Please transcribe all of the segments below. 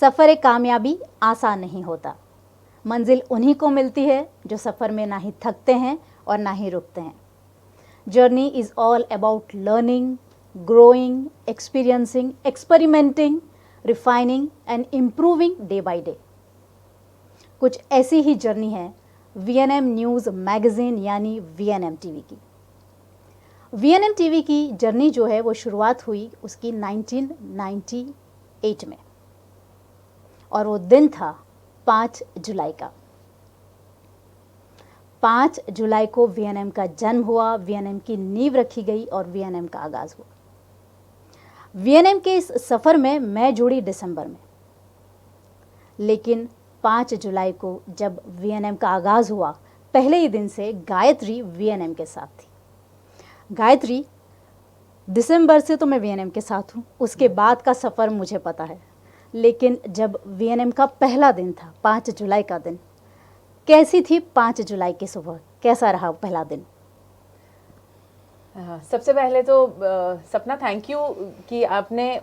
सफ़र कामयाबी आसान नहीं होता। मंजिल उन्हीं को मिलती है जो सफ़र में ना ही थकते हैं और ना ही रुकते हैं। Journey is all about learning, growing, experiencing, experimenting, refining and improving day by day. कुछ ऐसी ही जर्नी है VNM न्यूज़ मैगज़ीन यानी VNM टीवी की। VNM टीवी की जर्नी जो है वो शुरुआत हुई उसकी 1998 में, और वो दिन था 5 जुलाई का। 5 जुलाई को VNM का जन्म हुआ, VNM की नींव रखी गई और VNM का आगाज़ हुआ। VNM के इस सफ़र में मैं जुड़ी दिसंबर में, लेकिन 5 जुलाई को जब VNM का आगाज़ हुआ, पहले ही दिन से गायत्री VNM के साथ थी। गायत्री, दिसंबर से तो मैं VNM के साथ हूँ, उसके बाद का सफ़र मुझे पता है, लेकिन जब VNM का पहला दिन था, 5 जुलाई का दिन, कैसी थी 5 जुलाई की सुबह, कैसा रहा पहला दिन? सबसे पहले तो सपना, थैंक यू कि आपने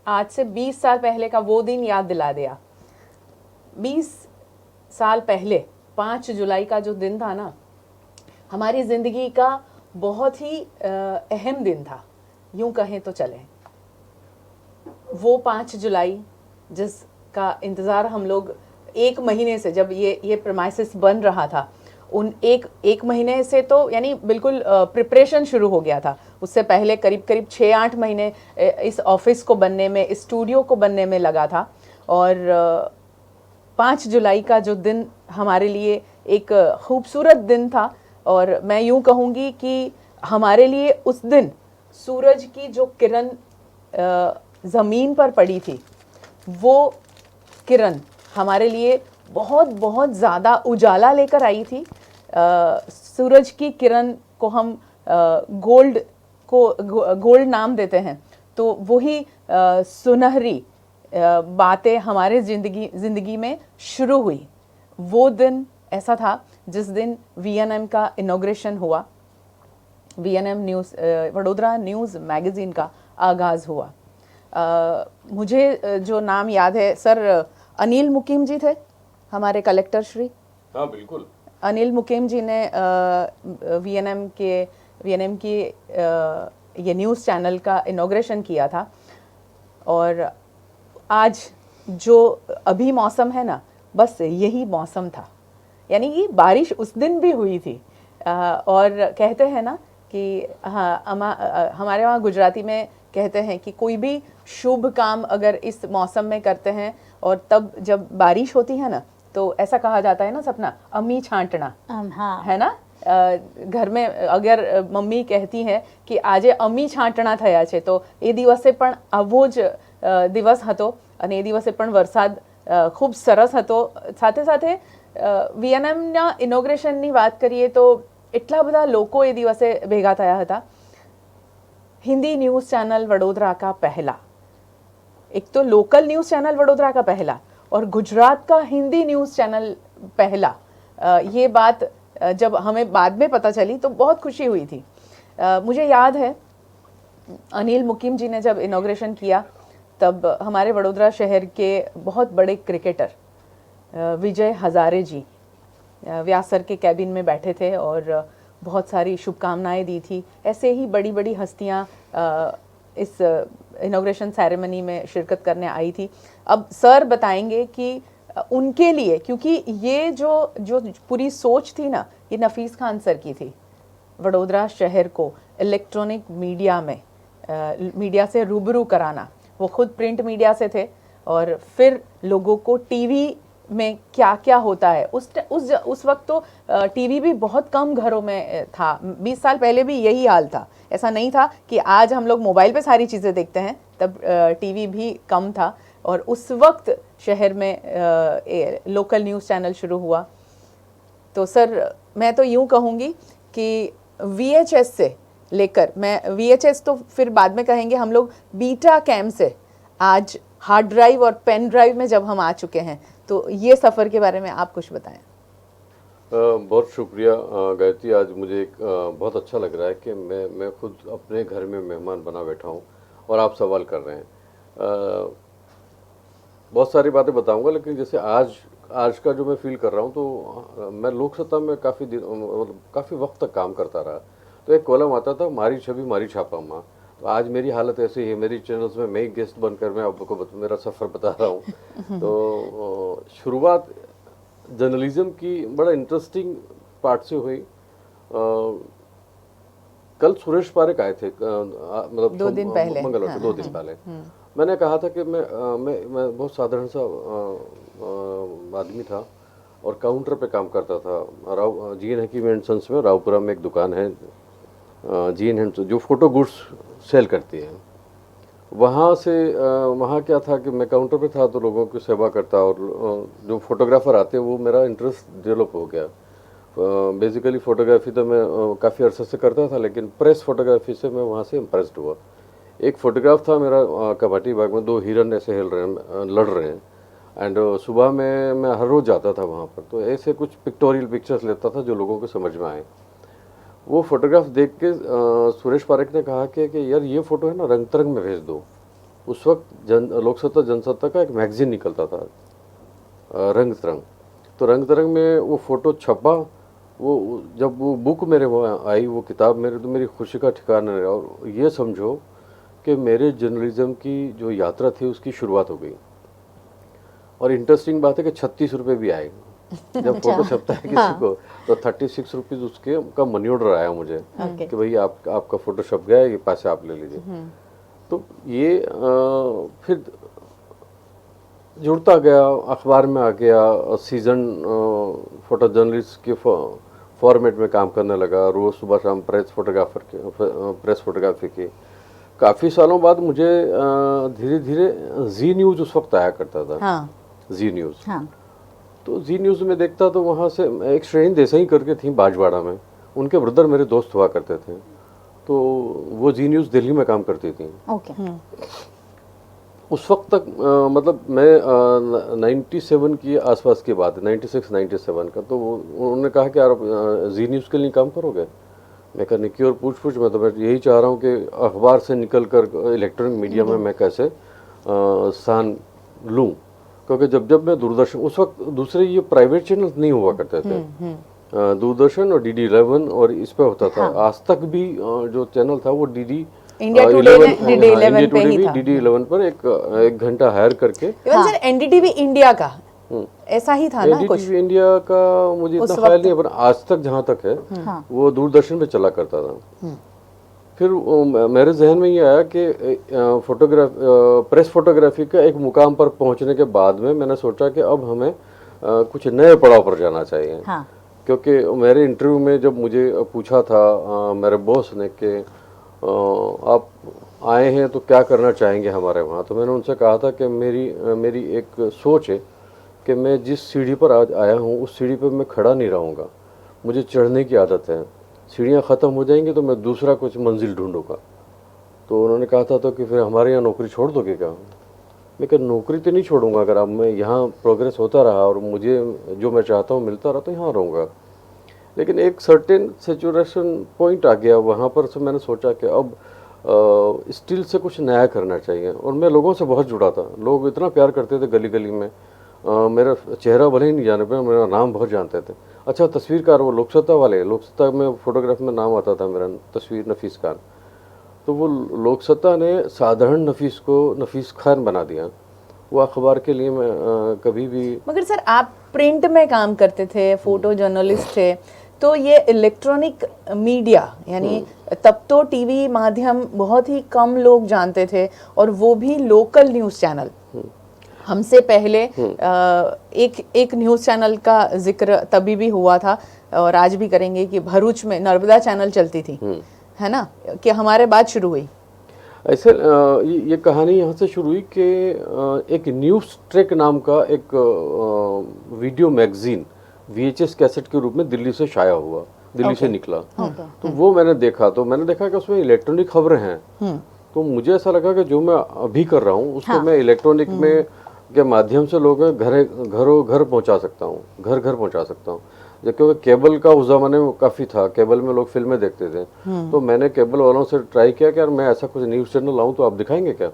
आज से 20 साल पहले का वो दिन याद दिला दिया। 20 साल पहले 5 जुलाई का जो दिन था ना, हमारी ज़िंदगी का बहुत ही अहम दिन था, यूं कहें तो चले। वो 5 जुलाई जिसका इंतज़ार हम लोग एक महीने से, जब ये प्रेमाइसिस बन रहा था, उन एक महीने से तो यानी बिल्कुल प्रिपरेशन शुरू हो गया था। उससे पहले करीब 6-8 महीने इस ऑफिस को बनने में, इस स्टूडियो को बनने में लगा था। और 5 जुलाई का जो दिन हमारे लिए एक खूबसूरत दिन था, और मैं यूं कहूँगी कि हमारे लिए उस दिन सूरज की जो किरण ज़मीन पर पड़ी थी, वो किरण हमारे लिए बहुत बहुत ज़्यादा उजाला लेकर आई थी। सूरज की किरण को हम गोल्ड नाम देते हैं, तो वही सुनहरी बातें हमारे ज़िंदगी में शुरू हुई। वो दिन ऐसा था जिस दिन VNM का इनॉग्रेशन हुआ, VNM news, Vadodara news magazine का आगाज़ हुआ। मुझे जो नाम याद है, सर अनिल मुकीम जी थे हमारे कलेक्टर श्री। हाँ बिल्कुल, अनिल मुकीम जी ने VNM की ये न्यूज़ चैनल का इनॉग्रेशन किया था। और आज जो अभी मौसम है ना, बस यही मौसम था, यानी कि बारिश उस दिन भी हुई थी। और कहते हैं ना कि हाँ, हमारे वहाँ गुजराती में कहते हैं कि कोई भी शुभ काम अगर इस मौसम में करते हैं और तब जब बारिश होती है ना, तो ऐसा कहा जाता है ना सपना, अम्मी छांटना। हाँ। है ना, घर में अगर मम्मी कहती हैं कि આજે અમી છાંટણા થયા છે, તો એ દિવસે પણ આવો જ દિવસ હતો અને એ દિવસે પણ વરસાદ ખૂબ સરસ હતો. સાથે સાથે VNMના ઇનોગ્રેશનની વાત કરીએ તો એટલા બધા લોકો એ દિવસે ભેગા થયા હતા. हिंदी न्यूज़ चैनल वडोदरा का पहला, एक तो लोकल न्यूज़ चैनल वडोदरा का पहला और गुजरात का हिंदी न्यूज़ चैनल पहला. ये बात जब हमें बाद में पता चली तो बहुत खुशी हुई थी. मुझे याद है अनिल मुकीम जी ने जब इनॉग्रेशन किया, तब हमारे वडोदरा शहर के बहुत बड़े क्रिकेटर विजय हजारे जी व्यास सर के कैबिन में बैठे थे और बहुत सारी शुभकामनाएं दी थी. ऐसे ही बड़ी बड़ी हस्तियां इस इनॉग्रेशन सेरेमनी में शिरकत करने आई थी. अब सर बताएंगे कि उनके लिए, क्योंकि ये जो पूरी सोच थी ना, ये नफीस खान सर की थी. वडोदरा शहर को इलेक्ट्रॉनिक मीडिया में मीडिया से रूबरू कराना. वो खुद प्रिंट मीडिया से थे और फिर लोगों को टीवी में क्या क्या होता है, उस वक्त तो टीवी भी बहुत कम घरों में था. 20 साल पहले भी यही हाल था. ऐसा नहीं था कि आज हम लोग मोबाइल पे सारी चीज़ें देखते हैं, तब टीवी भी कम था. और उस वक्त शहर में लोकल न्यूज़ चैनल शुरू हुआ. तो सर मैं तो यूँ कहूँगी कि VHS से लेकर, मैं VHS तो फिर बाद में कहेंगे, हम लोग बीटा कैम से आज हार्ड ड्राइव और पेन ड्राइव में जब हम आ चुके हैं, तो ये सफ़र के बारे में आप कुछ बताएं. बहुत शुक्रिया गायत्री. आज मुझे बहुत अच्छा लग रहा है कि मैं खुद अपने घर में मेहमान बना बैठा हूँ और आप सवाल कर रहे हैं. बहुत सारी बातें बताऊंगा, लेकिन जैसे आज का जो मैं फील कर रहा हूँ, तो मैं लोकसत्ता में काफ़ी वक्त तक काम करता रहा। तो एक कॉलम आता था, मारी छवि मारी छापा माँ। तो आज मेरी हालत ऐसी है, मेरी चैनल्स में मैं ही गेस्ट बनकर मैं आपको मेरा सफ़र बता रहा हूँ। तो शुरुआत जर्नलिज्म की बड़ा इंटरेस्टिंग पार्ट से हुई। कल सुरेश पारेख आए थे, मतलब 2 दिन पहले, मंगलवार को 2 दिन पहले। मैंने कहा था कि मैं बहुत साधारण सा आदमी था और काउंटर पे काम करता था। जी.एन. हकीम एंड सन्स में रावपुरा में एक दुकान है, जी.एन. एंड जो फोटो गुड्स सेल करती है। वहाँ क्या था कि मैं काउंटर पे था तो लोगों की सेवा करता, और जो फोटोग्राफर आते वो मेरा इंटरेस्ट डेवलप हो गया। बेसिकली फ़ोटोग्राफी तो मैं काफ़ी अरसे से करता था, लेकिन प्रेस फोटोग्राफी से मैं वहाँ से इम्प्रेस्ड हुआ। एक फ़ोटोग्राफ था मेरा, कबाटी बाग में 2 हिरन ऐसे लड़ रहे हैं, एंड सुबह में मैं हर रोज़ जाता था वहाँ पर। तो ऐसे कुछ पिक्टोरियल पिक्चर्स लेता था जो लोगों को समझ में आए। वो फोटोग्राफ देख के सुरेश पारेख ने कहा कि यार ये फ़ोटो है ना, रंग तरंग में भेज दो। उस वक्त लोकसत्ता जनसत्ता का एक मैगजीन निकलता था, रंग तरंग। तो रंग तरंग में वो फ़ोटो छपा। वो जब वो बुक मेरे वहाँ आई, वो किताब मेरे, तो मेरी खुशी का ठिकाना नहीं रहा। और ये समझो कि मेरे जर्नलिज्म की जो यात्रा थी उसकी शुरुआत हो गई। और इंटरेस्टिंग बात है कि 36 रुपये भी आए जब फोटो छपता है किसी को, तो 36 रुपीज़ उसके का मनी ऑर्डर आया मुझे कि भाई आपका फोटो छप गया है, ये पैसे आप ले लीजिए। तो ये फिर जुड़ता गया, अखबार में आ गया, सीजन फोटो जर्नलिस्ट के फॉर्मेट में काम करने लगा। रोज़ सुबह शाम प्रेस फोटोग्राफी की। काफ़ी सालों बाद मुझे धीरे धीरे जी न्यूज़ उस वक्त आया करता था। जी न्यूज़। तो जी न्यूज़ में देखता तो वहाँ से एक श्रेणी देसाई करके थी बाजवाड़ा में, उनके ब्रदर मेरे दोस्त हुआ करते थे। तो वो जी न्यूज़ दिल्ली में काम करती थी। उस वक्त तक मतलब मैं 97 की आसपास की बात है, 96-97 का। तो उन्होंने कहा कि यार आप जी न्यूज़ के लिए काम करोगे। मैं कहा निकी और पूछ मैं तो मैं यही चाह रहा हूँ कि अखबार से निकल कर इलेक्ट्रॉनिक मीडिया में मैं कैसे स्थान लूँ। क्योंकि जब मैं दूरदर्शन, उस वक्त दूसरे ये प्राइवेट चैनल नहीं हुआ करते थे, दूरदर्शन और DD11 और इस पे होता था। आज तक भी जो चैनल था वो इंडिया टुडे भी DD11 पर एक घंटा हायर करके। इवन सर NDTV इंडिया का ऐसा ही था ना कुछ। NDTV इंडिया का मुझे इतना ख्याल नहीं है, पर आज तक जहाँ तक है वो दूरदर्शन पे चला करता था। फिर मेरे जहन में ये आया कि प्रेस फोटोग्राफी का एक मुकाम पर पहुंचने के बाद में मैंने सोचा कि अब हमें कुछ नए पड़ाव पर जाना चाहिए। क्योंकि मेरे इंटरव्यू में जब मुझे पूछा था मेरे बॉस ने कि आप आए हैं तो क्या करना चाहेंगे हमारे वहाँ, तो मैंने उनसे कहा था कि मेरी एक सोच है कि मैं जिस सीढ़ी पर आज आया हूँ उस सीढ़ी पर मैं खड़ा नहीं रहूँगा, मुझे चढ़ने की आदत है। सीढ़ियाँ ख़त्म हो जाएंगी तो मैं दूसरा कुछ मंजिल ढूंढूंगा। तो उन्होंने कहा था तो कि फिर हमारे यहाँ नौकरी छोड़ दोगे क्या? मैं कहा नौकरी तो नहीं छोड़ूंगा, अगर अब मैं यहाँ प्रोग्रेस होता रहा और मुझे जो मैं चाहता हूँ मिलता रहा तो यहाँ रहूँगा। लेकिन एक सर्टेन सेचुरेशन पॉइंट आ गया वहाँ पर, से मैंने सोचा कि अब स्टिल से कुछ नया करना चाहिए। और मैं लोगों से बहुत जुड़ा था, लोग इतना प्यार करते थे गली गली में। मेरा चेहरा भले ही नहीं जाने पर मेरा नाम बहुत जानते थे। अच्छा तस्वीरकार वो लोकसत्ता वाले, लोकसत्ता में फोटोग्राफ में नाम आता था मेरा, तस्वीर नफीस खान। तो वो लोकसत्ता ने साधारण नफीस को नफीस खान बना दिया। वो अखबार के लिए मैं कभी भी। मगर सर आप प्रिंट में काम करते थे, फोटो जर्नलिस्ट थे, तो ये इलेक्ट्रॉनिक मीडिया यानी तब तो टीवी माध्यम बहुत ही कम लोग जानते थे, और वो भी लोकल न्यूज़ चैनल। हमसे पहले एक न्यूज़ चैनल का जिक्र तभी भी हुआ था और आज भी करेंगे कि भरूच में नर्मदा चैनल चलती थी, है ना, कि हमारे बाद शुरू हुई। ऐसे ये कहानी यहाँ से शुरू हुई कि एक न्यूज़ ट्रैक नाम का एक वीडियो मैगजीन VHS कैसेट के रूप में दिल्ली से शाया हुआ, दिल्ली से निकला। तो वो मैंने देखा, तो मैंने देखा कि उसमें इलेक्ट्रॉनिक खबरें हैं। तो मुझे ऐसा लगा कि जो मैं अभी कर रहा हूँ उसको मैं इलेक्ट्रॉनिक में के माध्यम से लोगों घर पहुँचा सकता हूँ, घर पहुँचा सकता हूँ। क्योंकि केबल का उस ज़माने में काफ़ी था, केबल में लोग फिल्में देखते थे। तो मैंने केबल वालों से ट्राई किया कि यार मैं ऐसा कुछ न्यूज़ चैनल लाऊं तो आप दिखाएंगे क्या?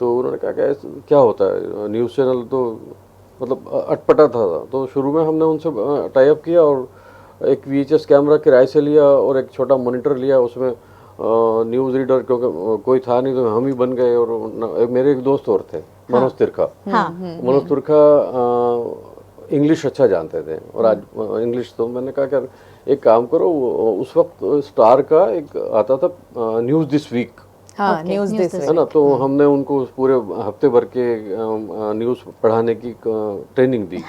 तो उन्होंने कहा कि क्या होता है न्यूज़ चैनल, तो मतलब अटपटा था। तो शुरू में हमने उनसे टाई अप किया और एक VHS कैमरा किराए से लिया और एक छोटा मॉनिटर लिया, उसमें न्यूज़ रीडर क्योंकि कोई था नहीं तो हम ही बन गए। और मेरे एक दोस्त और थे, मनोज तिरखा। मनोज तिरखा इंग्लिश अच्छा जानते थे और आज इंग्लिश, तो मैंने कहा कि एक काम करो, उस वक्त स्टार का एक आता था न्यूज़ दिस वीक, हाँ, न्यूज़ दिस है ना, तो हमने उनको पूरे हफ्ते भर के न्यूज़ पढ़ाने की ट्रेनिंग दी।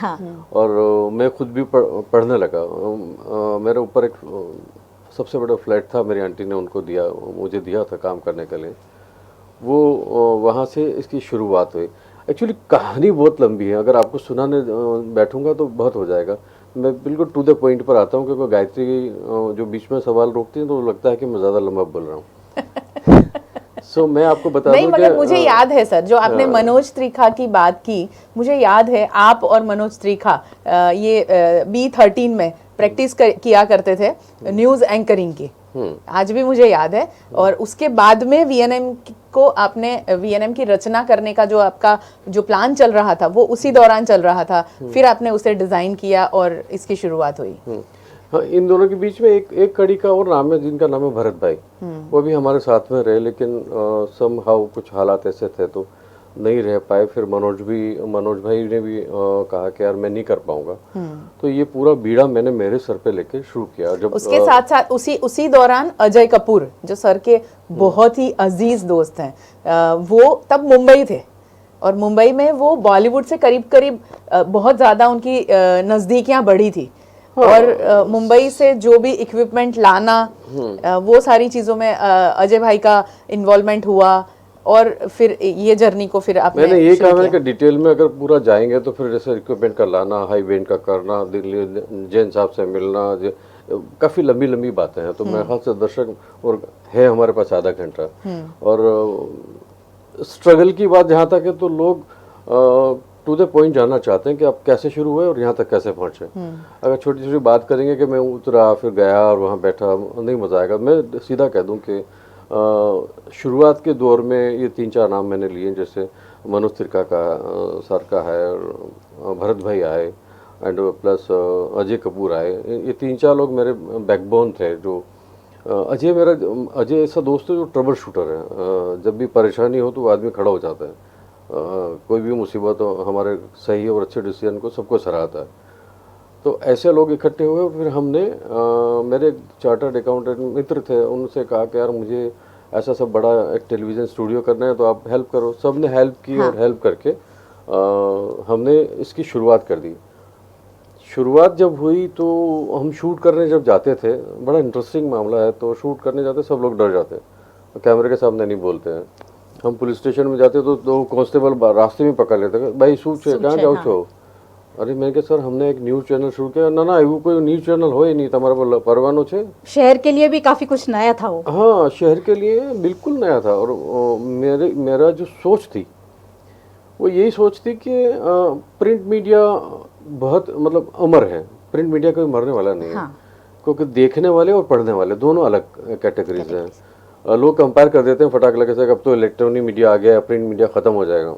और मैं खुद भी पढ़ने लगा। मेरे ऊपर एक सबसे बड़ा फ्लैट था, मेरी आंटी ने उनको दिया, मुझे दिया था काम करने के लिए। वो वहाँ से इसकी शुरुआत हुई। एक्चुअली कहानी बहुत लंबी है, अगर आपको सुनाने बैठूंगा तो बहुत हो जाएगा। मैं बिल्कुल टू द पॉइंट पर आता हूँ, क्योंकि गायत्री जो बीच में सवाल रोकती है तो लगता है कि मैं ज़्यादा लंबा बोल रहा हूँ। सो मैं आपको बता दूं, मगर मुझे याद है सर, जो आपने मनोज त्रिखा की बात की, मुझे याद है आप और मनोज त्रिखा ये B13 में प्रैक्टिस किया करते थे न्यूज़ एंकरिंग की। आज भी मुझे याद है। और उसके बाद में VNM को आपने VNM की रचना करने का जो आपका जो प्लान चल रहा था वो उसी दौरान चल रहा था, फिर आपने उसे डिजाइन किया और इसकी शुरुआत हुई। हाँ, इन दोनों के बीच में एक कड़ी का और नाम है, जिनका नाम है भरत भाई। वो भी हमारे साथ में रहे, लेकिन समहाउ कुछ हालात ऐसे थे तो नहीं रह पाए। फिर मनोज भाई ने भी कहा कि यार मैं नहीं कर पाऊंगा। तो ये पूरा बीड़ा मैंने मेरे सर पे लेके शुरू किया। जब उसके साथ साथ उसी दौरान अजय कपूर, जो सर के बहुत ही अजीज दोस्त हैं, वो तब मुंबई थे और मुंबई में वो बॉलीवुड से करीब करीब बहुत ज्यादा उनकी नजदीकियां बढ़ी थी। और मुंबई से जो भी इक्विपमेंट लाना, वो सारी चीजों में अजय भाई का इन्वॉल्वमेंट हुआ। और फिर ये जर्नी को फिर आपने मैंने ये कहा कि डिटेल में अगर पूरा जाएंगे तो फिर जैसे इक्विपमेंट का लाना, हाई बैंड का करना, दिल्ली जैन साहब से मिलना, काफी लंबी बातें हैं। तो मेरे ख्याल से दर्शक और है हमारे पास आधा घंटा। और स्ट्रगल की बात जहाँ तक है तो लोग टू द पॉइंट जानना चाहते हैं कि आप कैसे शुरू हुए और यहाँ तक कैसे पहुँचे। अगर छोटी छोटी बात करेंगे कि मैं उतरा फिर गया और वहाँ बैठा, नहीं मजा आएगा। मैं सीधा कह दूँ कि शुरुआत के दौर में ये 3-4 नाम मैंने लिए, जैसे मनोज तिरका का सर का है, और भरत भाई आए, एंड प्लस अजय कपूर आए। ये 3-4 लोग मेरे बैकबोन थे। जो अजय ऐसा दोस्त है जो ट्रबल शूटर है। जब भी परेशानी हो तो आदमी खड़ा हो जाता है, कोई भी मुसीबत हो, हमारे सही और अच्छे डिसीजन को सबको सराहता है। तो ऐसे लोग इकट्ठे हुए। फिर हमने मेरे चार्टर्ड अकाउंटेंट मित्र थे, उनसे कहा कि यार मुझे ऐसा सब बड़ा एक टेलीविज़न स्टूडियो करना है, तो आप हेल्प करो। सब ने हेल्प की। और हेल्प करके हमने इसकी शुरुआत कर दी। शुरुआत जब हुई तो हम शूट करने जब जाते थे, बड़ा इंटरेस्टिंग मामला है, तो शूट करने जाते सब लोग डर जाते हैं, कैमरे के सामने नहीं बोलते हैं। हम पुलिस स्टेशन में जाते तो कांस्टेबल रास्ते में पकड़ लेते, भाई शूट છે कहाँ जाओ છો? अरे मैंने कहा सर हमने एक न्यूज़ चैनल शुरू किया। ना એવું कोई न्यूज़ चैनल हो ही नहीं, तुम्हारे पर परवानो છે। शहर के लिए भी काफी कुछ नया था वो। हाँ, शहर के लिए बिल्कुल नया था। और मेरा जो सोच थी वो यही सोच थी कि प्रिंट मीडिया बहुत मतलब अमर है। प्रिंट मीडिया कोई मरने वाला नहीं है, क्योंकि देखने वाले और पढ़ने वाले दोनों अलग कैटेगरीज हैं। लोग कंपेयर कर देते हैं फटाक लगे से, अब तो इलेक्ट्रॉनिक मीडिया आ गया, प्रिंट मीडिया ख़त्म हो जाएगा।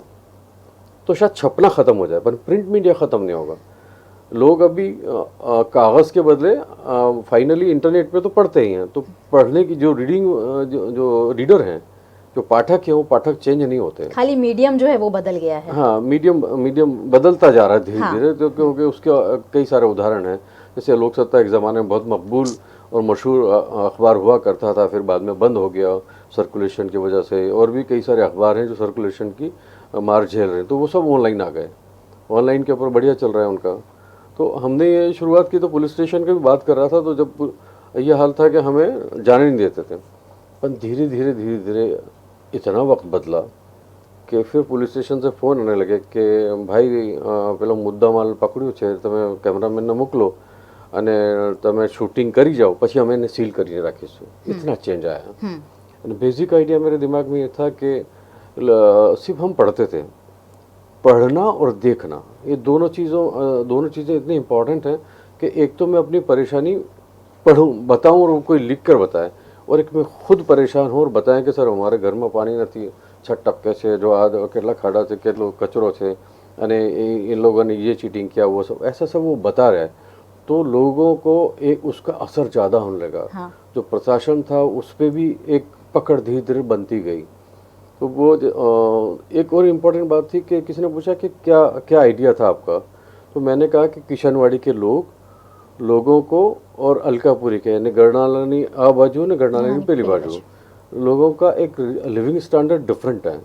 तो शायद छपना ख़त्म हो जाए पर प्रिंट मीडिया ख़त्म नहीं होगा। लोग अभी कागज़ के बदले फाइनली इंटरनेट पे तो पढ़ते ही हैं। तो पढ़ने की जो रीडिंग जो रीडर हैं, जो पाठक हैं, वो पाठक चेंज नहीं होते। खाली मीडियम जो है वो बदल गया है। हाँ, मीडियम बदलता जा रहा है धीरे धीरे। तो क्योंकि उसके कई सारे उदाहरण हैं। जैसे लोक सत्ता एक ज़माने में बहुत मकबूल और मशहूर अखबार हुआ करता था, फिर बाद में बंद हो गया सर्कुलेशन की वजह से। और भी कई सारे अखबार हैं जो सर्कुलेशन की मार झेल रहे हैं, तो वो सब ऑनलाइन आ गए। ऑनलाइन के ऊपर बढ़िया चल रहा है उनका। तो हमने ये शुरुआत की तो पुलिस स्टेशन की भी बात कर रहा था, तो जब ये हाल था कि हमें जाने नहीं देते थे। पर धीरे धीरे इतना वक्त बदला कि फिर पुलिस स्टेशन से फ़ोन आने लगे कि भाई પેલો મુદ્દામાલ પકડ્યું છે, તમે કેમેરામેનને મોકલો અને તમે શૂટિંગ કરી જાઓ, પછી અમે એને સીલ કરીને રાખીશું। इतना चेंज आया। बेसिक आइडिया मेरे दिमाग में ये था कि सिर्फ हम पढ़ते थे, पढ़ना और देखना, ये दोनों चीज़ें इतनी इम्पोर्टेंट हैं कि एक तो मैं अपनी परेशानी पढ़ूँ, बताऊँ और कोई लिख कर बताए, और एक मैं खुद परेशान हूँ और बताएं कि सर हमारे घर में पानी नहीं, ટપકે છે, જો આ કેટલા ખાડા છે, કેટલો કચરો છે, અને इन लोगों ने ये चीटिंग किया, वो सब ऐसा सब वो बता रहा है, तो लोगों को एक उसका असर ज़्यादा होने लगा। हाँ। जो प्रशासन था उस पर भी एक पकड़ धीरे धीरे बनती गई। तो वो एक और इम्पोर्टेंट बात थी कि किसी ने पूछा कि क्या क्या आइडिया था आपका, तो मैंने कहा कि किशनवाड़ी के लोगों को और अलकापुरी के यानी गढ़नालानी आ बाजू ने गढ़नालानी पहली बाजू लोगों का एक लिविंग स्टैंडर्ड डिफरेंट है।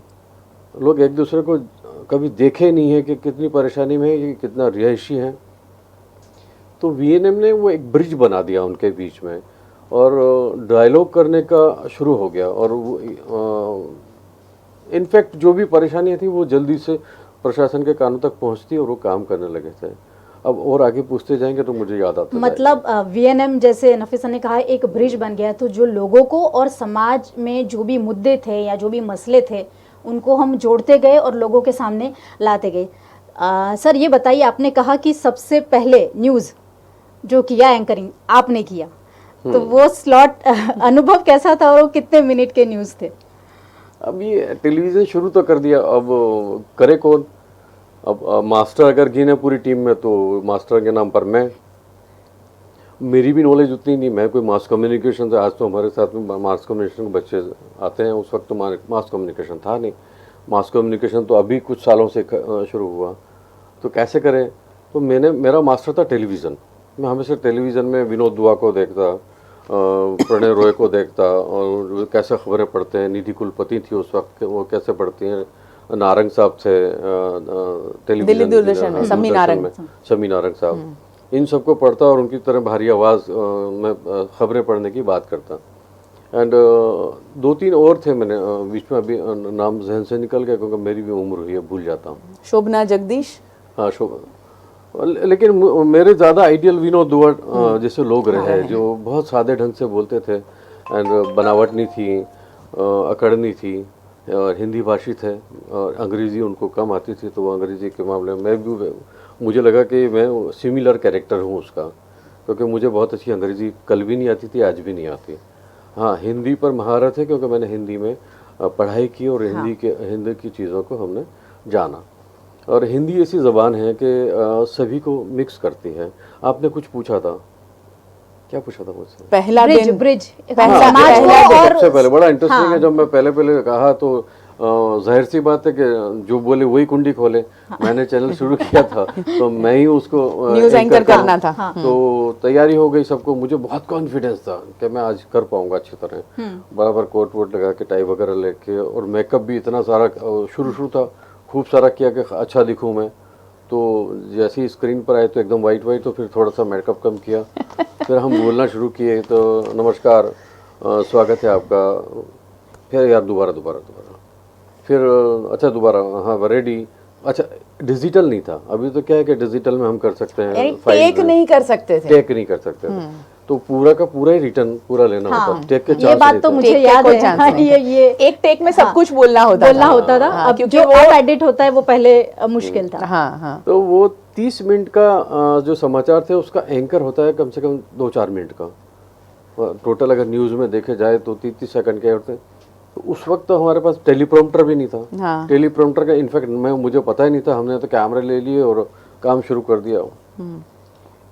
लोग एक दूसरे को कभी देखे नहीं है कि कितनी परेशानी में है, कि कितना रिहायशी है। तो वीएनएम ने वो एक ब्रिज बना दिया उनके बीच में और डायलॉग करने का शुरू हो गया। और इनफैक्ट जो भी परेशानियाँ थी वो जल्दी से प्रशासन के कानों तक पहुँचती और वो काम करने लगे थे। अब और आगे पूछते जाएंगे तो मुझे याद आता मतलब वीएनएम जैसे नफीसा ने कहा एक ब्रिज बन गया, तो जो लोगों को और समाज में जो भी मुद्दे थे या जो भी मसले थे उनको हम जोड़ते गए और लोगों के सामने लाते गए। सर ये बताइए, आपने कहा कि सबसे पहले न्यूज़ जो किया एंकरिंग आपने किया, तो वो स्लॉट अनुभव कैसा था और वो कितने मिनट के न्यूज़ थे? अब ये टेलीविज़न शुरू तो कर दिया, अब करे कौन? अब मास्टर अगर गिने पूरी टीम में तो मास्टर के नाम पर मेरी भी नॉलेज उतनी नहीं, मैं कोई मास कम्युनिकेशन से, आज तो हमारे साथ में मास कम्युनिकेशन के बच्चे आते हैं, उस वक्त तो मास कम्युनिकेशन था नहीं। मास कम्युनिकेशन तो अभी कुछ सालों से शुरू हुआ, तो कैसे करें? तो मेरा मास्टर था टेलीविज़न। मैं हमेशा टेलीविज़न में विनोद दुआ को देखता, प्रणय रॉय को देखता, और कैसे खबरें पढ़ते हैं। निधि कुलपति थी उस वक्त, वो कैसे पढ़ती हैं। नारंग साहब थे टेलीविज़न दूरदर्शन में, शमी नारंग साहब, इन सबको पढ़ता और उनकी तरह भारी आवाज़ में खबरें पढ़ने की बात करता। एंड 2-3 और थे, मैंने बीच में अभी नाम जहन से निकल गया क्योंकि मेरी भी उम्र हुई है, भूल जाता हूँ। शोभना जगदीश, हाँ शोभना, लेकिन मेरे ज़्यादा आइडियल विनोद दुआ जैसे लोग रहे जो बहुत सादे ढंग से बोलते थे, एंड बनावट नहीं थी, अकड़ नहीं थी, और हिंदी भाषी थे, और अंग्रेज़ी उनको कम आती थी, तो वो अंग्रेज़ी के मामले में मैं भी, मुझे लगा कि मैं सिमिलर कैरेक्टर हूँ उसका, क्योंकि मुझे बहुत अच्छी अंग्रेज़ी कल भी नहीं आती थी, आज भी नहीं आती। हाँ, हिंदी पर महारत है क्योंकि मैंने हिंदी में पढ़ाई की और हिंदी की चीज़ों को हमने जाना। और हिंदी ऐसी ज़बान है कि सभी को मिक्स करती है। आपने कुछ पूछा था, क्या पूछा था मुझसे? पहला दिन ब्रिज समाज को, और सबसे पहले बड़ा इंटरेस्टिंग है, जब मैं पहले कहा तो जाहिर सी बात है कि जो बोले वही कुंडी खोले। मैंने चैनल शुरू किया था तो मैं ही उसको न्यूज़ एंकर करना था। तो तैयारी हो गई सबको, मुझे बहुत कॉन्फिडेंस था कि मैं आज कर पाऊंगा अच्छी तरह। बराबर कोट वोट लगा के, टाई वगैरह लेके, और मेकअप भी इतना सारा शुरू था, खूब सारा किया कि अच्छा दिखूं मैं। तो जैसे ही स्क्रीन पर आए तो एकदम वाइट, तो फिर थोड़ा सा मेकअप कम किया, फिर हम बोलना शुरू किए, तो नमस्कार, स्वागत है आपका, फिर यार दोबारा, फिर अच्छा दोबारा, हाँ रेडी। अच्छा, डिजिटल नहीं था अभी, तो क्या है कि डिजिटल में हम कर सकते हैं, टेक नहीं कर सकते थे, तो पूरा का पूरा ही रिटर्न पूरा लेना होता। टेक के ये बात तो मुझे याद है, ये एक टेक में सब कुछ बोलना होता था। अब जो वो एडिट होता है वो पहले मुश्किल था। हाँ। तो वो 30 मिनट का जो समाचार थे उसका एंकर होता है कम से कम 2-4 मिनट का टोटल। अगर न्यूज़ में देखे जाए तो 30 सेकंड के होते हैं। तो उस वक्त तो हमारे पास टेलीप्रॉम्प्टर भी नहीं था। टेलीप्रॉम्प्टर का इनफैक्ट मुझे पता ही नहीं था, हमने तो कैमरे ले लिए और काम शुरू कर दिया।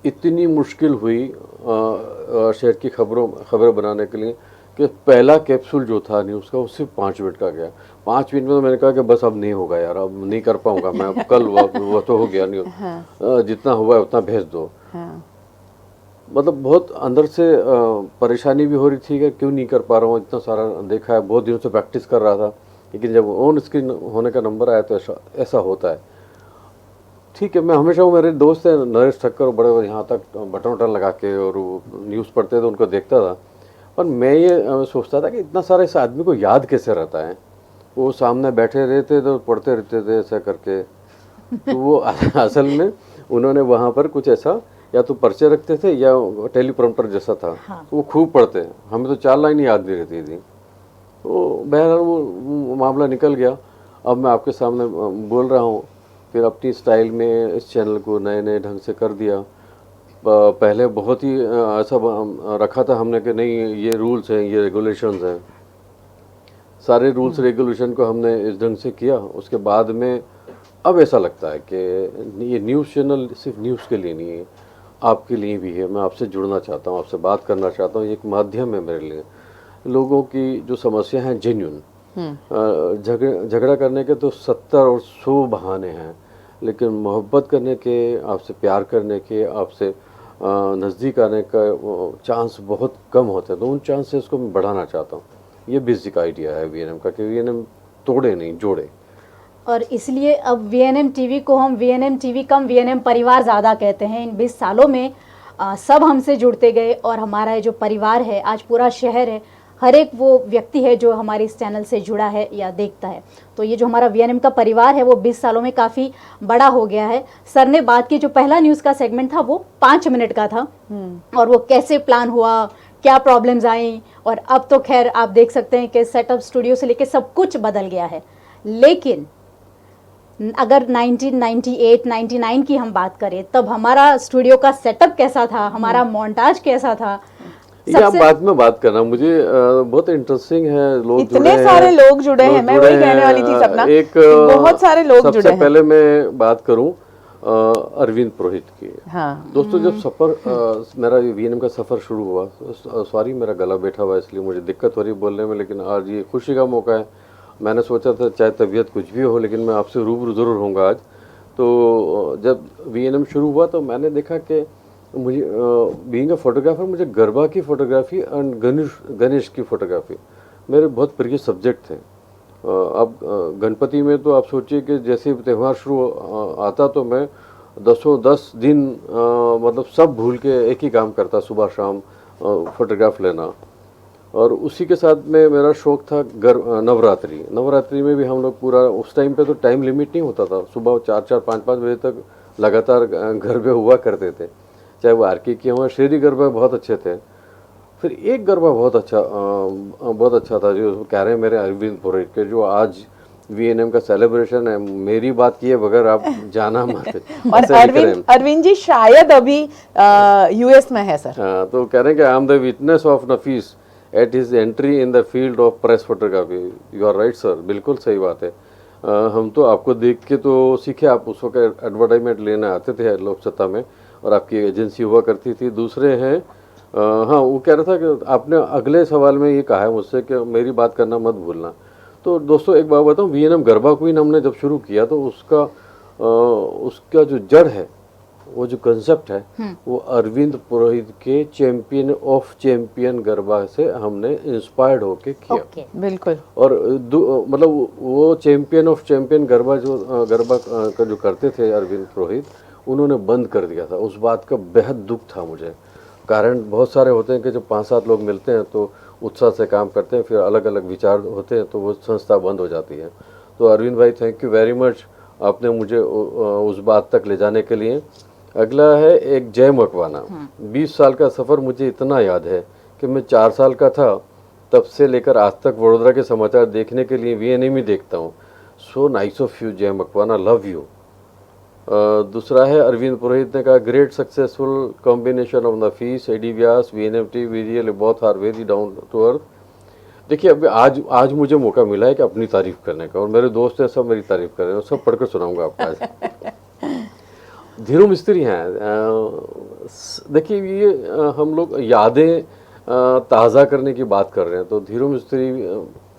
इतनी मुश्किल हुई शहर की खबरें बनाने के लिए कि पहला कैप्सूल जो था न्यूज़ का वो सिर्फ 5 मिनट का गया। 5 मिनट में तो मैंने कहा कि बस अब नहीं होगा यार, अब नहीं कर पाऊंगा मैं, अब कल वो तो हो गया न्यूज़, जितना हुआ है उतना भेज दो। मतलब बहुत अंदर से परेशानी भी हो रही थी कि क्यों नहीं कर पा रहा हूँ, इतना सारा देखा है, बहुत दिनों से प्रैक्टिस कर रहा था, लेकिन जब ऑन स्क्रीन होने का नंबर आया तो ऐसा होता है। ठीक है, मैं हमेशा, वो मेरे दोस्त हैं नरेश ठक्कर, बड़े यहाँ तक बटन लगा के और वो न्यूज़ पढ़ते थे, उनको देखता था। और मैं ये सोचता था कि इतना सारा इस आदमी को याद कैसे रहता है। वो सामने बैठे रहते तो पढ़ते रहते थे ऐसा करके। तो वो असल में उन्होंने वहाँ पर कुछ ऐसा या तो पर्चे रखते थे या टेलीप्रॉम्प्टर जैसा था। तो वो खूब पढ़ते, हमें तो 4 लाइन याद नहीं रहती थी। तो बहरहाल वो मामला निकल गया। अब मैं आपके सामने बोल रहा हूँ, फिर अपनी स्टाइल में इस चैनल को नए ढंग से कर दिया। पहले बहुत ही ऐसा रखा था हमने कि नहीं ये रूल्स हैं, ये रेगुलेशंस हैं। सारे रूल्स रेगुलेशन को हमने इस ढंग से किया, उसके बाद में अब ऐसा लगता है कि ये न्यूज़ चैनल सिर्फ न्यूज़ के लिए नहीं है, आपके लिए भी है। मैं आपसे जुड़ना चाहता हूँ, आपसे बात करना चाहता हूँ, ये एक माध्यम है मेरे लिए। लोगों की जो समस्या है जेन्युइन, झगड़ा करने के तो 70 और 100 बहाने हैं, लेकिन मोहब्बत करने के, आपसे प्यार करने के, आपसे नज़दीक आने का चांस बहुत कम होते हैं। तो उन चांसेस को मैं बढ़ाना चाहता हूँ। ये बेसिक आइडिया है वीएनएम का कि वीएनएम तोड़े नहीं, जोड़े। और इसलिए अब वीएनएम टीवी को हम वीएनएम टीवी कम वीएनएम परिवार ज़्यादा कहते हैं। इन 20 सालों में सब हमसे जुड़ते गए और हमारा जो परिवार है, आज पूरा शहर है, हर एक वो व्यक्ति है जो हमारे इस चैनल से जुड़ा है या देखता है। तो ये जो हमारा वीएनएम का परिवार है वो 20 सालों में काफ़ी बड़ा हो गया है। सर ने बात की, जो पहला न्यूज़ का सेगमेंट था वो 5 मिनट का था, और वो कैसे प्लान हुआ, क्या प्रॉब्लम्स आई, और अब तो खैर आप देख सकते हैं कि सेटअप स्टूडियो से लेकर सब कुछ बदल गया है। लेकिन अगर 1998-99 की हम बात करें, तब हमारा स्टूडियो का सेटअप कैसा था, हमारा मोन्टाज कैसा था, ये आप बाद में बात करना। मुझे बहुत इंटरेस्टिंग है, लोग इतने सारे लोग जुड़े हैं, मैं वही कहने वाली थी सपना, बहुत सारे लोग जुड़े हैं। सबसे पहले मैं बात करूं अरविंद पुरोहित की। हाँ। दोस्तों, जब सफ़र मेरा वीएनएम का सफ़र शुरू हुआ, सॉरी मेरा गला बैठा हुआ इसलिए मुझे दिक्कत हो रही है बोलने में, लेकिन आज ये खुशी का मौका है। मैंने सोचा था चाहे तबीयत कुछ भी हो, लेकिन मैं आपसे रूबरू ज़रूर होऊंगा आज। तो जब वीएनएम शुरू हुआ तो मैंने देखा कि मुझे बीइंग अ फोटोग्राफर, मुझे गरबा की फ़ोटोग्राफ़ी एंड गणेश की फ़ोटोग्राफ़ी मेरे बहुत प्रिय सब्जेक्ट थे। अब गणपति में तो आप सोचिए कि जैसे त्यौहार शुरू आता तो मैं 10 दिन मतलब सब भूल के एक ही काम करता, सुबह शाम फोटोग्राफ लेना। और उसी के साथ में मेरा शौक़ था नवरात्रि में भी हम लोग पूरा, उस टाइम पे तो टाइम लिमिट नहीं होता था, सुबह 4-4, 5-5 बजे तक लगातार गरबे हुआ करते थे, चाहे वो आरके के हों, शेरी गरबे बहुत अच्छे थे। फिर एक गरबा बहुत अच्छा था जो कह रहे हैं मेरे अरविंद पुरोहित के, जो आज वीएनएम का सेलिब्रेशन है। मेरी बात किए बगैर आप जाना मत। और अरविंद जी शायद अभी यूएस में है सर। हाँ, तो कह रहे हैं कि I am the witness of Nafees at his entry in the field of press photography. You are right sir, बिल्कुल सही बात है। हम तो आपको देख के तो सीखे, आप उस वक्त एडवर्टाइजमेंट लेने आते थे लोकसत्ता में और आपकी एजेंसी हुआ करती थी। दूसरे हैं, हाँ, वो कह रहा था कि आपने अगले सवाल में ये कहा है मुझसे कि मेरी बात करना मत भूलना। तो दोस्तों एक बात बताऊँ, वीएनएम गरबा क्वीन हमने जब शुरू किया तो उसका जो जड़ है, वो जो कंसेप्ट है, वो अरविंद पुरोहित के चैंपियन ऑफ चैंपियन गरबा से हमने इंस्पायर्ड होके किया। बिल्कुल। और मतलब वो चैंपियन ऑफ चैंपियन गरबा का जो करते थे अरविंद पुरोहित, उन्होंने बंद कर दिया था। उस बात का बेहद दुख था मुझे। कारण बहुत सारे होते हैं कि जब 5-7 लोग मिलते हैं तो उत्साह से काम करते हैं, फिर अलग अलग विचार होते हैं तो वो संस्था बंद हो जाती है। तो अरविंद भाई, थैंक यू वेरी मच, आपने मुझे उस बात तक ले जाने के लिए। अगला है एक जय मकवाना। 20 साल का सफ़र मुझे इतना याद है कि मैं 4 साल का था तब से लेकर आज तक वडोदरा के समाचार देखने के लिए वीएनएम ही देखता हूँ। सो नाइस ऑफ यू जय मकवाना, लव यू। दूसरा है अरविंद पुरोहित ने कहा, great successful combination of the फीस एडी Vyas VNM TV really both are very down to earth. देखिए, अभी आज मुझे मौका मिला है कि अपनी तारीफ करने का, और मेरे दोस्त हैं सब मेरी तारीफ कर रहे हैं, सब पढ़कर सुनाऊंगा आपको आज। धीरू मिस्त्री हैं। देखिए, ये हम लोग यादें ताज़ा करने की बात कर रहे हैं, तो धीरू मिस्त्री,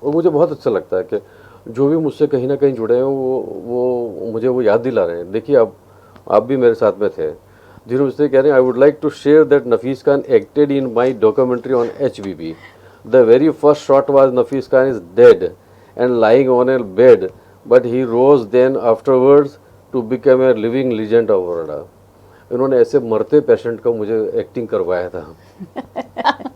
वो मुझे बहुत अच्छा लगता है कि जो भी मुझसे कहीं ना कहीं जुड़े हैं वो मुझे वो याद दिला रहे हैं। देखिए, आप भी मेरे साथ में थे। धीरू मिस्त्री कह रहे हैं, I would like to share that Nafees Khan acted in my documentary on HBB. The very first shot was Nafis Khan is dead and lying on a bed, but he rose then afterwards to become a living legend of Baroda. इन्होंने ऐसे मरते patient का मुझे acting करवाया था।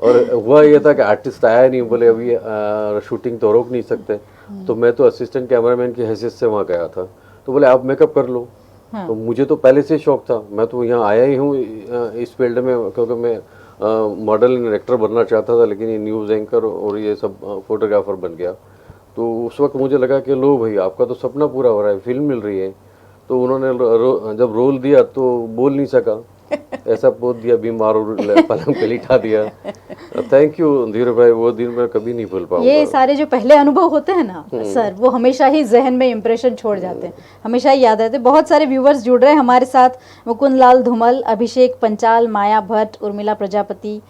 और हुआ ये था कि आर्टिस्ट आया नहीं, बोले अभी शूटिंग तो रोक नहीं सकते, तो मैं तो असिस्टेंट कैमरामैन की हैसियत से वहाँ गया था। तो बोले आप मेकअप कर लो। तो मुझे तो पहले से शौक था, मैं तो यहाँ आया ही हूँ इस फील्ड में, क्योंकि मैं मॉडल एंड एक्टर बनना चाहता था, लेकिन ये न्यूज़ एंकर और ये सब फोटोग्राफर बन गया। तो उस वक्त मुझे लगा कि लो भाई, आपका तो सपना पूरा हो रहा है, फिल्म मिल रही है। तो उन्होंने जब रोल दिया तो बोल नहीं सका, ऐसा पोत दिया बीमार और पलंग पे लिटा दिया। थैंक यू धीरू भाई, वो दिन मैं कभी नहीं भूल पाऊंगा। ये सारे जो पहले अनुभव होते हैं ना सर, वो हमेशा ही जहन में इम्प्रेशन छोड़ जाते हैं, हमेशा ही याद रहते हैं। बहुत सारे व्यूवर्स जुड़ रहे हैं हमारे साथ, मुकुंद लाल धूमल, अभिषेक पंचाल, माया भट्ट, उर्मिला प्रजापति,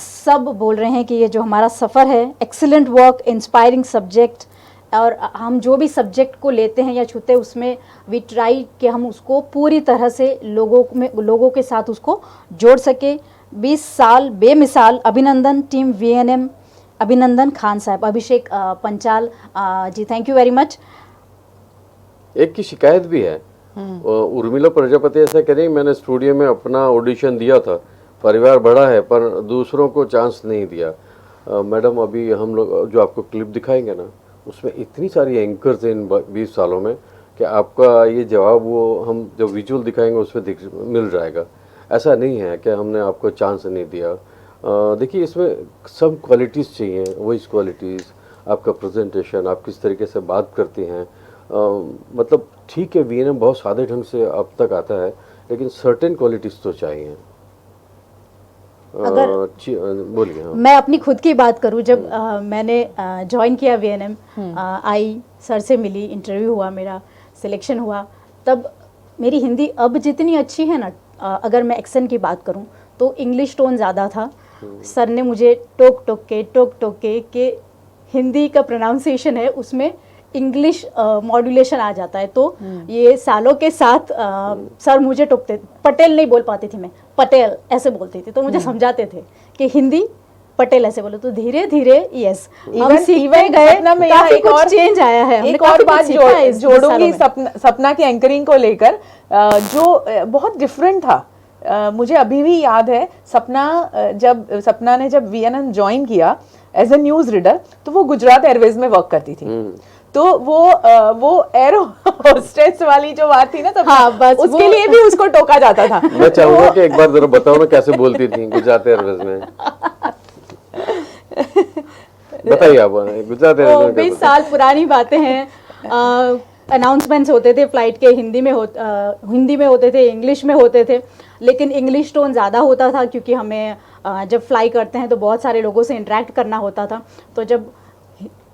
सब बोल रहे हैं कि ये जो हमारा सफ़र है, एक्सीलेंट वर्क, इंस्पायरिंग सब्जेक्ट, और हम जो भी सब्जेक्ट को लेते हैं या छूते हैं उसमें वी ट्राई कि हम उसको पूरी तरह से लोगों के साथ उसको जोड़ सके। 20 साल बेमिसाल, अभिनंदन टीम VNM, अभिनंदन खान साहब। अभिषेक पंचाल जी, थैंक यू वेरी मच। एक की शिकायत भी है, उर्मिला प्रजापति ऐसा कह रही, मैंने स्टूडियो में अपना ऑडिशन दिया था, परिवार बड़ा है पर दूसरों को चांस नहीं दिया। मैडम अभी हम लोग जो आपको क्लिप दिखाएंगे ना, उसमें इतनी सारी एंकर्स हैं इन 20 सालों में कि आपका ये जवाब वो हम जो विजुअल दिखाएंगे उसमें मिल जाएगा। ऐसा नहीं है कि हमने आपको चांस नहीं दिया। देखिए इसमें सब क्वालिटीज़ चाहिए, वॉइस क्वालिटीज़, आपका प्रेजेंटेशन, आप किस तरीके से बात करती हैं। मतलब ठीक है VNM बहुत सादे ढंग से अब तक आता है, लेकिन सर्टेन क्वालिटीज़ तो चाहिए। अगर बोलिए। हाँ। मैं अपनी खुद की बात करूं, जब मैंने ज्वाइन किया VNM, आई सर से मिली, इंटरव्यू हुआ, मेरा सिलेक्शन हुआ, तब मेरी हिंदी अब जितनी अच्छी है ना, अगर मैं एक्सेंट की बात करूं तो इंग्लिश टोन ज़्यादा था। सर ने मुझे टोक टोक के हिंदी का प्रोनाउंसिएशन है उसमें इंग्लिश मॉड्यूलेशन आ जाता है, तो ये सालों के साथ सर मुझे टोकते, पटेल नहीं बोल पाती थी मैं, पटेल ऐसे बोलती थी, तो मुझे समझाते थे कि हिंदी पटेल ऐसे बोलो, तो धीरे धीरे यस हम सीखते गए। सपना में यहाँ एक और चेंज आया है, एक और बात जोड़ूंगी सपना के एंकरिंग को लेकर, जो बहुत डिफरेंट था। मुझे अभी भी याद है, सपना ने जब VNM ज्वाइन किया एज ए न्यूज रीडर, तो वो गुजरात एयरवेज में वर्क करती थी। तो वो एरो होस्टेस वाली जो बात थी ना, तब बस उसके लिए भी उसको टोका जाता था। मैं चाहूंगा कि एक बार जरा बताओ ना कैसे बोलती थी गुजरात एयरवेज में। बताइए आप गुजरात एयरवेज में। 20 साल पुरानी बातें हैं। अनाउंसमेंट्स होते थे फ्लाइट के, हिंदी में होते थे, इंग्लिश में होते थे, लेकिन इंग्लिश टोन ज़्यादा होता था क्योंकि हमें जब फ्लाई करते हैं तो बहुत सारे लोगों से इंटरेक्ट करना होता था। तो जब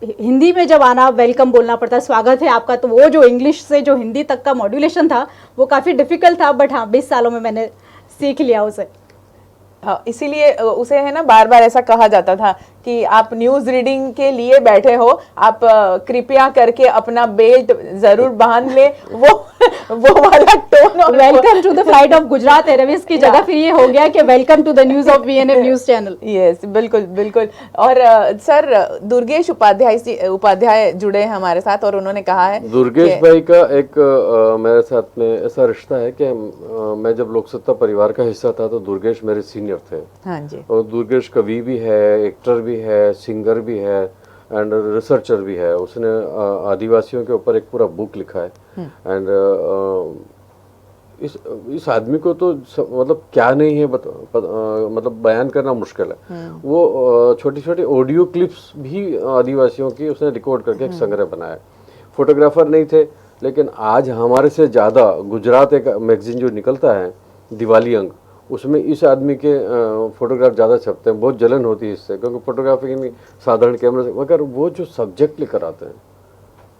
हिंदी में जब आना, वेलकम बोलना पड़ता है, स्वागत है आपका, तो वो जो इंग्लिश से जो हिंदी तक का मॉड्यूलेशन था वो काफ़ी डिफिकल्ट था, बट हाँ 20 सालों में मैंने सीख लिया उसे। हाँ, इसीलिए उसे है ना बार बार ऐसा कहा जाता था कि आप न्यूज रीडिंग के लिए बैठे हो, आप कृपया करके अपना बेल्ट जरूर बांध ले, वो वाला tone. Welcome to the flight of Gujarat airways की जगह फिर ये हो गया कि welcome to the news of VNM news channel. Yes, बिल्कुल बिल्कुल। और सर दुर्गेश उपाध्याय जुड़े हैं हमारे साथ, और उन्होंने कहा है, दुर्गेश भाई का एक मेरे साथ में ऐसा रिश्ता है कि मैं जब लोकसत्ता परिवार का हिस्सा था तो दुर्गेश मेरे सीनियर थे। हाँ जी। और दुर्गेश कवि भी है, एक्टर भी है, सिंगर भी है एंड रिसर्चर भी है। उसने आदिवासियों के ऊपर एक पूरा बुक लिखा है। एंड इस आदमी को तो मतलब क्या नहीं है मतलब बयान करना मुश्किल है। वो छोटी छोटी ऑडियो क्लिप्स भी आदिवासियों की उसने रिकॉर्ड करके एक संग्रह बनाया। फोटोग्राफर नहीं थे, लेकिन आज हमारे से ज़्यादा गुजरात एक मैगजीन जो निकलता है दिवाली अंक, उसमें इस आदमी के फोटोग्राफ ज़्यादा छपते हैं। बहुत जलन होती है इससे, क्योंकि फोटोग्राफी नहीं साधारण कैमरे से, मगर वो जो सब्जेक्ट लेकर आते हैं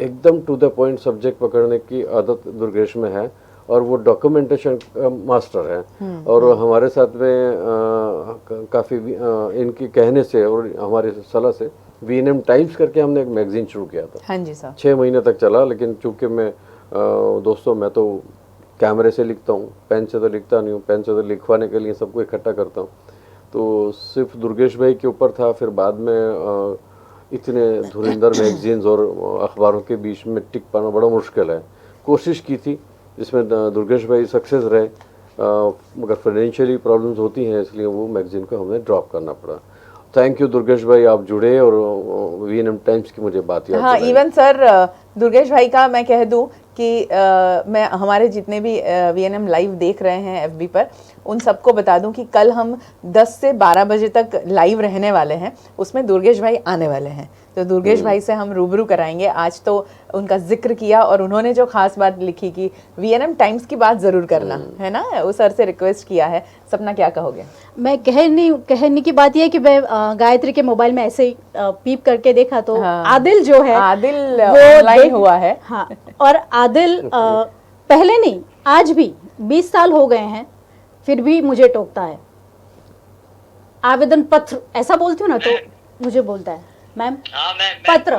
एकदम टू द पॉइंट सब्जेक्ट पकड़ने की आदत दुर्गेश में है, और वो डॉक्यूमेंटेशन मास्टर है। और हमारे साथ में काफ़ी इनकी कहने से और हमारे सलाह से VNM टाइम्स करके हमने एक मैगजीन शुरू किया था। हाँ जी साहब। 6 महीने तक चला, लेकिन चूंकि मैं दोस्तों मैं तो कैमरे से लिखता हूँ, पेन से तो लिखता नहीं हूँ, पेन से तो लिखवाने के लिए सबको इकट्ठा करता हूँ, तो सिर्फ दुर्गेश भाई के ऊपर था। फिर बाद में इतने धुरंधर मैगजीन्स और अखबारों के बीच में टिक पाना बड़ा मुश्किल है। कोशिश की थी जिसमें दुर्गेश भाई सक्सेस रहे, मगर फाइनेंशियली प्रॉब्लम्स होती हैं, इसलिए वो मैगजीन को हमें ड्रॉप करना पड़ा। थैंक यू दुर्गेश भाई, आप जुड़े और VNM टाइम्स की मुझे बात याद। हाँ, इवन सर दुर्गेश भाई का मैं कह दूं कि मैं हमारे जितने भी VNM लाइव देख रहे हैं FB पर, उन सबको बता दूं कि कल हम 10 से 12 बजे तक लाइव रहने वाले हैं, उसमें दुर्गेश भाई आने वाले हैं। तो दुर्गेश भाई से हम रूबरू कराएंगे। आज तो उनका जिक्र किया और उन्होंने जो खास बात लिखी कि वीएनएम टाइम्स की बात जरूर करना है ना, उस सर से रिक्वेस्ट किया है। सपना क्या कहोगे? मैं कहने की बात यह है कि मैं गायत्री के मोबाइल में ऐसे ही पीप करके देखा तो आदिल जो है आदिल वो ऑनलाइन हुआ है। हाँ, और आदिल पहले नहीं आज भी 20 साल हो गए हैं फिर भी मुझे टोकता है। आवेदन पत्र ऐसा बोलती हूँ ना तो मुझे बोलता है मैम पत्र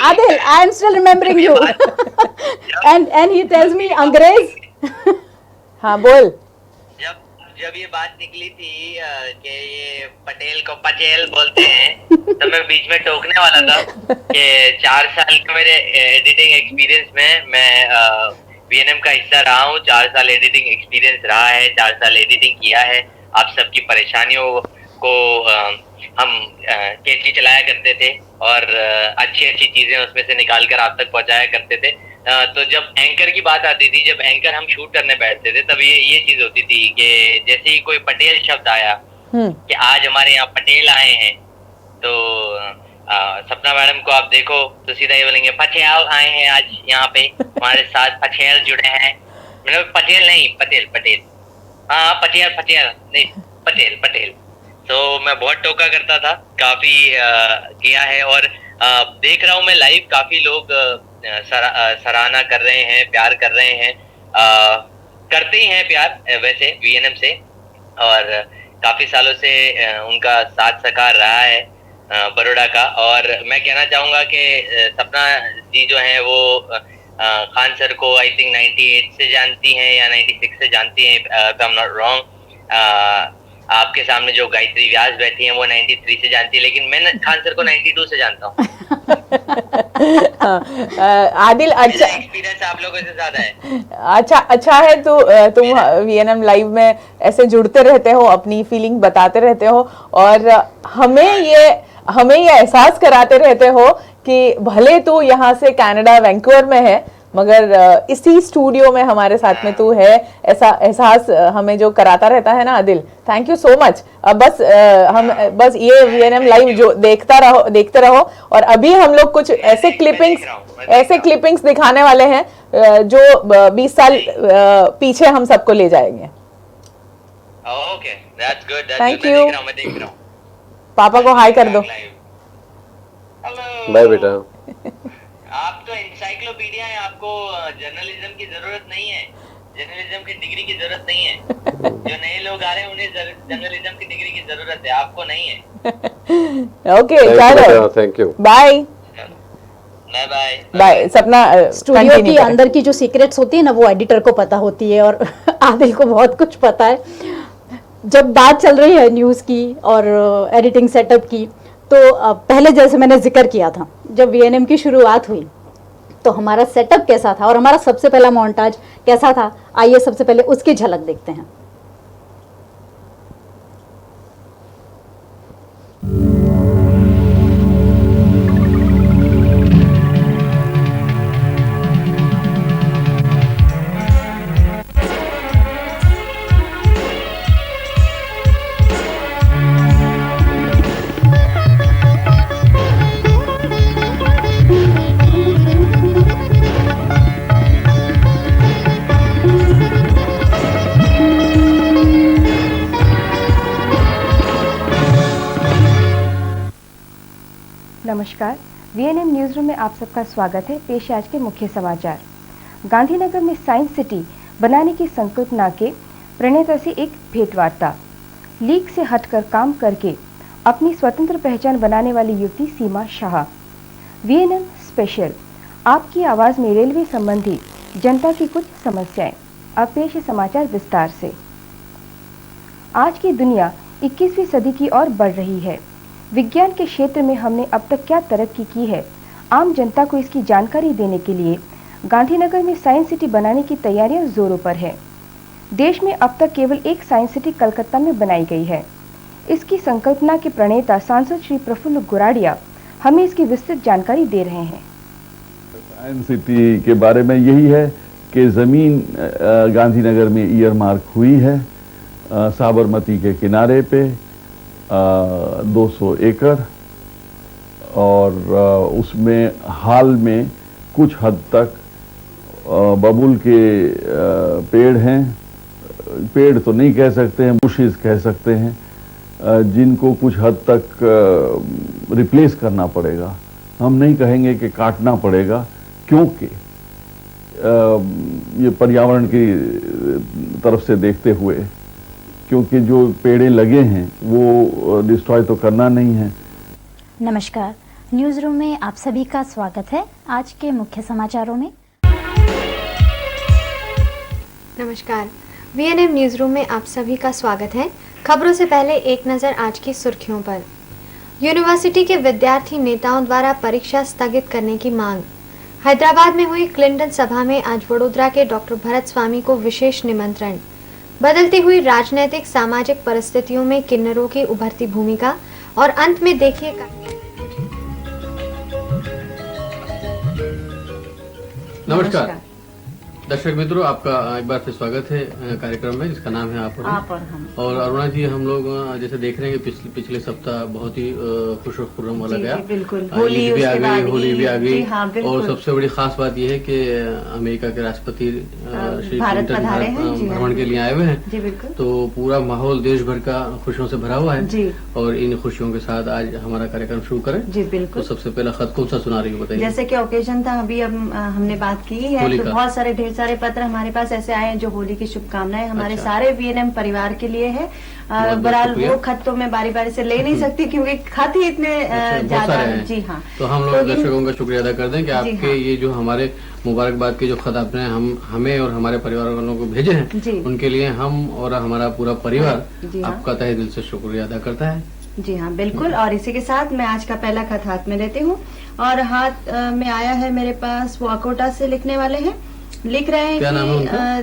Adil I am still remembering you and he tells me अंग्रेज। हाँ बोल। जब ये बात निकली थी कि ये पटेल को पचेल बोलते हैं तो मैं बीच में टोकने वाला था कि 4 साल के मेरे एडिटिंग एक्सपीरियंस में मैं वीएनएम का हिस्सा रहा हूँ। 4 साल एडिटिंग एक्सपीरियंस रहा है, 4 साल एडिटिंग किया है। आप सबकी परेशानियों को हम कैंची चलाया करते थे और अच्छी अच्छी चीजें उसमें से निकाल कर आप तक पहुंचाया करते थे। तो जब एंकर की बात आती थी, जब एंकर हम शूट करने बैठते थे, तब ये चीज होती थी कि जैसे ही कोई पटेल शब्द आया कि आज हमारे यहाँ पटेल आए हैं, तो सपना मैडम को आप देखो तो सीधा ये बोलेंगे पटेल आए हैं आज यहाँ पे, हमारे साथ पटेल जुड़े हैं। मतलब पटेल नहीं, पटेल पटेल, हाँ पटेल पटेल नहीं, पटेल पटेल। तो मैं बहुत टोका करता था, काफी किया है और देख रहा हूँ मैं लाइव काफी लोग सराहना कर रहे हैं, प्यार कर रहे हैं, करते ही हैं प्यार वैसे वीएनएम से, और काफी सालों से उनका साथ सकार रहा है बड़ौदा का। और मैं कहना चाहूंगा कि सपना जी जो हैं वो खान सर को आई थिंक 98 से जानती हैं या 96 से जानती हैं, if I'm not wrong। आपके सामने जो गायत्री व्यास बैठी हैं वो 93 से जानती है, लेकिन मैं खान सर को 92 से जानता हूँ। आदिल अच्छा एक्सपीरियंस आप लोगों से ज्यादा है। अच्छा है तो तुम वीएनएम लाइव में ऐसे जुड़ते रहते हो, अपनी फीलिंग बताते रहते हो और हमें ये एहसास कराते रहते हो कि भले तू यहाँ से कनाडा वैंकूवर में है मगर इसी स्टूडियो में हमारे साथ में तू है, ऐसा एहसास हमें जो कराता रहता है ना Adil. Thank you so much. अब हम बस ये वीएनएम लाइव जो देखते रहो और अभी हम लोग कुछ ऐसे क्लिपिंग्स दिखाने वाले हैं जो 20 साल पीछे हम सबको ले जाएंगे। Okay, that's good. Thank you. मैं देख रहा हूँ। पापा को हाय कर दो। हेलो। बाय बेटा। आप तो एनसाइक्लोपीडिया है, आपको जर्नलिज्म की जरूरत नहीं है, जर्नलिज्म की डिग्री की जरूरत नहीं है। जो नए लोग आ रहे हैं उन्हें जर्नलिज्म की डिग्री की जरूरत है, आपको नहीं है। ओके चलो, thank you, bye bye bye. Sapna studio की अंदर की जो सीक्रेट्स होती है ना वो एडिटर को पता होती है और आदिल को बहुत कुछ पता है। जब बात चल रही है न्यूज़ की और एडिटिंग सेटअप की, तो पहले जैसे मैंने जिक्र किया था जब वीएनएम की शुरुआत हुई तो हमारा सेटअप कैसा था और हमारा सबसे पहला मोन्टाज कैसा था, आइए सबसे पहले उसकी झलक देखते हैं। नमस्कार, वीएनएम न्यूज़ रूम में आप सबका स्वागत है। पेश आज के मुख्य समाचार। गांधीनगर में साइंस सिटी बनाने की संकल्पना के प्रणेता से एक भेंटवार्ता। लीग से हटकर काम करके अपनी स्वतंत्र पहचान बनाने वाली युवती सीमा शाह। वीएनएम स्पेशल, आपकी आवाज़ में रेलवे संबंधी जनता की कुछ समस्याएं। अब पेश है समाचार विस्तार से। आज की दुनिया 21वीं सदी की ओर बढ़ रही है। विज्ञान के क्षेत्र में हमने अब तक क्या तरक्की की है, आम जनता को इसकी जानकारी देने के लिए गांधीनगर में साइंस सिटी बनाने की तैयारियां जोरों पर है। देश में अब तक केवल एक साइंस सिटी कलकत्ता में बनाई गई है। इसकी संकल्पना के प्रणेता सांसद श्री प्रफुल्ल गुराड़िया हमें इसकी विस्तृत जानकारी दे रहे हैं। साइंस सिटी के बारे में यही है कि ज़मीन गांधीनगर में ईयरमार्क हुई है, साबरमती के किनारे पे 200 एकड़, और उसमें हाल में कुछ हद तक बबूल के पेड़ हैं, पेड़ तो नहीं कह सकते हैं, बुशेस कह सकते हैं, जिनको कुछ हद तक रिप्लेस करना पड़ेगा। हम नहीं कहेंगे कि काटना पड़ेगा, क्योंकि ये पर्यावरण की तरफ से देखते हुए, क्योंकि जो पेड़े लगे हैं वो डिस्ट्रॉय तो करना नहीं है। नमस्कार, न्यूज़ रूम में आप सभी का स्वागत है। आज के मुख्य समाचारों में नमस्कार, वीएनएम न्यूज़ रूम में आप सभी का स्वागत है। खबरों से पहले एक नज़र आज की सुर्खियों पर। यूनिवर्सिटी के विद्यार्थी नेताओं द्वारा परीक्षा स्थगित करने की मांग। हैदराबाद में हुई क्लिंटन सभा में आज वडोदरा के डॉक्टर भरत स्वामी को विशेष निमंत्रण। बदलती हुई राजनीतिक सामाजिक परिस्थितियों में किन्नरों की उभरती भूमिका। और अंत में देखिए नमस्कार दर्शक मित्रों, आपका एक बार फिर स्वागत है कार्यक्रम में जिसका नाम है आप और हम। और अरुणा जी, हम लोग जैसे देख रहे हैं कि पिछले सप्ताह बहुत ही खुशखुर्रम वाला गया। बिल्कुल, होली भी आ गई और सबसे बड़ी खास बात यह है कि अमेरिका के राष्ट्रपति श्री क्लिंटन भ्रमण के लिए आए हुए हैं, तो पूरा माहौल देश भर का खुशियों से भरा हुआ है। और इन खुशियों के साथ आज हमारा कार्यक्रम शुरू करें। जी बिल्कुल। तो सबसे पहला खत कौन सा सुना रही हो, बताइए। जैसे कि ओकेजन था, अभी अब हमने बात की है, तो बहुत सारे ढेर सारे पत्र हमारे पास ऐसे आए हैं जो होली की शुभकामनाएं हमारे सारे वीएनएम परिवार के लिए है। बहरहाल वो खत तो मैं बारी बारी से ले नहीं सकती क्योंकि खत ही इतने ज्यादा हैं। जी हाँ, तो हम लोग दर्शकों का शुक्रिया अदा कर दें कि आपके ये जो हमारे मुबारकबाद के जो खत आपने हमें और हमारे परिवार वालों को भेजे हैं, उनके लिए हम और हमारा पूरा परिवार आपका तहे दिल से शुक्रिया अदा करता है। जी हाँ बिल्कुल। और इसी के साथ मैं आज का पहला खत हाथ में लेती हूँ और हाथ में आया है मेरे पास, वो अकोटा से लिखने वाले हैं। लिख रहे हैं कि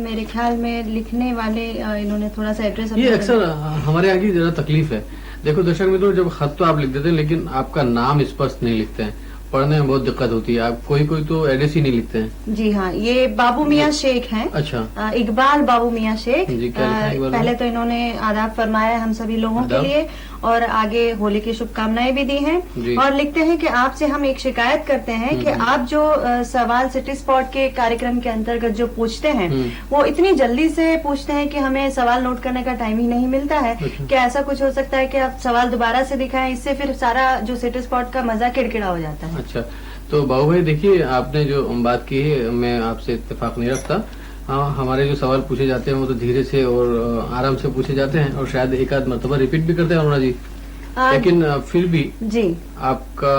मेरे ख्याल में लिखने वाले इन्होंने थोड़ा सा एड्रेस, ये अक्सर हमारे यहाँ की जरा तकलीफ है। देखो दर्शक मित्रों, जब खत तो आप लिख देते हैं लेकिन आपका नाम स्पष्ट नहीं लिखते हैं, पढ़ने में बहुत दिक्कत होती है। आप कोई तो एड्रेस ही नहीं लिखते हैं। जी हाँ, ये बाबू मियाँ शेख हैं। अच्छा, इकबाल बाबू मियाँ शेख। पहले तो इन्होंने आदाब फरमाया हम सभी लोगों के लिए और आगे होली की शुभकामनाएं भी दी हैं। और लिखते हैं कि आपसे हम एक शिकायत करते हैं कि आप जो सवाल सिटी स्पॉट के कार्यक्रम के अंतर्गत जो पूछते हैं वो इतनी जल्दी से पूछते हैं कि हमें सवाल नोट करने का टाइम ही नहीं मिलता है। क्या ऐसा कुछ हो सकता है कि आप सवाल दोबारा से दिखाएं? इससे फिर सारा जो सिटी स्पॉट का मजा किड़किड़ा हो जाता है। अच्छा, तो बाबू भाई देखिए, आपने जो बात की है मैं आपसे इत्तेफाक नहीं रखता। हाँ, हमारे जो सवाल पूछे जाते हैं वो तो धीरे से और आराम से पूछे जाते हैं और शायद एक आध मरतबा रिपीट भी करते हैं अरुणा जी, लेकिन फिर भी जी आपका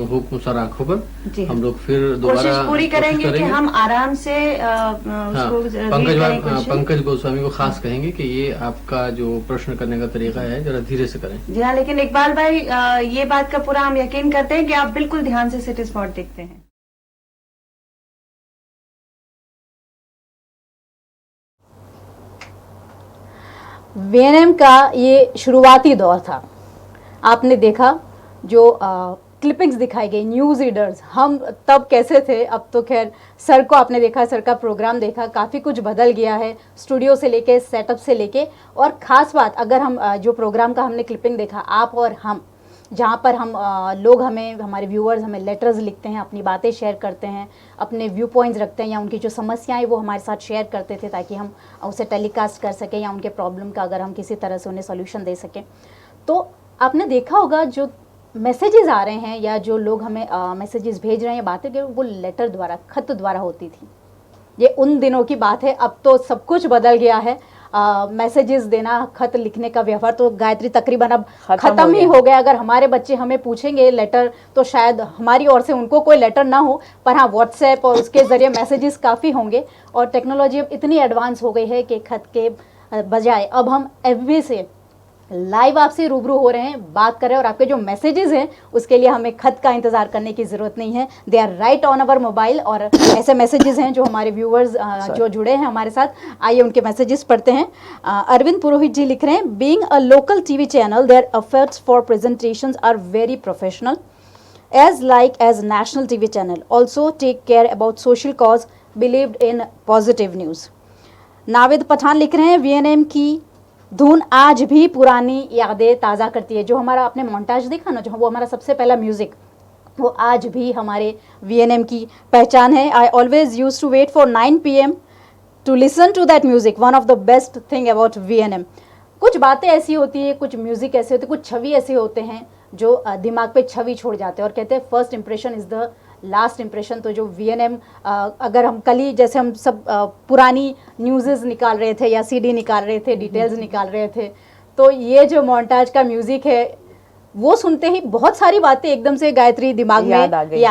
हुक्म सर आंखों पर। हम लोग फिर दोबारा कोशिश पूरी करेंगे कि हम आराम से पंकज गोस्वामी को खास कहेंगे कि ये आपका जो प्रश्न करने का तरीका है जरा धीरे से करें। जी हाँ, लेकिन इकबाल भाई ये बात का पूरा हम यकीन करते हैं कि आप बिल्कुल ध्यान से सिटी स्पॉट देखते हैं। वीएनएम का ये शुरुआती दौर था। आपने देखा जो क्लिपिंग्स दिखाई गई, न्यूज़ रीडर्स, हम तब कैसे थे, अब तो खैर सर को आपने देखा, सर का प्रोग्राम देखा, काफ़ी कुछ बदल गया है, स्टूडियो से लेके, सेटअप से लेके। और ख़ास बात, अगर हम जो प्रोग्राम का हमने क्लिपिंग देखा, आप और हम, जहाँ पर हम लोग हमें, हमारे व्यूअर्स हमें लेटर्स लिखते हैं, अपनी बातें शेयर करते हैं, अपने व्यू पॉइंट्स रखते हैं या उनकी जो समस्याएं वो हमारे साथ शेयर करते थे ताकि हम उसे टेलीकास्ट कर सकें या उनके प्रॉब्लम का अगर हम किसी तरह से उन्हें सोल्यूशन दे सकें। तो आपने देखा होगा जो मैसेजेस आ रहे हैं या जो लोग हमें मैसेजेस भेज रहे हैं, बातें कर, वो लेटर द्वारा, खत द्वारा होती थी। ये उन दिनों की बात है, अब तो सब कुछ बदल गया है। मैसेजेस देना, खत लिखने का व्यवहार तो गायत्री तकरीबन अब खत्म ही हो गया। अगर हमारे बच्चे हमें पूछेंगे लेटर तो शायद हमारी ओर से उनको कोई लेटर ना हो, पर हाँ व्हाट्सएप और उसके ज़रिए मैसेजेस काफ़ी होंगे। और टेक्नोलॉजी अब इतनी एडवांस हो गई है कि खत के बजाय अब हम एफबी से लाइव आपसे रूबरू हो रहे हैं, बात कर रहे हैं। और आपके जो मैसेजेस हैं उसके लिए हमें खत का इंतज़ार करने की ज़रूरत नहीं है, they are right on our mobile. और ऐसे मैसेजेस हैं जो हमारे व्यूअर्स जो जुड़े हैं हमारे साथ, आइए उनके मैसेजेस पढ़ते हैं। अरविंद पुरोहित जी लिख रहे हैं, being a local TV channel there efforts for presentations are very professional as national TV channel. Also take care about social cause, believed in positive news. Navid Pathan लिख रहे हैं, वीएनएम की धुन आज भी पुरानी यादें ताज़ा करती है। जो हमारा आपने मोन्टाज देखा ना, जो वो हमारा सबसे पहला म्यूज़िक, वो आज भी हमारे VNM की पहचान है। I always use to wait for 9 PM to listen to that music, one of the best thing about VNM। कुछ बातें ऐसी होती है, कुछ म्यूज़िक ऐसे होते हैं, कुछ छवि ऐसे होते हैं जो दिमाग पे छवि छोड़ जाते हैं, और कहते हैं first impression is the last impression. तो जो VNM, अगर हम कल ही जैसे हम सब पुरानी न्यूज़ निकाल रहे थे या CD निकाल रहे थे, डिटेल्स निकाल रहे थे, तो ये जो मोन्टाज का म्यूज़िक है वो सुनते ही बहुत सारी बातें एकदम से गायत्री दिमाग में याद आ गई।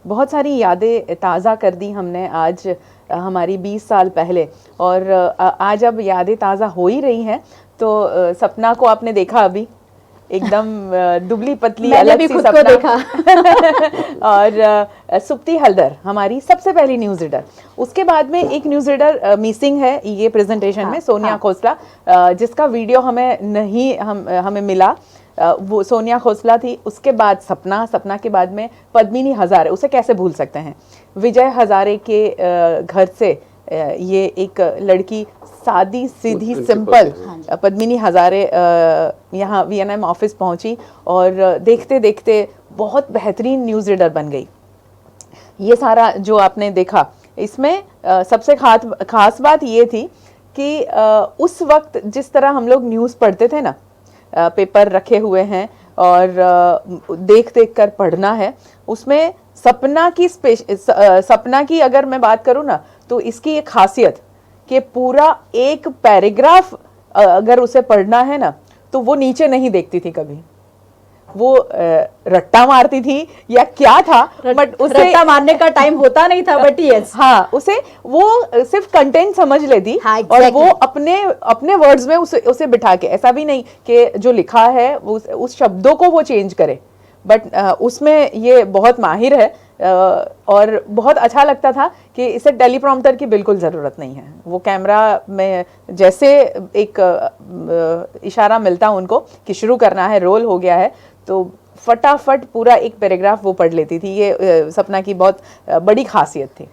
बहुत सारी यादें ताज़ा कर दी हमने आज हमारी 20 साल पहले, और आज अब यादें ताज़ा हो ही रही हैं। तो सपना को आपने देखा अभी, एकदम दुबली पतली अलग सी सपना देखा। और सुप्ति हल्दर हमारी सबसे पहली न्यूज़ रीडर। उसके बाद में एक न्यूज़ रीडर मिसिंग है ये प्रेजेंटेशन में, सोनिया खोसला, जिसका वीडियो हमें मिला, वो सोनिया खोसला थी। उसके बाद सपना के बाद में पद्मिनी हजारे, उसे कैसे भूल सकते हैं। विजय हजारे के घर से ये एक लड़की, सादी सीधी सिंपल पद्मिनी हजारे यहाँ VNM ऑफिस पहुंची और देखते देखते बहुत बेहतरीन न्यूज़ रीडर बन गई। ये सारा जो आपने देखा, इसमें सबसे खास बात ये थी कि उस वक्त जिस तरह हम लोग न्यूज़ पढ़ते थे ना, पेपर रखे हुए हैं और देख कर पढ़ना है, उसमें सपना की अगर मैं बात करूँ ना, तो इसकी एक खासियत कि पूरा एक पैराग्राफ अगर उसे पढ़ना है ना, तो वो नीचे नहीं देखती थी कभी। वो रट्टा मारती थी या क्या था, बट उसे रट्टा मारने का टाइम होता नहीं था, बट यस, हाँ, उसे वो सिर्फ कंटेंट समझ लेती। हाँ, और वो अपने वर्ड्स में उसे बिठा के, ऐसा भी नहीं कि जो लिखा है उस शब्दों को वो चेंज करे, बट उसमें ये बहुत माहिर है। और बहुत अच्छा लगता था कि इसे टेलीप्रॉम्प्टर की बिल्कुल ज़रूरत नहीं है। वो कैमरा में जैसे एक इशारा मिलता उनको कि शुरू करना है, रोल हो गया है, तो फटाफट पूरा एक पैराग्राफ वो पढ़ लेती थी। ये सपना की बहुत बड़ी खासियत थी।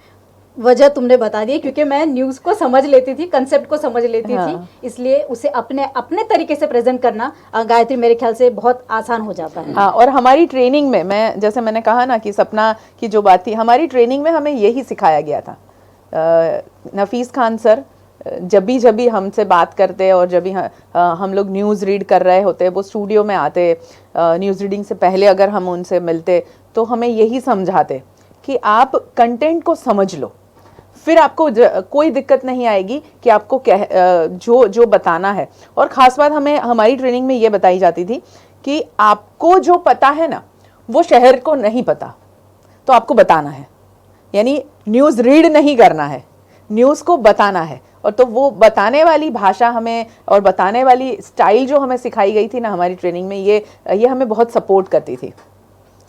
वजह तुमने बता दी, क्योंकि मैं न्यूज़ को समझ लेती थी, कंसेप्ट को समझ लेती थी, इसलिए उसे अपने तरीके से प्रेजेंट करना गायत्री मेरे ख्याल से बहुत आसान हो जाता है। हाँ, और हमारी ट्रेनिंग में जैसे मैंने कहा ना कि सपना की जो बात थी, हमारी ट्रेनिंग में हमें यही सिखाया गया था। नफीस खान सर जब भी हमसे बात करते और जब भी हम लोग न्यूज़ रीड कर रहे होते, वो स्टूडियो में आते, न्यूज़ रीडिंग से पहले अगर हम उनसे मिलते तो हमें यही समझाते कि आप कंटेंट को समझ लो, फिर आपको कोई दिक्कत नहीं आएगी कि आपको जो बताना है। और ख़ास बात हमारी ट्रेनिंग में ये बताई जाती थी कि आपको जो पता है ना, वो शहर को नहीं पता, तो आपको बताना है। यानी न्यूज़ रीड नहीं करना है, न्यूज़ को बताना है। और तो वो बताने वाली भाषा हमें और बताने वाली स्टाइल जो हमें सिखाई गई थी ना हमारी ट्रेनिंग में, ये हमें बहुत सपोर्ट करती थी।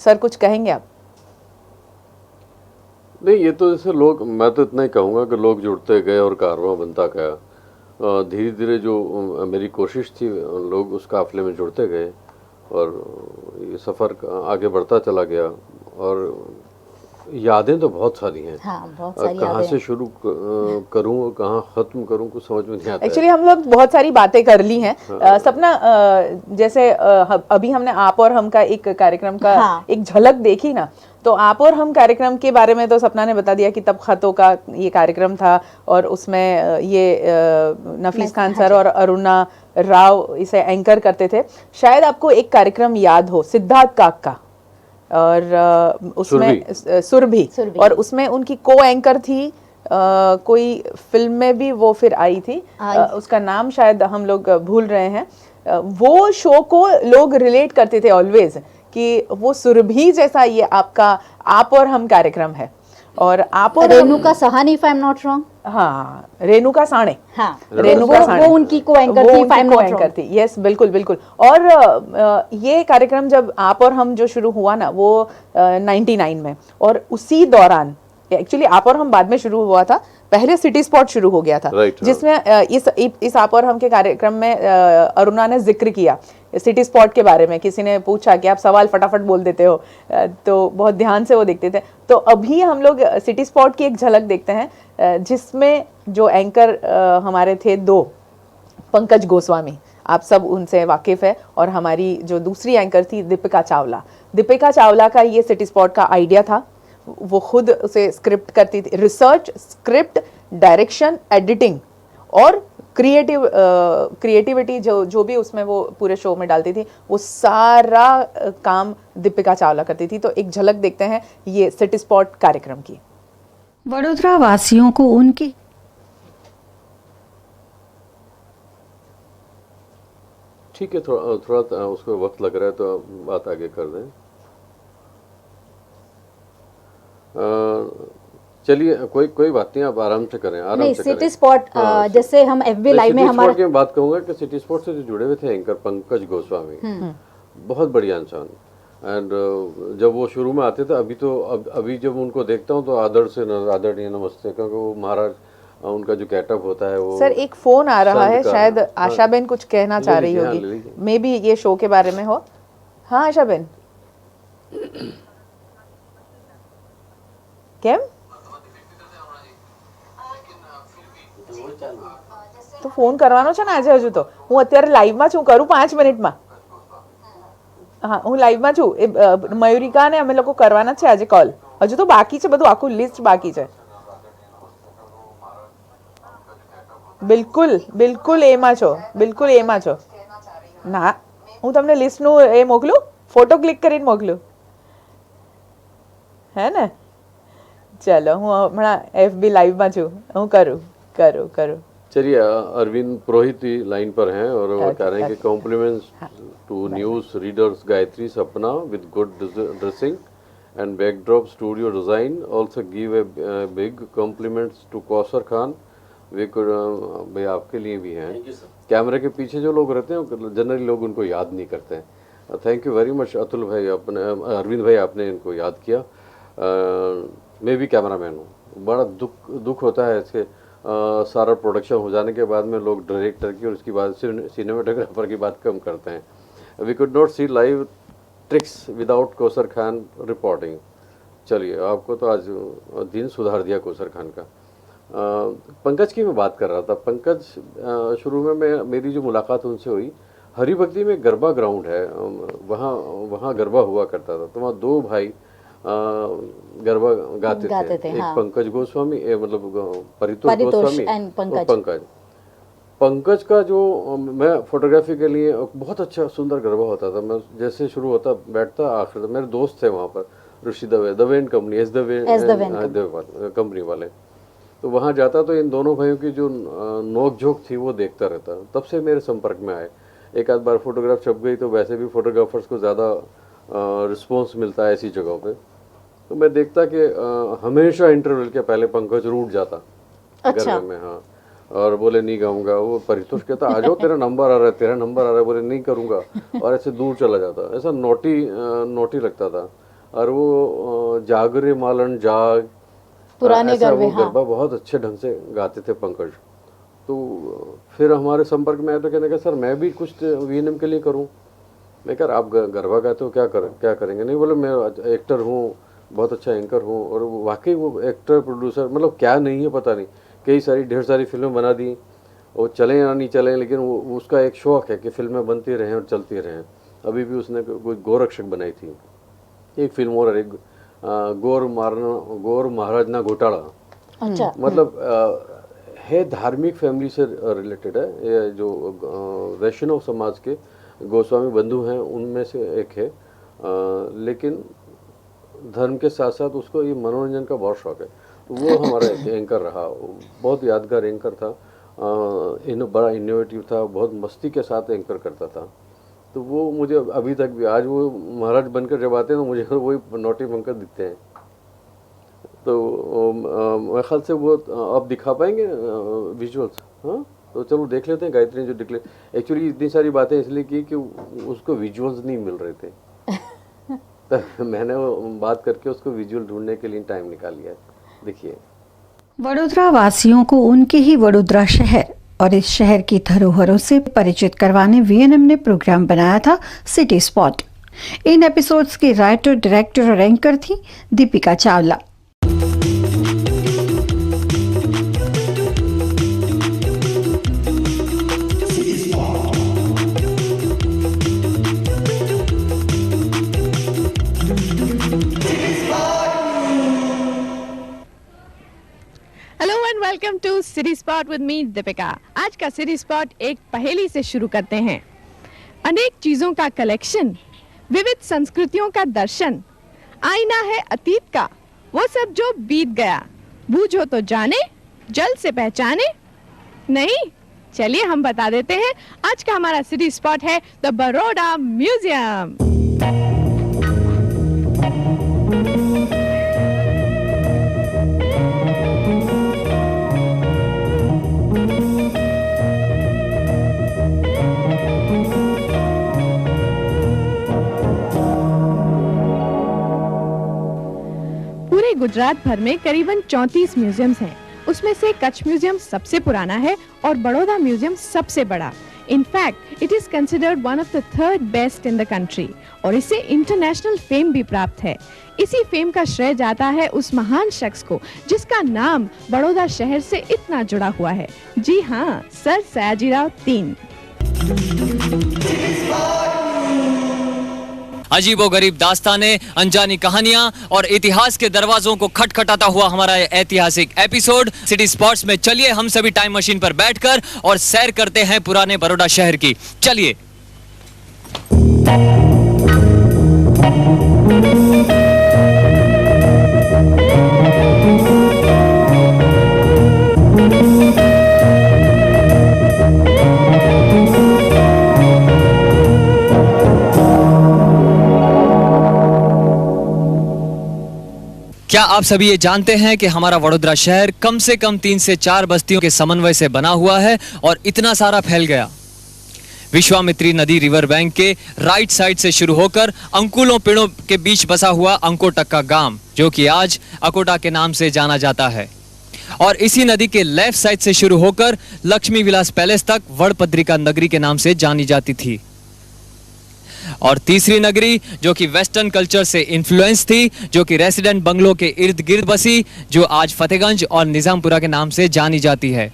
सर कुछ कहेंगे आप? नहीं, ये तो जैसे लोग, मैं तो इतना ही कहूँगा कि लोग जुड़ते गए और कारवां बनता गया। धीरे धीरे जो मेरी कोशिश थी, लोग उस काफिले में जुड़ते गए और ये सफ़र आगे बढ़ता चला गया। और यादें तो बहुत सारी हैं। हाँ, बहुत सारी कहाँ से शुरू करूँ और कहाँ ख़त्म करूँ, कुछ समझ में नहीं आता। एक्चुअली हम लोग बहुत सारी बातें कर ली हैं। सपना, जैसे अभी हमने आप और हम का एक कार्यक्रम का एक झलक देखी ना, तो आप और हम कार्यक्रम के बारे में तो सपना ने बता दिया कि तब खतों का ये कार्यक्रम था और उसमें ये नफीस खान सर और अरुणा राव इसे एंकर करते थे। शायद आपको एक कार्यक्रम याद हो, सिद्धार्थ काक का, और उसमें सुरभि, और उसमें उनकी को एंकर थी कोई फिल्म में भी वो फिर आई थी, उसका नाम शायद हम लोग भूल रहे हैं। वो शो को लोग रिलेट करते थे ऑलवेज कि वो सुरभि जैसा ये आपका आप और हम कार्यक्रम है। और आप और Renuka Sahani, if I am not wrong, हाँ, रेणुका साणे, हाँ, रेणुका साणे, वो उनकी को एंकर थी, if I am not wrong थी। यस, बिल्कुल बिल्कुल। और ये कार्यक्रम जब आप और हम जो शुरू हुआ ना, वो 99 में, और उसी दौरान एक्चुअली आप और हम बाद में शुरू हुआ था, पहले सिटी स्पॉट शुरू हो गया था, जिसमें इस आप और हम के कार्यक्रम में अरुणा ने जिक्र किया सिटी स्पॉट के बारे में। किसी ने पूछा कि आप सवाल फटाफट बोल देते हो, तो बहुत ध्यान से वो देखते थे। तो अभी हम लोग सिटी स्पॉट की एक झलक देखते हैं, जिसमें जो एंकर हमारे थे दो, पंकज गोस्वामी, आप सब उनसे वाकिफ़ है। और हमारी जो दूसरी एंकर थी दीपिका चावला, दीपिका चावला का ये सिटी स्पॉट का आइडिया था, वो खुद उसे स्क्रिप्ट करती थी, रिसर्च, स्क्रिप्ट, डायरेक्शन, एडिटिंग और क्रिएटिविटी जो भी उसमें वो पूरे शो में डालती थी, वो सारा काम दीपिका चावला करती थी। तो एक झलक देखते हैं ये सिटी स्पॉट कार्यक्रम की। वडोदरा वासियों को उनकी ठीक है, थोड़ा उसको वक्त लग रहा है तो बात आगे कर दें। चलिए, कोई बात नहीं, आप आराम से करें, आराम से सिटी स्पॉट जैसे हम एफबी लाइव में हमारा की बात कहूंगा कि सिटी स्पॉट से जो जुड़े हुए थे एंकर पंकज गोस्वामी, बहुत बढ़िया इंसान। एंड जब वो शुरू में आते थे, अभी जब उनको देखता हूँ तो आदरणीय नमस्ते, क्योंकि वो महाराज उनका जो गेटअप होता है वो। सर एक फोन आ रहा है, शायद आशा बेन कुछ कहना चाह रही होगी, मे बी ये शो के बारे में हो। हाँ आशा बेन, કેમ? તો ફોન કરવાનો છે ને આજે? હજુ તો હું અત્યારે લાઈવમાં છું, કરું 5 મિનિટમાં. હા, હું લાઈવમાં છું. એ મયુરિકા ને અમે લોકો કરવાના છે આજે કોલ. હજુ તો બાકી છે, બધું આખું લિસ્ટ બાકી છે. બિલકુલ બિલકુલ એમાં છો, બિલકુલ એમાં છો. ના, હું તમને લિસ્ટનું એ મોકલું, ફોટો ક્લિક કરીને મોકલું, હે ને? चलो हूँ हमारा एफबी लाइव में छू, हूँ करूँ। चलिए, अरविंद पुरोहित लाइन पर हैं और वो कह रहे हैं कि compliments to news readers Gayatri Sapna with good dressing and backdrop studio design, also give a big compliments to Kausar Khan. वे भाई आपके लिए भी हैं। कैमरे के पीछे जो लोग रहते हैं जनरली लोग उनको याद नहीं करते हैं। Thank you very much Atul भाई, अरविंद भाई आपने इनको याद किया। मैं भी कैमरामैन हूँ। बड़ा दुख होता है इसके सारा प्रोडक्शन हो जाने के बाद में लोग डायरेक्टर की और उसके बाद सिनेमाटोग्राफर की बात कम करते हैं। We could not see live tricks without Kausar Khan reporting. चलिए, आपको तो आज दिन सुधार दिया कौसर खान का। पंकज की मैं बात कर रहा था। पंकज शुरू में मेरी जो मुलाकात उनसे हुई, हरिभक्ति में गरबा ग्राउंड है, वहाँ गरबा हुआ करता था। तो वहाँ 2 भाई गरबा गाते थे। एक हाँ। पंकज गोस्वामी, मतलब परितोष गोस्वामी और पंकज का जो मैं फोटोग्राफी के लिए बहुत अच्छा सुंदर गरबा होता था। मैं जैसे शुरू होता बैठता आखिर, मेरे दोस्त थे वहाँ पर, Rishi Dave and company, S Dave company वाले। तो वहाँ जाता तो इन दोनों भाइयों की जो नोक झोंक थी वो देखता रहता। तब से मेरे संपर्क में आए। एक आध बार फोटोग्राफ छप गई तो वैसे भी फोटोग्राफर्स को ज़्यादा रिस्पॉन्स मिलता है ऐसी जगहों पे। तो मैं देखता कि हमेशा इंटरवल के पहले पंकज रूठ जाता। अच्छा। घर में, हाँ, और बोले नहीं गाऊंगा। वो परितोष कहता आ जाओ, तेरा नंबर आ रहा है, तेरा नंबर आ रहा है। बोले नहीं करूंगा, और ऐसे दूर चला जाता। ऐसा नोटी लगता था। और वो जागरे मालन जाग, पुराने गरबे, वो गरबा बहुत अच्छे ढंग से गाते थे पंकज। तो फिर हमारे संपर्क में आए तो कहने का सर मैं भी कुछ वीएनएम के लिए करूं। मैं कह आप गरबा गाते हो, क्या करेंगे? नहीं, बोले मैं एक्टर हूँ, बहुत अच्छा एंकर हूँ। और वाकई वो एक्टर प्रोड्यूसर, मतलब क्या नहीं है पता नहीं, कई सारी ढेर सारी फिल्में बना दी। वो चलें या नहीं चलें, लेकिन वो उसका एक शौक़ है कि फिल्में बनती रहें और चलती रहें। अभी भी उसने कोई गोरक्षक बनाई थी एक फिल्म, और एक गौर महाराज ना घोटाला। अच्छा। मतलब है धार्मिक फैमिली से रिलेटेड है। ये जो वैष्णव समाज के गोस्वामी बंधु हैं उनमें से एक है, लेकिन धर्म के साथ साथ उसको ये मनोरंजन का बहुत शौक है। तो वो हमारा एंकर रहा, बहुत यादगार एंकर था। बड़ा इनोवेटिव था, बहुत मस्ती के साथ एंकर करता था। तो वो मुझे अभी तक भी, आज वो महाराज बनकर जब आते हैं तो मुझे वही नोटी बनकर दिखते हैं। तो मेरे ख्याल से वो अब दिखा पाएंगे विजुअल्स। हाँ, तो चलो देख लेते हैं। गायत्री ने जो डिक्लेयर, एक्चुअली इतनी सारी बातें इसलिए की कि उसको विजुअल्स नहीं मिल रहे थे। तो मैंने वो बात करके उसको विजुअल ढूंढने के लिए टाइम निकाल लिया। देखिए, वडोदरा वासियों को उनके ही वडोदरा शहर और इस शहर की धरोहरों से परिचित करवाने वीएनएम ने प्रोग्राम बनाया था सिटी स्पॉट। इन एपिसोड्स के राइटर, डायरेक्टर और एंकर थी Deepika Chawla. Welcome to city spot with me Deepika. आज का सिटी स्पॉट एक पहेली से शुरू करते हैं। अनेक चीजों का कलेक्शन, विविध संस्कृतियों का दर्शन, आईना है अतीत का, वो सब जो बीत गया, बूझो तो जाने, जल्द से पहचाने। नहीं, चलिए हम बता देते हैं। आज का हमारा सिटी स्पॉट है द बड़ौदा म्यूजियम। पूरे गुजरात भर में करीबन 34 म्यूजियम्स हैं। उसमें से कच्छ म्यूजियम सबसे पुराना है और बड़ौदा म्यूजियम सबसे बड़ा। In fact it is considered one of the third best in the country और इसे इंटरनेशनल फेम भी प्राप्त है। इसी फेम का श्रेय जाता है उस महान शख्स को जिसका नाम बड़ौदा शहर से इतना जुड़ा हुआ है। जी हाँ, सर सयाजीराव 3। अजीबोगरीब दास्तानें, अनजानी कहानियां और इतिहास के दरवाजों को खटखटाता हुआ हमारा ऐतिहासिक एपिसोड सिटी स्पॉट्स में। चलिए हम सभी टाइम मशीन पर बैठकर और सैर करते हैं पुराने बड़ौदा शहर की। चलिए। क्या आप सभी ये जानते हैं कि हमारा वडोदरा शहर कम से कम 3 से 4 बस्तियों के समन्वय से बना हुआ है और इतना सारा फैल गया। विश्वामित्री नदी रिवर बैंक के राइट साइड से शुरू होकर अंकुलों पेड़ों के बीच बसा हुआ अंकोटक्का गांव, जो कि आज अकोटा के नाम से जाना जाता है, और इसी नदी के लेफ्ट साइड से शुरू होकर लक्ष्मी विलास पैलेस तक वड़पद्रिका नगरी के नाम से जानी जाती थी। और तीसरी नगरी जो कि वेस्टर्न कल्चर से इन्फ्लुएंस थी, जो कि रेसिडेंट बंगलों के इर्द गिर्द बसी, जो आज फतेहगंज और निजामपुरा के नाम से जानी जाती है।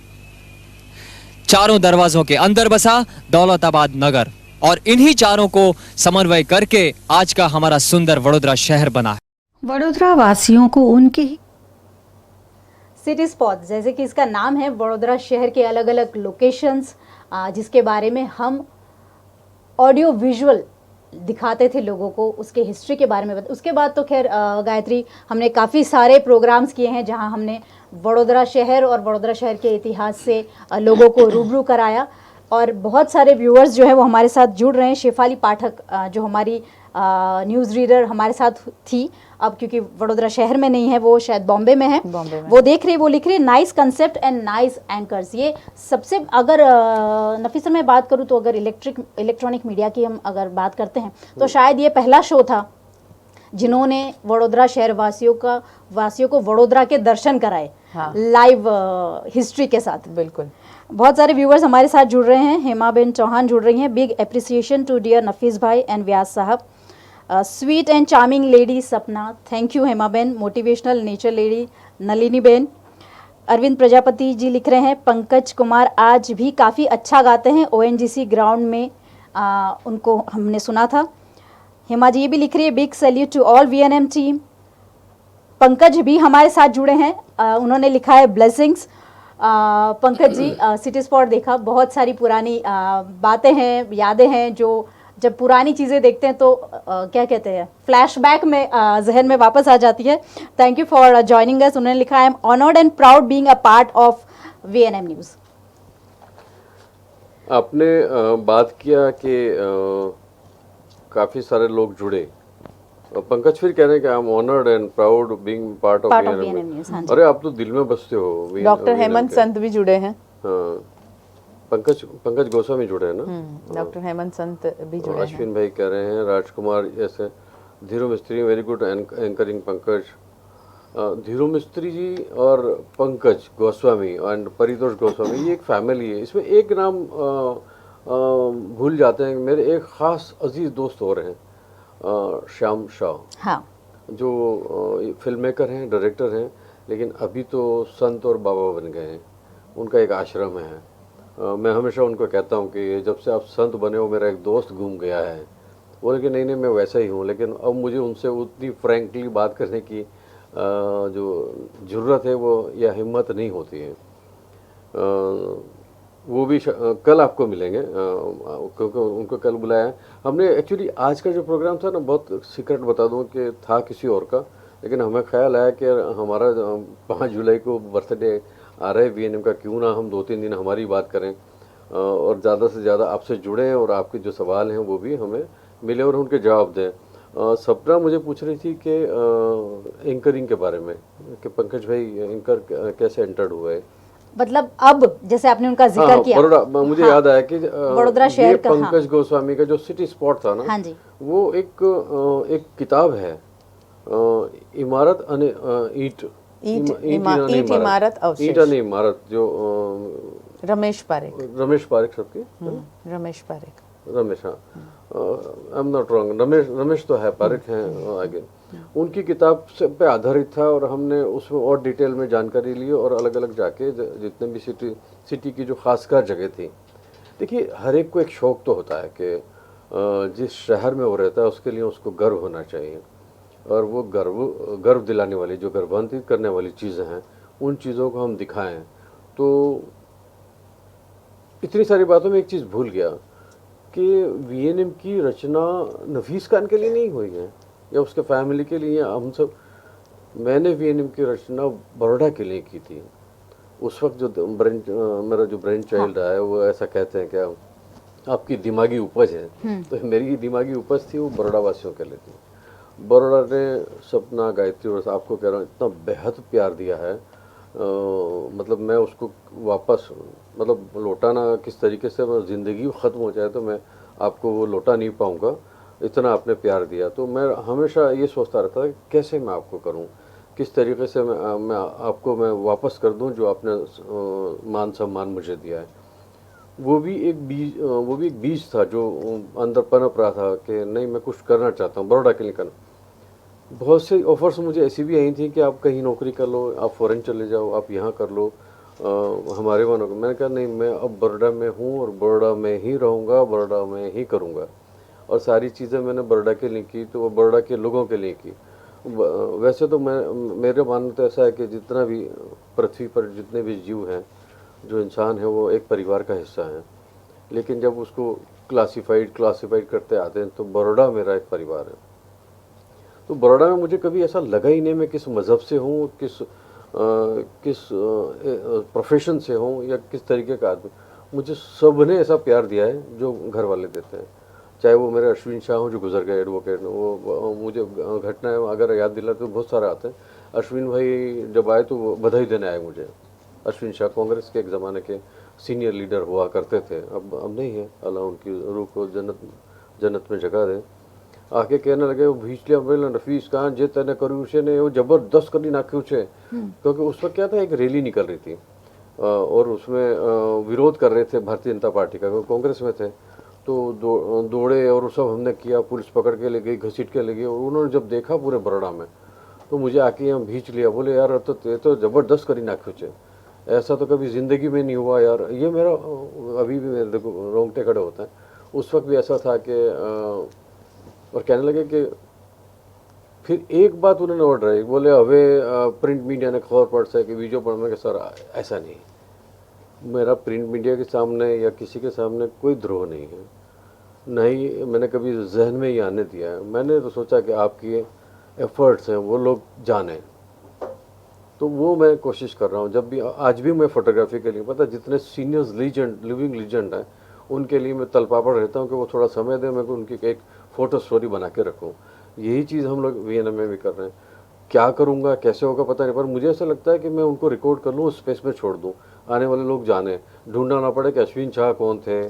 चारों दरवाजों के अंदर बसा दौलताबाद नगर, और इन्हीं चारों को समन्वय करके आज का हमारा सुंदर वडोदरा शहर बना है। वडोदरा वासियों को उनके सिटी स्पॉट, जैसे कि इसका नाम है, वडोदरा शहर के अलग अलग लोकेशंस जिसके बारे में हम ऑडियो विजुअल दिखाते थे लोगों को, उसके हिस्ट्री के बारे में उसके बाद तो खैर गायत्री, हमने काफ़ी सारे प्रोग्राम्स किए हैं जहां हमने वडोदरा शहर और वडोदरा शहर के इतिहास से लोगों को रूबरू कराया, और बहुत सारे व्यूअर्स जो है वो हमारे साथ जुड़ रहे हैं। शेफाली पाठक जो हमारी न्यूज़ रीडर हमारे साथ थी, अब क्योंकि वडोदरा शहर में नहीं है, वो शायद बॉम्बे में है, वो देख रही, वो लिख रही है nice concept and nice anchors. ये सबसे, अगर नफीसा मैं बात करूँ तो अगर इलेक्ट्रॉनिक मीडिया की हम अगर बात करते हैं तो शायद ये पहला शो था जिन्होंने वडोदरा शहर वासियों को वडोदरा के दर्शन कराए, लाइव हिस्ट्री के साथ। बिल्कुल, बहुत सारे व्यूअर्स हमारे साथ जुड़ रहे हैं। हेमा बेन चौहान जुड़ रही हैं। Big appreciation to dear Nafees भाई एंड व्यास साहब। Sweet and charming lady Sapna, thank you Hema बेन। मोटिवेशनल नेचर लेडी नलिनी बेन। अरविंद प्रजापति जी लिख रहे हैं, पंकज कुमार आज भी काफ़ी अच्छा गाते हैं, ONGC ग्राउंड में उनको हमने सुना था। हेमा जी ये भी लिख रही है, big salute to all VNM team. Pankaj भी हमारे साथ जुड़े हैं, उन्होंने लिखा है blessings. Pankaj ji, city spot देखा, बहुत सारी पुरानी बातें हैं, यादें हैं, जो जब पुरानी चीज़ें देखते हैं तो क्या कहते हैं, फ्लैशबैक में जहन में वापस आ जाती है। Thank you for joining us. उन्होंने लिखा, I am honoured and proud being a part of VNM news. आपने बात किया कि काफ़ी सारे लोग जुड़े, पंकज फिर कह रहे हैं कि I am honoured and proud being part of VNM news. अरे आप तो दिल में बसते हो। डॉक्टर हेमंत संत भी जुड़े हैं। हाँ, पंकज गोस्वामी जुड़े हैं ना, डॉक्टर हेमंत संत भी जुड़े हैं। अश्विन भाई कह रहे हैं, राजकुमार ऐसे, धीरू मिस्त्री very good anchoring Pankaj. Dhiru मिस्त्री जी और पंकज गोस्वामी एंड परितोष गोस्वामी, ये एक फैमिली है। इसमें एक नाम भूल जाते हैं, मेरे एक ख़ास अजीज़ दोस्त हो रहे हैं, श्याम शाह। हाँ, जो फिल्म मेकर हैं, डायरेक्टर हैं, लेकिन अभी तो संत और बाबा बन गए हैं। उनका एक आश्रम है। मैं हमेशा उनको कहता हूँ कि जब से आप संत बने हो, मेरा एक दोस्त घूम गया है। बोले कि नहीं मैं वैसा ही हूँ, लेकिन अब मुझे उनसे उतनी फ्रैंकली बात करने की जो ज़रूरत है वो या हिम्मत नहीं होती है। वो भी कल आपको मिलेंगे, क्योंकि उनको कल बुलाया है हमने। एक्चुअली आज का जो प्रोग्राम था ना, बहुत सीक्रेट बता दूं कि था किसी और का, लेकिन हमें ख्याल आया कि हमारा 5 जुलाई को बर्थडे आ रहा है वीएनएम का, क्यों ना हम 2-3 दिन हमारी बात करें और ज़्यादा से ज़्यादा आपसे जुड़ें और आपके जो सवाल हैं वो भी हमें मिले और उनके जवाब दें। सपना मुझे पूछ रही थी कि एंकरिंग के बारे में, कि पंकज भाई एंकर कैसे एंटर्ड हुआ है। मतलब अब जैसे आपने उनका जिक्र किया, बड़ोड़ा, मुझे याद आया कि बड़ोदरा शहर का पंकज गोस्वामी का जो सिटी स्पॉट था ना, हाँ जी, वो एक किताब है, इमारत इमारत, जो रमेश पारेख सबकी, रमेश, हाँ, I am not wrong, Ramesh तो है, पारेख हैं आगे, उनकी किताब से पे आधारित था और हमने उसमें और डिटेल में जानकारी ली और अलग अलग जाके जितने भी सिटी की जो खासकर जगह थी। देखिए, हर एक को एक शौक तो होता है कि जिस शहर में वो रहता है उसके लिए उसको गर्व होना चाहिए, और वो गर्व दिलाने वाली, जो गर्वान्वित करने वाली चीज़ें हैं, उन चीज़ों को हम दिखाएं। तो इतनी सारी बातों में एक चीज़ भूल गया कि वीएनएम की रचना नफीस खान के लिए नहीं हुई है या उसके फैमिली के लिए, हम सब, मैंने वीएनएम की रचना बड़ौदा के लिए की थी। उस वक्त जो मेरा जो ब्रेन चाइल्ड है, वो ऐसा कहते हैं क्या आपकी दिमागी उपज है, तो मेरी दिमागी उपज थी वो बड़ौदा वासियों के लिए थी। बड़ौदा ने सपना, गायत्री और आपको कह रहा हूँ इतना बेहद प्यार दिया है, मतलब मैं उसको वापस, मतलब लौटाना किस तरीके से, ज़िंदगी ख़त्म हो जाए तो मैं आपको वो लौटा नहीं पाऊँगा, इतना आपने प्यार दिया। तो मैं हमेशा ये सोचता रहता है कैसे मैं आपको करूं, किस तरीके से मैं आपको मैं वापस कर दूं जो आपने मान सम्मान मुझे दिया है। वो भी एक बीज था जो अंदर पनप रहा था कि नहीं, मैं कुछ करना चाहता हूं बड़ौदा के लिए करना। बहुत से ऑफर्स मुझे ऐसी भी आई थी कि आप कहीं नौकरी कर लो, आप फ़ॉरेन चले जाओ, आप यहाँ कर लो, हमारे वहाँ। मैंने कहा नहीं, मैं अब बड़ौदा में हूँ और बड़ौदा में ही रहूँगा, बड़ौदा में ही करूँगा, और सारी चीज़ें मैंने बड़ौदा के लिए की, तो वो बड़ौदा के लोगों के लिए की। वैसे तो मेरा मानना तो ऐसा है कि जितना भी पृथ्वी पर जितने भी जीव हैं, जो इंसान है, वो एक परिवार का हिस्सा है, लेकिन जब उसको क्लासिफाइड करते आते हैं तो बड़ौदा मेरा एक परिवार है। तो बड़ौदा में मुझे कभी ऐसा लगा ही नहीं मैं किस मज़हब से हूँ, किस प्रोफेशन से हूँ या किस तरीके का आदमी। मुझे सब ने ऐसा प्यार दिया है जो घर वाले देते हैं, चाहे वो मेरे अश्विन शाह हो जो गुजर गए एडवोकेट, वो मुझे घटनाएं अगर याद दिलाते तो बहुत सारे आते हैं। अश्विन भाई जब आए तो वो बधाई देने आए मुझे। अश्विन शाह कांग्रेस के एक ज़माने के सीनियर लीडर हुआ करते थे, अब नहीं है, अल्लाह उनकी रूह को जन्नत में जगह दे। आके कहने लगे वो भीचलिया बोले नफीस कहाँ जे तने करू छे ने वो जबरदस्त करी नाख्यू छे, क्योंकि उस वक्त क्या था, एक रैली निकल रही थी और उसमें विरोध कर रहे थे भारतीय जनता पार्टी का, कांग्रेस में थे, तो दौड़े और वो सब हमने किया, पुलिस पकड़ के ले गई, घसीट के ले गई, और उन्होंने जब देखा पूरे बड़ौदा में तो मुझे आके यहाँ भींच लिया, बोले यार तो ज़बरदस्त करी नाख्यू छे, ऐसा तो कभी ज़िंदगी में नहीं हुआ यार। ये मेरा अभी भी मेरे देखो रोंगटे खड़े होते हैं। उस वक्त भी ऐसा था कि और कहने लगे कि फिर एक बात उन्होंने और रही, बोले हवे प्रिंट मीडिया ने खबर पड़ सके वीडियो पढ़ने के सर ऐसा नहीं, मेरा प्रिंट मीडिया के सामने या किसी के सामने कोई द्रोह नहीं है, नहीं मैंने कभी जहन में ही आने दिया है। मैंने तो सोचा कि आपकी एफर्ट्स हैं वो लोग जाने, तो वो मैं कोशिश कर रहा हूँ। जब भी आज भी मैं फोटोग्राफी के लिए, पता जितने सीनियर्स लिविंग लीजेंड हैं उनके लिए मैं तलपापड़ रहता हूँ कि वो थोड़ा समय दें, मैं उनकी एक फ़ोटो स्टोरी बना के रखूँ। यही चीज़ हम लोग वीएनएम में भी कर रहे हैं। क्या करूँगा कैसे होगा पता नहीं, पर मुझे ऐसा लगता है कि मैं उनको रिकॉर्ड कर लूँ, उस स्पेस में छोड़ दूँ, आने वाले लोग जाने, ढूंढना ना पड़े कि अश्विन शाह कौन थे,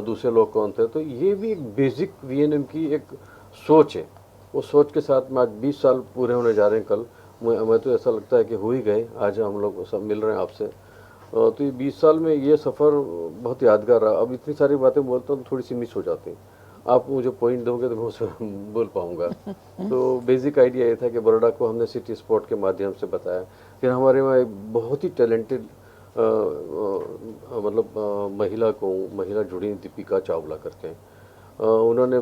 दूसरे लोग कौन थे। तो ये भी एक बेसिक वीएनएम की एक सोच है। उस सोच के साथ में आज 20 साल पूरे होने जा रहे हैं कल। मैं तो ऐसा लगता है कि हो ही गए, आज हम लोग सब मिल रहे हैं आपसे। तो ये 20 साल में ये सफ़र बहुत यादगार रहा। अब इतनी सारी बातें बोलता हूँ तो थोड़ी सी मिस हो जाती हैं, आप मुझे पॉइंट दोगे तो मैं उसे बोल पाऊँगा। तो बेसिक आइडिया ये था कि बड़ौदा को हमने सिटी स्पॉट के माध्यम से बताया। फिर हमारे वहाँ एक बहुत ही टैलेंटेड महिला जुड़ी, दीपिका चावला करके, उन्होंने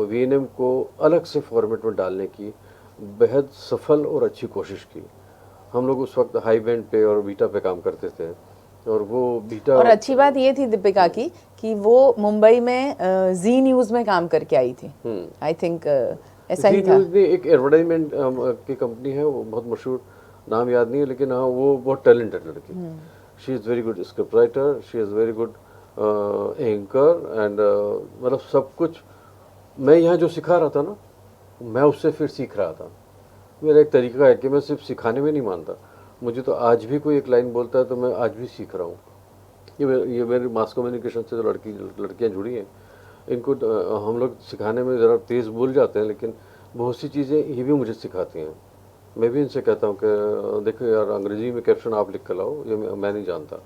वीएनएम को अलग से फॉर्मेट में डालने की बेहद सफल और अच्छी कोशिश की। हम लोग उस वक्त हाई बैंड पे और बीटा पे काम करते थे, और वो बीटा। और अच्छी बात ये थी दीपिका की कि वो मुंबई में जी न्यूज में काम करके आई थी। आई थिंक ऐसा ही था। न्यूज में एक एडवर्टाइजमेंट की कंपनी है, वो बहुत मशहूर, नाम याद नहीं है, लेकिन हाँ वो बहुत टैलेंटेड लड़की। She is very good script writer, she is very good anchor and मतलब सब कुछ। मैं यहाँ जो सिखा रहा था ना, मैं उससे फिर सीख रहा था। मेरा एक तरीका है कि मैं सिर्फ सिखाने में नहीं मानता, मुझे तो आज भी कोई एक लाइन बोलता है तो मैं आज भी सीख रहा हूँ। ये मेरी मास कम्युनिकेशन से जो लड़कियाँ जुड़ी हैं, इनको हम लोग सिखाने में ज़रा तेज़ बोल जाते हैं, लेकिन बहुत सी चीज़ें ये भी मुझे सिखाती हैं। मैं भी इनसे कहता हूँ कि देखो यार, अंग्रेज़ी में कैप्शन आप लिख कर लाओ, ये मैं नहीं जानता।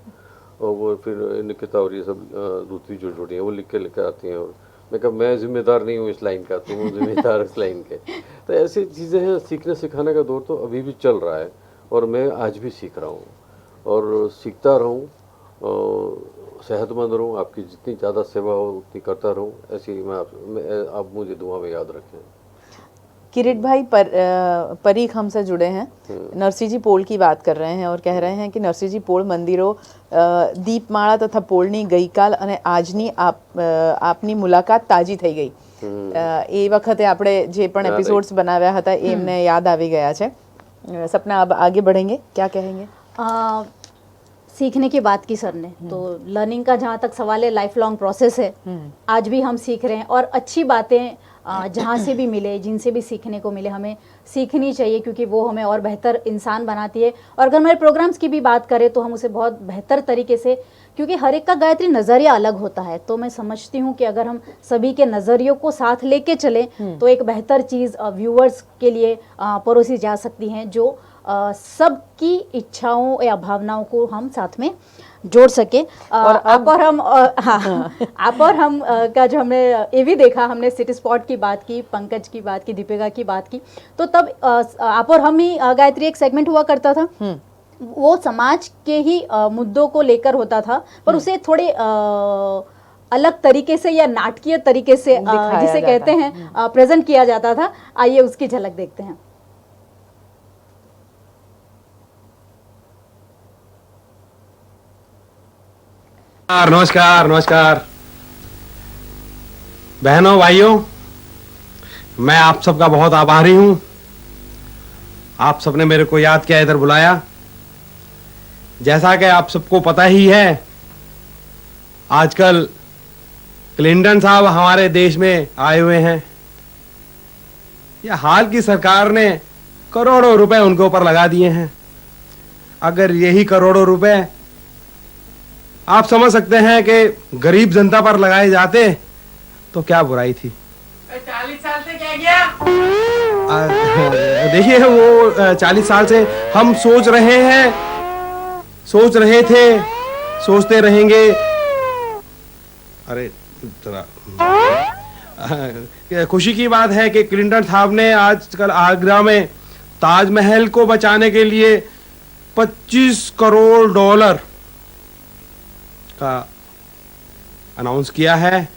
और वो फिर निकिता और ये सब दूसरी जो जुड़ी हैं वो लिख के आती हैं, और मैं कहा मैं जिम्मेदार नहीं हूँ इस लाइन का, तुम जिम्मेदार इस लाइन के। तो ऐसी चीज़ें हैं। सीखने सिखाने का दौर तो अभी भी चल रहा है, और मैं आज भी सीख रहा हूँ और सीखता रहूँ, सेहतमंद रहूँ, आपकी जितनी ज़्यादा सेवा हो उतनी करता रहूँ, ऐसी आप मुझे दुआ में याद रखें। किरीट भाई परीख हमसे जुड़े हैं, नरसिंहजी पोल की बात कर रहे हैं और कह रहे हैं कि नरसिंहजी पोल મંદિરો દીપમાળા તથા પોળની ગઈકાલ અને આજની આપની મુલાકાત તાજી થઈ ગઈ। એ વખતે આપણે જે પણ એપિસોડ્સ બનાવ્યા હતા એ એમને યાદ આવી ગયા છે। सपना अब आगे बढ़ेंगे, क्या कहेंगे? सीखने की बात की सर ने, तो लर्निंग का जहाँ तक सवाल है, लाइफ लॉन्ग प्रोसेस है। आज भी हम सीख रहे हैं और अच्छी बातें जहाँ से भी मिले, जिनसे भी सीखने को मिले, हमें सीखनी चाहिए, क्योंकि वो हमें और बेहतर इंसान बनाती है। और अगर हमारे प्रोग्राम्स की भी बात करें तो हम उसे बहुत बेहतर तरीके से, क्योंकि हर एक का गायत्री नज़रिया अलग होता है, तो मैं समझती हूँ कि अगर हम सभी के नज़रियों को साथ लेके चलें तो एक बेहतर चीज़ व्यूअर्स के लिए परोसी जा सकती हैं, जो सबकी इच्छाओं या भावनाओं को हम साथ में जोड़ सके। और आप और हम आप और हम का जो हमने ये भी देखा, हमने सिटी स्पॉट की बात की, पंकज की बात की, दीपिका की बात की, तो तब आप और हम ही गायत्री एक सेगमेंट हुआ करता था, वो समाज के ही मुद्दों को लेकर होता था, पर उसे थोड़े अलग तरीके से या नाटकीय तरीके से जिसे कहते हैं प्रेजेंट किया जाता था। आइए उसकी झलक देखते हैं। नमस्कार नमस्कार बहनों भाइयों, मैं आप सबका बहुत आभारी हूं। आप सबने मेरे को याद किया, इधर बुलाया। जैसा कि आप सबको पता ही है, आजकल क्लिंटन साहब हमारे देश में आए हुए हैं। यह हाल की सरकार ने करोड़ों रुपए उनके ऊपर लगा दिए हैं। अगर यही करोड़ों रुपए आप समझ सकते हैं कि गरीब जनता पर लगाए जाते तो क्या बुराई थी। 40 साल से क्या किया? देखिए, वो 40 साल से हम सोच रहे हैं, सोच रहे थे, सोचते रहेंगे। अरे खुशी की बात है कि क्लिंटन साहब ने आजकल आगरा में ताजमहल को बचाने के लिए 25 करोड़ डॉलर का अनाउंस किया है।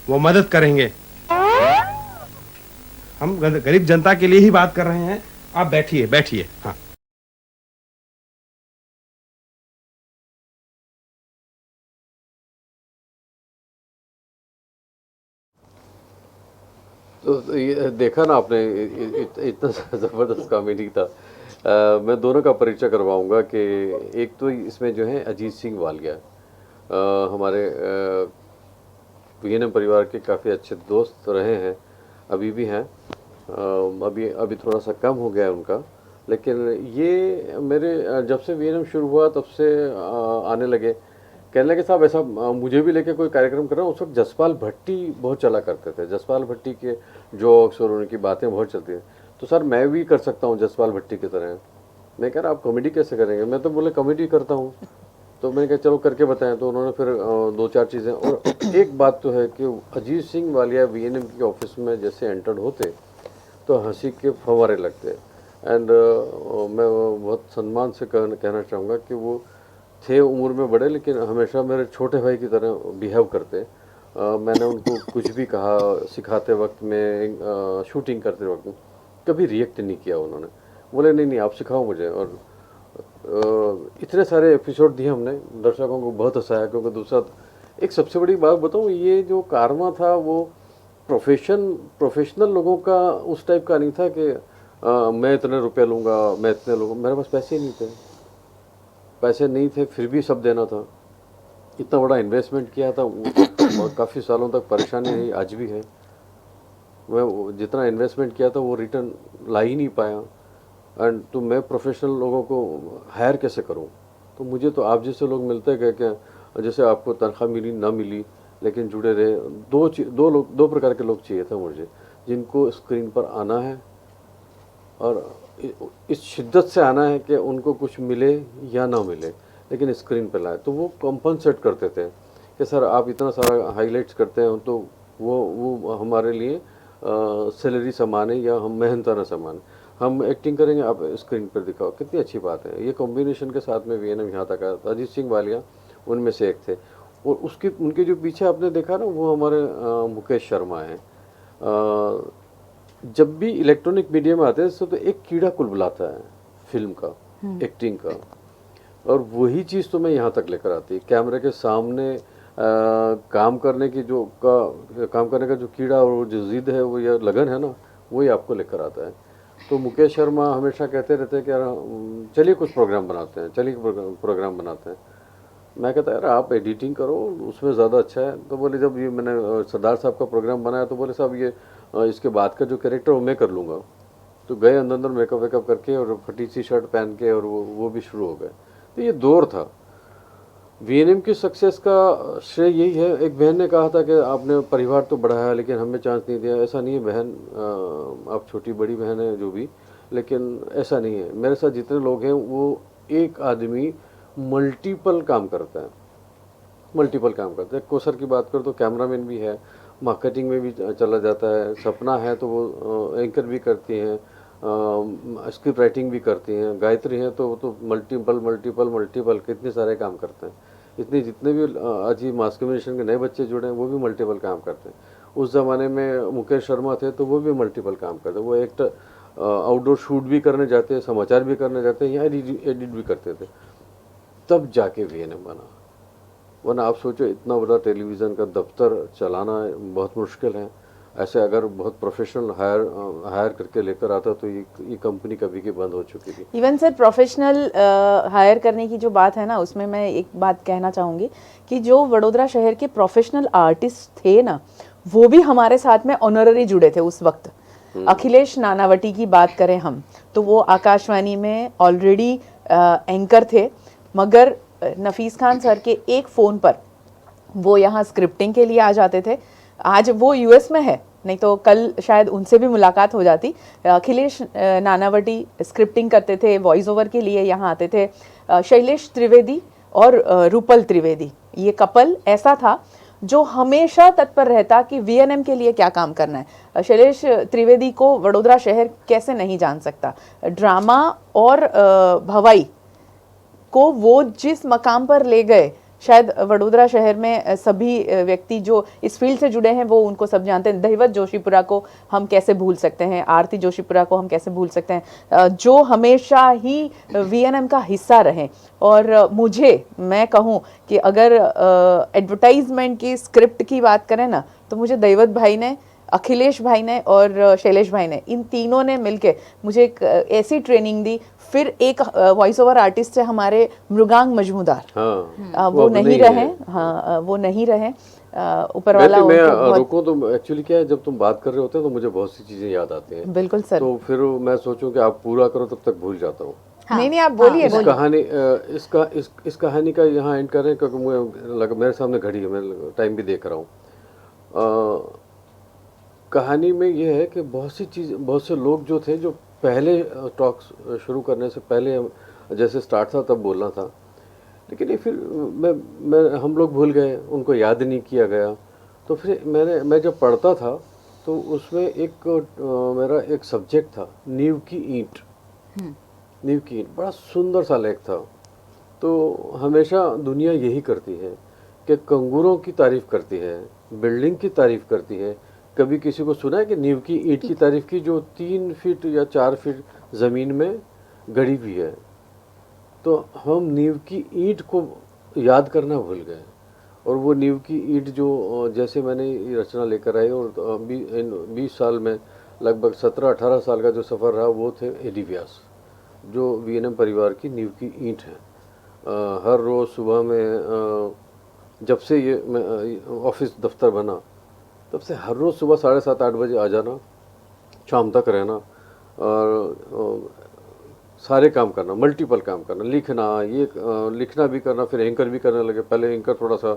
वो मदद करेंगे। हम गरीब जनता के लिए ही बात कर रहे हैं। आप बैठिए बैठिए। हाँ, तो ये देखा ना आपने, इतना ज़बरदस्त कॉमेडी था। मैं दोनों का परिचय करवाऊंगा कि एक तो इसमें जो है अजीत सिंह वालिया, हमारे वीएनएम परिवार के काफ़ी अच्छे दोस्त रहे हैं, अभी भी हैं। अभी थोड़ा सा कम हो गया है उनका, लेकिन ये मेरे जब से वीएनएम शुरू हुआ तब से आने लगे, कहने लगे साहब ऐसा मुझे भी लेके कोई कार्यक्रम कर रहा हूँ। उस वक्त जसपाल भट्टी बहुत चला करते थे, जसपाल भट्टी के जोक्स और उनकी बातें बहुत चलती हैं। तो सर मैं भी कर सकता हूँ जसपाल भट्टी की तरह। मैं कह रहा आप कॉमेडी कैसे करेंगे? मैं तो बोले कॉमेडी करता हूँ। तो मैंने कहा चलो करके बताएं। तो उन्होंने फिर 2-4 चीज़ें। और एक बात तो है कि अजीत सिंह वालिया वीएनएम के ऑफिस में जैसे एंटर्ड होते तो हंसी के फव्वारे लगते। एंड मैं बहुत सम्मान से कहना चाहूँगा कि वो थे उम्र में बड़े, लेकिन हमेशा मेरे छोटे भाई की तरह बिहेव करते। मैंने उनको कुछ भी कहा सिखाते वक्त में, शूटिंग करते वक्त, कभी रिएक्ट नहीं किया उन्होंने। बोले नहीं आप सिखाओ मुझे। और इतने सारे एपिसोड दिए हमने, दर्शकों को बहुत हंसाया। क्योंकि दूसरा एक सबसे बड़ी बात बताऊँ, ये जो कारमा था वो प्रोफेशनल लोगों का उस टाइप का नहीं था कि मैं इतने रुपए लूँगा, मैं इतने लूँगा। मेरे पास पैसे नहीं थे, फिर भी सब देना था। इतना बड़ा इन्वेस्टमेंट किया था और काफ़ी सालों तक परेशानी रही, आज भी है। मैं जितना इन्वेस्टमेंट किया था वो रिटर्न ला ही नहीं पाया। एंड तो मैं प्रोफेशनल लोगों को हायर कैसे करूं? तो मुझे तो आप जैसे लोग मिलते हैं क्या, जैसे आपको तनख्वाह मिली ना मिली लेकिन जुड़े रहे। दो प्रकार के लोग चाहिए था मुझे, जिनको स्क्रीन पर आना है और इस शिद्दत से आना है कि उनको कुछ मिले या ना मिले लेकिन स्क्रीन पर लाए। तो वो कॉम्पनसेट करते थे कि सर आप इतना सारा हाईलाइट्स करते हैं तो वो हमारे लिए सैलरी समान है या हम मेहनताना समान है। हम एक्टिंग करेंगे, आप स्क्रीन पर दिखाओ। कितनी अच्छी बात है। ये कॉम्बिनेशन के साथ में वीएनएम यहाँ तक आया था। अजीत सिंह वालिया उनमें से एक थे। और उनके जो पीछे आपने देखा ना, वो हमारे मुकेश शर्मा हैं। जब भी इलेक्ट्रॉनिक मीडिया में आते हैं तो एक कीड़ा कुलबुलाता है फिल्म का, एक्टिंग का, और वही चीज़ तो मैं यहाँ तक लेकर आती है। कैमरे के सामने काम करने का जो कीड़ा और वो जो जिद है, वो या लगन है ना, वही आपको लेकर आता है। तो मुकेश शर्मा हमेशा कहते रहते हैं कि चलिए कुछ प्रोग्राम बनाते हैं, मैं कहता यार आप एडिटिंग करो, उसमें ज़्यादा अच्छा है। तो बोले जब ये मैंने सरदार साहब का प्रोग्राम बनाया तो बोले साहब ये इसके बाद का जो कैरेक्टर वो मैं कर लूँगा। तो गए अंदर मेकअप वेकअप करके और फटी सी शर्ट पहन के और वो भी शुरू हो गए। तो ये दौर था। वीएनएम की सक्सेस का श्रेय यही है। एक बहन ने कहा था कि आपने परिवार तो बढ़ाया लेकिन हमें चांस नहीं दिया। ऐसा नहीं है बहन, आप छोटी बड़ी बहन है जो भी, लेकिन ऐसा नहीं है। मेरे साथ जितने लोग हैं वो एक आदमी मल्टीपल काम करता है। कोसर की बात करो तो कैमरामैन भी है, मार्केटिंग में भी चला जाता है। सपना है तो वो एंकर भी करती हैं, स्क्रिप्ट राइटिंग भी करती हैं। गायत्री हैं तो वो तो मल्टीपल कितने सारे काम करते हैं। जितने भी आज ही मास कम्युनिकेशन के नए बच्चे जुड़े हैं वो भी मल्टीपल काम करते हैं। उस ज़माने में मुकेश शर्मा थे तो वो भी मल्टीपल काम करते हैं। वो एक आउटडोर शूट भी करने जाते हैं, समाचार भी करने जाते हैं, या एडिट भी करते थे। तब जाके वीएनएम बना। वरना आप सोचो इतना बड़ा टेलीविज़न का दफ्तर चलाना बहुत मुश्किल है। ऐसे अगर बहुत प्रोफेशनल हायर करके लेकर आता तो ये कंपनी कभी की बंद हो चुकी थी। इवन सर प्रोफेशनल हायर करने की जो बात है ना, उसमें मैं एक बात कहना चाहूँगी कि जो वडोदरा शहर के प्रोफेशनल आर्टिस्ट थे ना, वो भी हमारे साथ में ऑनररी जुड़े थे उस वक्त। अखिलेश नानावटी की बात करें हम तो वो आकाशवाणी में ऑलरेडी एंकर थे, मगर नफीस खान सर के एक फ़ोन पर वो यहाँ स्क्रिप्टिंग के लिए आ जाते थे। आज वो यूएस में है, नहीं तो कल शायद उनसे भी मुलाकात हो जाती। अखिलेश नानावटी स्क्रिप्टिंग करते थे, वॉइस ओवर के लिए यहाँ आते थे। शैलेश त्रिवेदी और रूपल त्रिवेदी, ये कपल ऐसा था जो हमेशा तत्पर रहता कि वीएनएम के लिए क्या काम करना है। शैलेश त्रिवेदी को वडोदरा शहर कैसे नहीं जान सकता। ड्रामा और भवाई को वो जिस मकाम पर ले गए, शायद वडोदरा शहर में सभी व्यक्ति जो इस फील्ड से जुड़े हैं वो उनको सब जानते हैं। दहिवत जोशीपुरा को हम कैसे भूल सकते हैं, आरती जोशीपुरा को हम कैसे भूल सकते हैं, जो हमेशा ही वीएनएम का हिस्सा रहे। और मैं कहूँ कि अगर एडवर्टाइजमेंट की स्क्रिप्ट की बात करें ना, तो मुझे दहिवत भाई ने, अखिलेश भाई ने और शैलेश भाई ने, इन तीनों ने मिलके मुझे एक ऐसी ट्रेनिंग दी। फिर एक वॉइस ओवर आर्टिस्ट है हमारे मृगांक मजमूदार, वो नहीं रहे। ऊपर वाला रुको, तो एक्चुअली क्या है, जब तुम बात कर रहे होते हो तो मुझे बहुत सी चीजें याद आती हैं। बिल्कुल सर। तो फिर मैं सोचूं कि आप पूरा करो तब तक भूल जाता हूँ। नहीं आप बोलिए। इस कहानी का यहाँ एंड करें, क्योंकि मुझे मेरे सामने घड़ी है, मैं टाइम भी देख रहा हूँ। कहानी में ये है कि बहुत से लोग जो थे, जो पहले टॉक्स शुरू करने से पहले जैसे स्टार्ट था तब बोलना था, लेकिन ये फिर हम लोग भूल गए, उनको याद नहीं किया गया। तो फिर मैं जब पढ़ता था तो उसमें मेरा एक सब्जेक्ट था, नींव की ईंट। बड़ा सुंदर सा लेख था। तो हमेशा दुनिया यही करती है कि कंगूरों की तारीफ करती है, बिल्डिंग की तारीफ करती है। कभी किसी को सुना है कि नींव की ईंट की तारीफ की, जो 3 फीट या 4 फीट ज़मीन में गड़ी हुई है? तो हम नींव की ईंट को याद करना भूल गए। और वो नींव की ईंट जो जैसे मैंने ये रचना लेकर आई, और 20 साल में लगभग 17-18 साल का जो सफ़र रहा वो थे एडी व्यास, जो वीएनएम परिवार की नींव की ईंट है। हर रोज़ सुबह में जब से ये ऑफिस दफ्तर बना तब से हर रोज़ सुबह 7:30-8 बजे आ जाना, शाम तक रहना और सारे काम करना, मल्टीपल काम करना, लिखना, ये लिखना भी करना, फिर एंकर भी करने लगे। पहले एंकर थोड़ा सा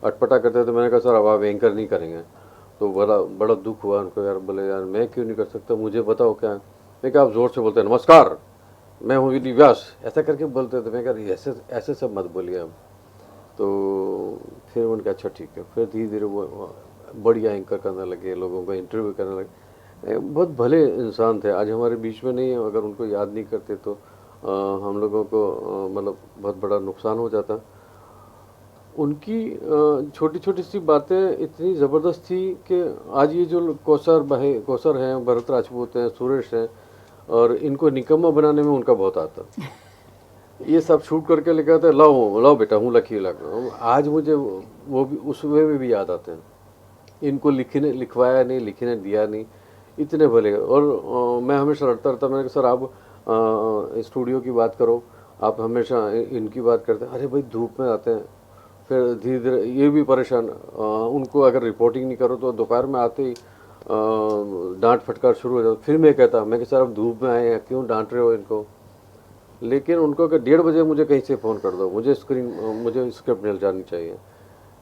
अटपटा करते थे, मैंने कहा सर अब आप एंकर नहीं करेंगे। तो बड़ा दुख हुआ उनको, यार बोले यार मैं क्यों नहीं कर सकता, मुझे बताओ क्या है। मैं कहा आप ज़ोर से बोलते हैं नमस्कार मैं हूँ एडी व्यास, ऐसा करके बोलते थे। मैं कहा ऐसे सब मत बोलिए अब। तो फिर उन्होंने कहा अच्छा ठीक है। फिर धीरे धीरे वो बढ़िया एंकर करने लगे, लोगों को इंटरव्यू करने लगे। बहुत भले इंसान थे, आज हमारे बीच में नहीं है। अगर उनको याद नहीं करते तो हम लोगों को मतलब बहुत बड़ा नुकसान हो जाता। उनकी छोटी छोटी सी बातें इतनी ज़बरदस्त थी कि आज ये जो कौसर हैं, भरत राजपूत हैं, सुरेश हैं, और इनको निकम्मा बनाने में उनका बहुत आता। ये सब शूट करके लेके आते, लाओ बेटा हूँ लकी लगा। आज मुझे वो भी उस वे में भी याद आते हैं। इनको लिखवाया नहीं, लिखने दिया नहीं, इतने भले। और मैं हमेशा लड़ता रहता, मैंने कहा सर आप स्टूडियो की बात करो, आप हमेशा इनकी बात करते हैं। अरे भाई धूप में आते हैं, फिर धीरे धीरे ये भी परेशान। उनको अगर रिपोर्टिंग नहीं करो तो दोपहर में आते ही डांट फटकार शुरू हो जाता। फिर मैं कहता सर अब धूप में आए हैं, क्यों डांट रहे हो इनको। लेकिन उनको कि 1:30 बजे मुझे कहीं से फ़ोन कर दो, मुझे स्क्रिप्ट मिल जानी चाहिए।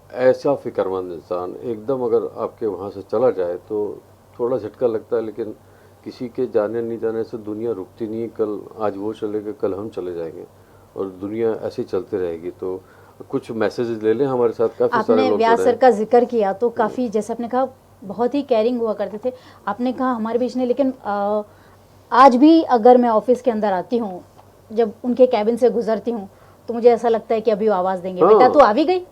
ऐसा फिक्रमंद इंसान एकदम, अगर आपके वहाँ से चला जाए तो थोड़ा झटका लगता है, लेकिन किसी के जाने नहीं जाने से दुनिया रुकती नहीं। कल आज वो चलेगा, कल हम चले जाएंगे, और दुनिया ऐसे चलती रहेगी। तो कुछ मैसेजेस ले लें हमारे साथ। काफ़ी सारे लोग व्यास सर का जिक्र किया तो काफ़ी, जैसे आपने कहा बहुत ही केयरिंग हुआ करते थे। आपने कहा हमारे बीच नहीं, लेकिन आज भी अगर मैं ऑफिस के अंदर आती हूँ, जब उनके कैबिन से गुजरती हूँ, तो मुझे ऐसा लगता है कि अभी वो आवाज़ देंगे, बेटा तू आ भी गई।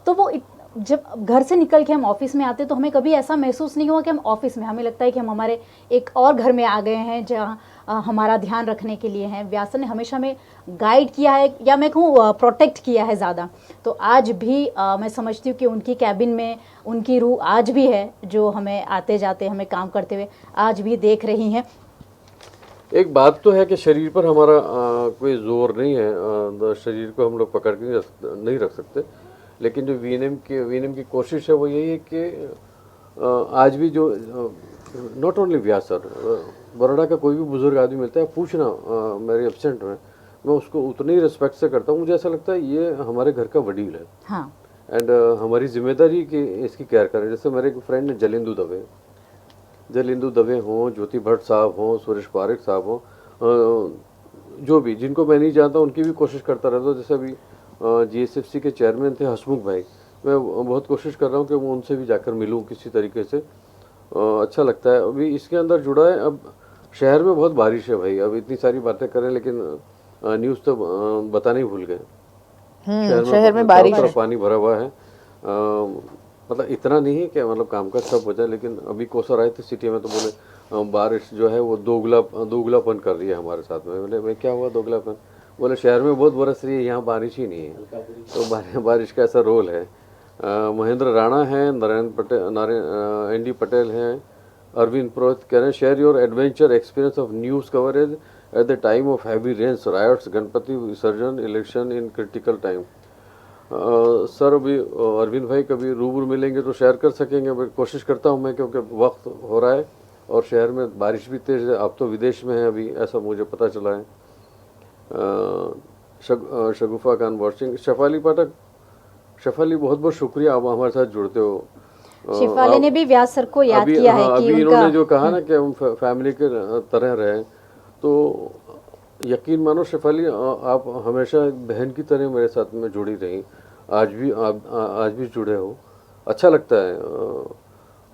तो वो जब घर से निकल के हम ऑफिस में आते तो हमें कभी ऐसा महसूस नहीं हुआ कि हम ऑफिस में, हमें लगता है कि हम हमारे एक और घर में आ गए हैं जहाँ हमारा ध्यान रखने के लिए हैं। व्यास ने हमेशा हमें गाइड किया है, या मैं कहूँ प्रोटेक्ट किया है ज़्यादा। तो आज भी मैं समझती हूँ कि उनकी कैबिन में उनकी रूह आज भी है, जो हमें आते जाते, हमें काम करते हुए आज भी देख रही हैं। एक बात तो है कि शरीर पर हमारा कोई जोर नहीं है, शरीर को हम लोग पकड़ के नहीं रख सकते। लेकिन जो वीएनएम की कोशिश है वो यही है कि आज भी जो not only Vyas sir, Baroda का कोई भी बुजुर्ग आदमी मिलता है, पूछना मेरे एब्सेंट में, मैं उसको उतनी ही रिस्पेक्ट से करता हूँ। मुझे ऐसा लगता है ये हमारे घर का वडील है। हाँ। एंड हमारी जिम्मेदारी कि इसकी केयर करें। जैसे मेरे एक फ्रेंड है जलिंदु दवे हों, ज्योति भट्ट साहब हों, सुरेश पारिक साहब हों, जो भी जिनको मैं नहीं जानता उनकी भी कोशिश करता रहता हूँ। जैसे अभी जीएसएफसी के चेयरमैन थे हसमुख भाई, मैं बहुत कोशिश कर रहा हूँ कि वो उनसे भी जाकर मिलूँ किसी तरीके से। अच्छा लगता है। अभी इसके अंदर जुड़ा है। अब शहर में बहुत बारिश है भाई, अब इतनी सारी बातें करें, लेकिन न्यूज़ तो बताना ही भूल गए। शहर में बारिश है, पानी भरा हुआ है। मतलब इतना नहीं है कि मतलब काम का सब हो जाए, लेकिन अभी कोसर आए थे सिटी में तो बोले बारिश जो है वो दोगलापन कर रही है हमारे साथ में। बोले भाई क्या हुआ दोगलापन? बोले शहर में बहुत बरस रही है, यहाँ बारिश ही नहीं है। तो बारिश का ऐसा रोल है। महेंद्र राणा हैं, एन डी पटेल हैं, अरविंद पुरोहित कह रहे हैं share your adventure experience of news coverage at the time of heavy rains, riots, Ganpati विसर्जन, election in critical time. Sir अभी अरविंद भाई कभी रूबरू मिलेंगे तो शेयर कर सकेंगे। कोशिश करता हूँ मैं, क्योंकि वक्त हो रहा है और शहर में बारिश भी तेज़ है। आप तो विदेश में हैं अभी, ऐसा मुझे पता चला है। शगुफा खान वॉचिंग। शेफाली पाठक, शेफाली बहुत बहुत शुक्रिया, आप हमारे साथ जुड़ते हो। शेफाली ने भी व्यास सर को याद किया है कि अभी इन्होंने जो कहा ना कि हम फैमिली के तरह रहे, तो यकीन मानो शेफाली आप हमेशा एक बहन की तरह मेरे साथ में जुड़ी रही। आज भी जुड़े हो, अच्छा लगता है।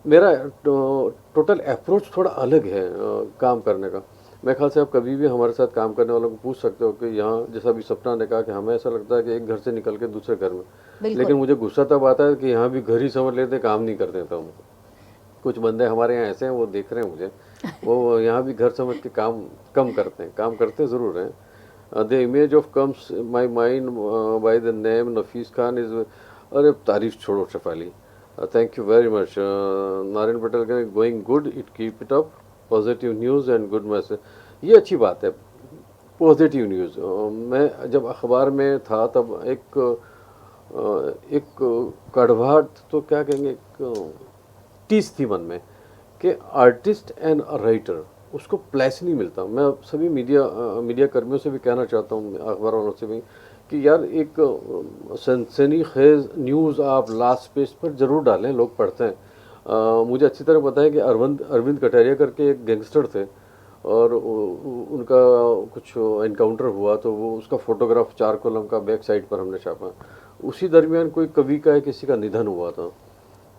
मेरा टोटल अप्रोच थोड़ा अलग है काम करने का। मैं ख्याल से आप कभी भी हमारे साथ काम करने वालों को पूछ सकते हो कि यहाँ, जैसा भी सपना ने कहा कि हमें ऐसा लगता है कि एक घर से निकल के दूसरे घर में, लेकिन मुझे गुस्सा तब आता है कि यहाँ भी घर ही समझ लेते, काम नहीं करते। तो हम कुछ बंदे हमारे यहाँ ऐसे हैं, वो देख रहे हैं मुझे, वो यहाँ भी घर समझ के काम कम करते हैं, काम करते ज़रूर हैं। The image of comes my mind by the name Nafis Khan is, अरे तारीफ छोड़ो Shefali, thank you very much. Narayan Patel का going good, it keep it up, positive news and good message, ये अच्छी बात है, पॉजिटिव न्यूज़। मैं जब अखबार में था तब एक कड़वाहट तो क्या कहेंगे, एक टीस थी मन में कि आर्टिस्ट एंड राइटर उसको प्लेस नहीं मिलता। मैं सभी मीडिया कर्मियों से भी कहना चाहता हूँ, अखबार वालों से भी, कि यार एक सनसनीखेज न्यूज़ आप लास्ट पेज पर ज़रूर डालें, लोग पढ़ते हैं। मुझे अच्छी तरह पता है कि अरविंद कटारिया करके एक गैंगस्टर थे और उनका कुछ इनकाउंटर हुआ तो वो उसका फोटोग्राफ 4 कॉलम का बैक साइड पर हमने छापा। उसी दरमियान कोई कवि का किसी का निधन हुआ था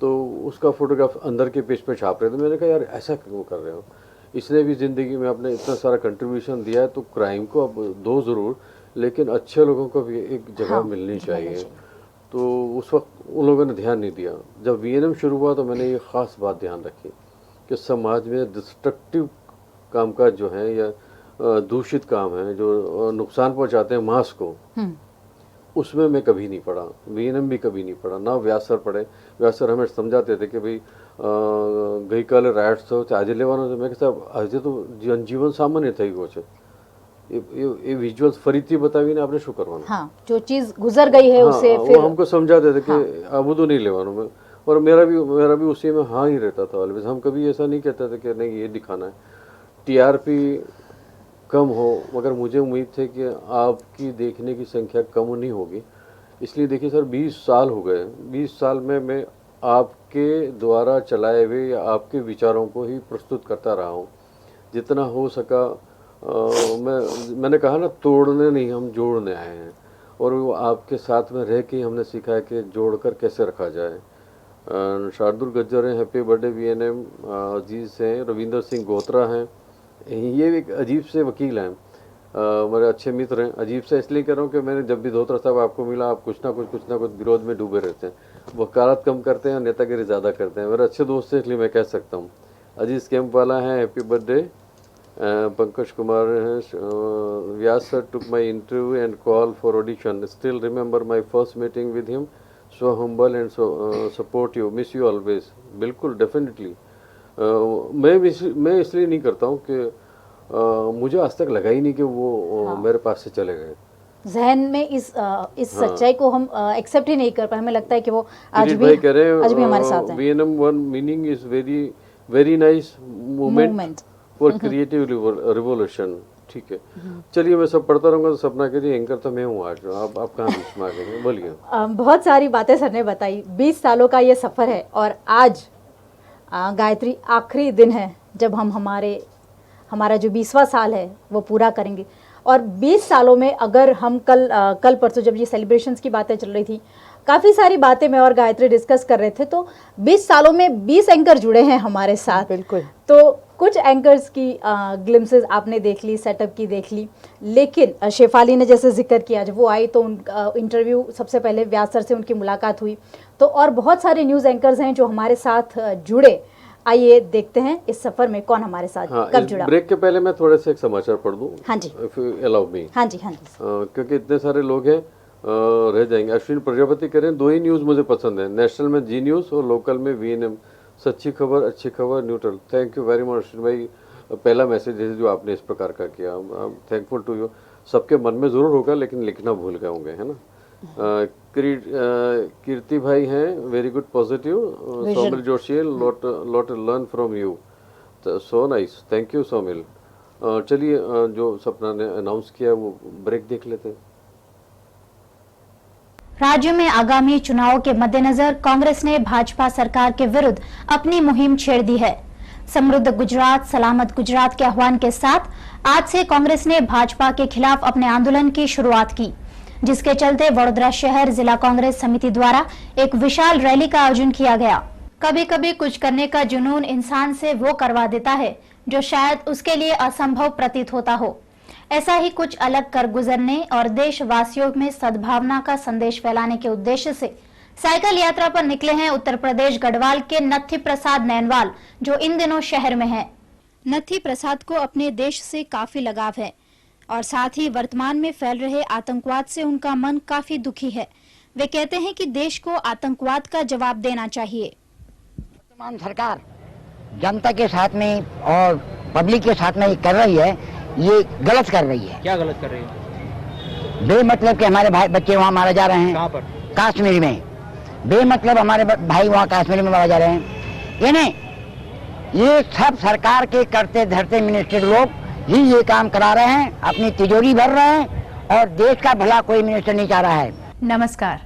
तो उसका फोटोग्राफ अंदर के पेज पे छाप रहे थे। मैंने कहा यार ऐसा क्यों कर रहे हो, इसने भी ज़िंदगी में अपने इतना सारा कंट्रीब्यूशन दिया है तो क्राइम को अब दो ज़रूर, लेकिन अच्छे लोगों को भी एक जगह मिलनी चाहिए। तो उस वक्त उन लोगों ने ध्यान नहीं दिया। जब वीएनएम शुरू हुआ तो मैंने ये ख़ास बात ध्यान रखी कि समाज में डिस्ट्रक्टिव कामकाज जो है या दूषित काम है जो नुकसान पहुंचाते हैं मास को, उसमें मैं कभी नहीं पढ़ा, वीएनएम भी कभी नहीं पढ़ा, ना व्यास सर पढ़े। व्यास सर हमें समझाते थे कि भाई गई काले राइट्स तो आज लेवानो, मैं कहता आज तो जनजीवन सामान्य થઈ ગયો છે, ये विजुअल्स फरीથી बतावीने આપણે શું કરવાનું। हाँ, जो चीज गुजर गई है उसे फिर वो हमको समझाते थे कि अब तो नहीं लेवानो में, और मेरा भी उसी में हाँ ही रहता था ऑलवेज। हम कभी ऐसा नहीं कहते थे कि नहीं ये दिखाना है, टीआरपी कम हो, मगर मुझे उम्मीद थे कि आपकी देखने की संख्या कम नहीं होगी। इसलिए देखिए सर 20 साल हो गए, 20 साल में मैं आपके द्वारा चलाए हुए या आपके विचारों को ही प्रस्तुत करता रहा हूँ जितना हो सका। मैंने कहा ना, तोड़ने नहीं हम जोड़ने आए हैं, और वो आपके साथ में रह के हमने सीखा है कि जोड़कर कैसे रखा जाए। शार्दुल गज्जर हैं, हैप्पी बर्थडे वीएनएम, अजीज़ हैं, रविंदर सिंह गोत्रा हैं, ये एक अजीब से वकील हैं, मेरे अच्छे मित्र हैं। अजीब से इसलिए कह रहा हूँ कि मैंने जब भी धोत्रा साहब आपको मिला, आप कुछ ना कुछ विरोध में डूबे रहते हैं, वकालत कम करते हैं, नेतागिरी ज़्यादा करते हैं। मेरे अच्छे दोस्त हैं इसलिए मैं कह सकता हूँ। अजीज़ कैंप वाला हैं, हैप्पी बर्थडे। पंकज कुमार हैं, Vyas sir took my interview and call for audition, still remember my first meeting with him, so humble and so supportive, miss you always. बिल्कुल डेफिनेटली मैं इसलिए नहीं करता हूँ कि मुझे आज तक लगा ही नहीं कि वो मेरे पास से चले गए। जहन में इस सच्चाई को हम एक्सेप्ट ही नहीं कर पाए। हमें लगता है कि वो आज भी हमारे साथ हैं। VNM one meaning is very very nice movement for creative revolution. ठीक है, चलिए मैं सब पढ़ता रहूँगा तो सपना करिए एंकर तो मैं हूँ आज। आप कहाँ बीच में आ गए, बोलिए। बहुत सारी बातें सर ने बताई, 20 सालों का ये सफ़र है और आज गायत्री आखिरी दिन है जब हम हमारा जो 20वां साल है वो पूरा करेंगे। और 20 सालों में अगर हम कल परसों जब ये सेलिब्रेशंस की बातें चल रही थी, काफ़ी सारी बातें मैं और गायत्री डिस्कस कर रहे थे, तो 20 सालों में 20 एंकर जुड़े हैं हमारे साथ। बिल्कुल। तो कुछ एंकर्स की ग्लिम्सेस आपने देख ली, सेटअप की देख ली, लेकिन शेफाली ने जैसे जिक्र किया, जब वो आई तो उनका इंटरव्यू सबसे पहले व्यास सर से उनकी मुलाकात हुई। तो और बहुत सारे न्यूज़ एंकर्स हैं जो हमारे साथ जुड़े। आइए देखते हैं इस सफर में कौन हमारे साथ कब जुड़ा। ब्रेक के पहले मैं थोड़े से एक समाचार पढ़ दूं। हाँ जी, इफ यू अलाउ मी। हाँ जी, हाँ जी। क्योंकि इतने सारे लोग हैं, रह जाएंगे। अश्विन प्रजापति करें, 2 ही न्यूज़ मुझे पसंद है, नेशनल में जी न्यूज़ और लोकल में वीएनएम। सच्ची खबर, अच्छी खबर, neutral. Thank you very much Ashwin भाई, पहला मैसेज है जो आपने इस प्रकार का किया, थैंकफुल टू यू। सबके मन में ज़रूर होगा लेकिन लिखना भूल गए होंगे, है ना। कीर्ति भाई हैं, very good positive. Somil Joshi, lot learn from you, so nice, thank you Somil. चलिए जो सपना ने अनाउंस किया वो ब्रेक देख लेते हैं। राज्य में आगामी चुनाव के मद्देनजर कांग्रेस ने भाजपा सरकार के विरुद्ध अपनी मुहिम छेड़ दी है। समृद्ध गुजरात, सलामत गुजरात के आह्वान के साथ आज से कांग्रेस ने भाजपा के खिलाफ अपने आंदोलन की शुरुआत की, जिसके चलते वडोदरा शहर जिला कांग्रेस समिति द्वारा एक विशाल रैली का आयोजन किया गया। कभी कभी कुछ करने का जुनून इंसान से वो करवा देता है जो शायद उसके लिए असंभव प्रतीत होता हो। ऐसा ही कुछ अलग कर गुजरने और देशवासियों में सद्भावना का संदेश फैलाने के उद्देश्य से साइकिल यात्रा पर निकले हैं उत्तर प्रदेश गढ़वाल के नत्थी प्रसाद नैनवाल, जो इन दिनों शहर में हैं। नत्थी प्रसाद को अपने देश से काफी लगाव है। और साथ ही वर्तमान में फैल रहे आतंकवाद से उनका मन काफी दुखी है। वे कहते हैं कि देश को आतंकवाद का जवाब देना चाहिए। वर्तमान सरकार जनता के साथ में और पब्लिक के साथ में कर रही है, ये गलत कर रही है। क्या गलत कर रही है? बेमतलब के हमारे भाई बच्चे वहाँ मारे जा रहे हैं। कहाँ पर? कश्मीर में। बेमतलब हमारे भाई वहाँ कश्मीर में मारे जा रहे हैं। ये सब सरकार के करते धरते मिनिस्टर लोग ही ये काम करा रहे हैं, अपनी तिजोरी भर रहे हैं और देश का भला कोई मिनिस्टर नहीं चाह रहा है। नमस्कार,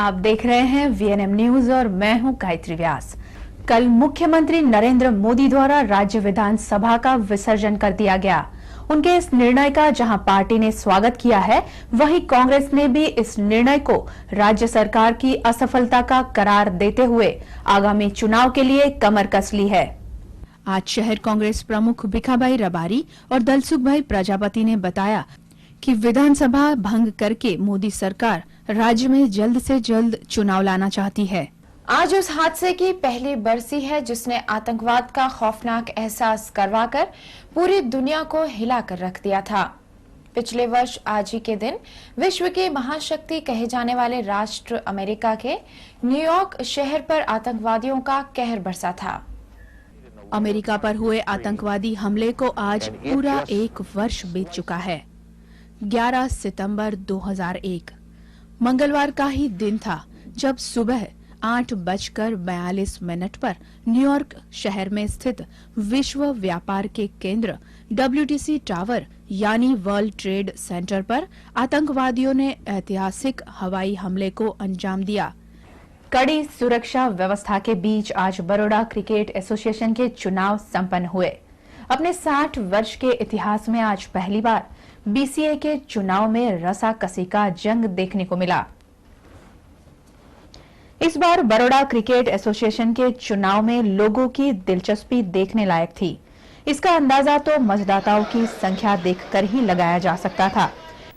आप देख रहे हैं वीएनएम न्यूज और मैं हूं गायत्री व्यास। कल मुख्यमंत्री नरेंद्र मोदी द्वारा राज्य विधानसभा का विसर्जन कर दिया गया। उनके इस निर्णय का जहां पार्टी ने स्वागत किया है, वहीं कांग्रेस ने भी इस निर्णय को राज्य सरकार की असफलता का करार देते हुए आगामी चुनाव के लिए कमर कस ली है। आज शहर कांग्रेस प्रमुख भिखाभाई रबारी और दलसुख भाई प्रजापति ने बताया कि विधानसभा भंग करके मोदी सरकार राज्य में जल्द से जल्द चुनाव लाना चाहती है। आज उस हादसे की पहली बरसी है जिसने आतंकवाद का खौफनाक एहसास करवाकर पूरी दुनिया को हिला कर रख दिया था। पिछले वर्ष आज ही के दिन विश्व की महाशक्ति कहे जाने वाले राष्ट्र अमेरिका के न्यूयॉर्क शहर पर आतंकवादियों का कहर बरसा था। अमेरिका पर हुए आतंकवादी हमले को आज पूरा 1 वर्ष बीत चुका है। 11 सितंबर 2001 मंगलवार का ही दिन था जब सुबह 8:42 पर न्यूयॉर्क शहर में स्थित विश्व व्यापार के केंद्र WTC टावर यानी वर्ल्ड ट्रेड सेंटर पर आतंकवादियों ने ऐतिहासिक हवाई हमले को अंजाम दिया। कड़ी सुरक्षा व्यवस्था के बीच आज बड़ौदा क्रिकेट एसोसिएशन के चुनाव संपन्न हुए। अपने 60 वर्ष के इतिहास में आज पहली बार BCA के चुनाव में रसाकसी का जंग देखने को मिला। इस बार बड़ौदा क्रिकेट एसोसिएशन के चुनाव में लोगों की दिलचस्पी देखने लायक थी। इसका अंदाजा तो मतदाताओं की संख्या देखकर ही लगाया जा सकता था।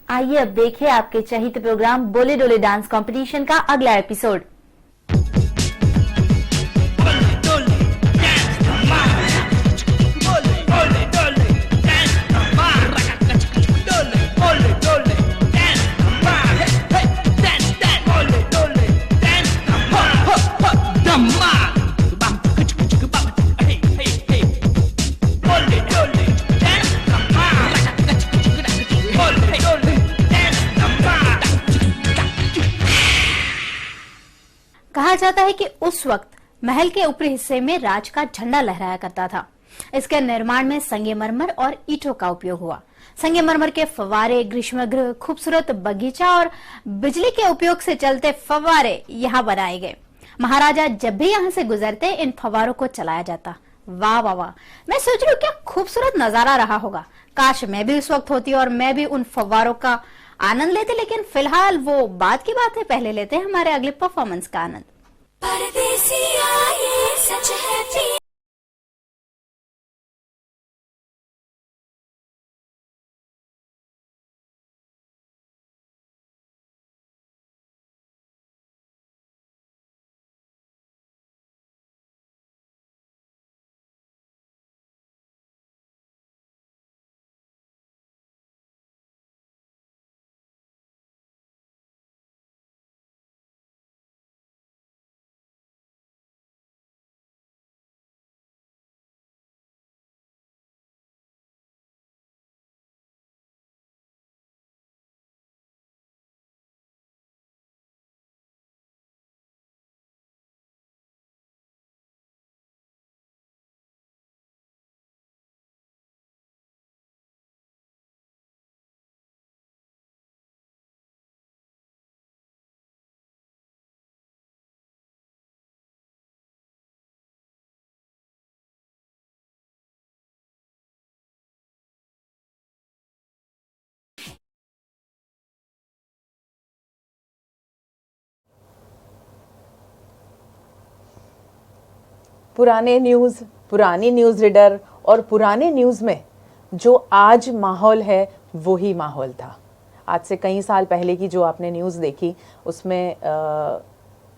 आइए अब देखें आपके चहित प्रोग्राम बोले डोले डांस कंपटीशन का अगला एपिसोड। कहा जाता है कि उस वक्त महल के ऊपरी हिस्से में राज का झंडा लहराया करता था। इसके निर्माण में संगमरमर और ईंटों का उपयोग हुआ। संगमरमर के फव्वारे, ग्रीष्मगृह, खूबसूरत बगीचा और बिजली के उपयोग से चलते फव्वारे यहाँ बनाए गए। महाराजा जब भी यहाँ से गुजरते इन फव्वारों को चलाया जाता। वाह वाह वाह, मैं सोच रही हूँ क्या खूबसूरत नजारा रहा होगा। काश मैं भी उस वक्त होती और मैं भी उन फव्वारों का आनंद लेते। लेकिन फिलहाल वो बात की बात है, पहले लेते हैं हमारे अगले परफॉर्मेंस का आनंद। पुराने न्यूज़, पुरानी न्यूज़ रीडर और पुराने न्यूज़ में जो आज माहौल है वही माहौल था। आज से कई साल पहले की जो आपने न्यूज़ देखी उसमें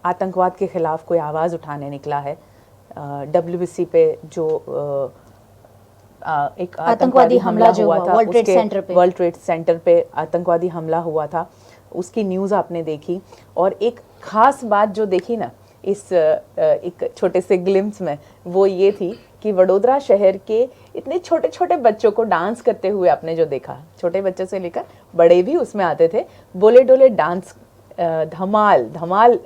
आतंकवाद के ख़िलाफ़ कोई आवाज़ उठाने निकला है। WBC पे जो एक आतंकवादी हमला जो हुआ था, वर्ल्ड ट्रेड सेंटर पे आतंकवादी हमला हुआ था, उसकी न्यूज़ आपने देखी। और एक खास बात जो देखी ना इस एक छोटे से ग्लिम्स में, वो ये थी कि वडोदरा शहर के इतने छोटे छोटे बच्चों को डांस करते हुए आपने जो देखा, छोटे बच्चों से लेकर बड़े भी उसमें आते थे, बोले डोले डांस, धमाल धमाल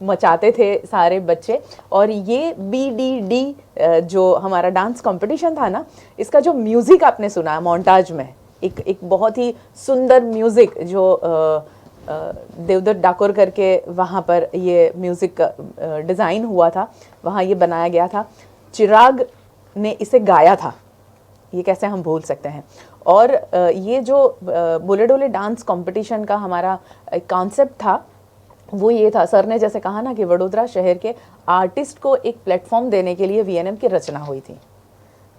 मचाते थे सारे बच्चे। और ये BDD जो हमारा डांस कंपटीशन था ना, इसका जो म्यूज़िक आपने सुना मोन्टाज में, एक बहुत ही सुंदर म्यूज़िक जो देवदत्त डाकोर करके वहाँ पर ये म्यूज़िक डिज़ाइन हुआ था, वहाँ ये बनाया गया था। चिराग ने इसे गाया था, ये कैसे हम भूल सकते हैं। और ये जो बोले डोले डांस कंपटीशन का हमारा कॉन्सेप्ट था, वो ये था, सर ने जैसे कहा ना कि वडोदरा शहर के आर्टिस्ट को एक प्लेटफॉर्म देने के लिए VNM की रचना हुई थी,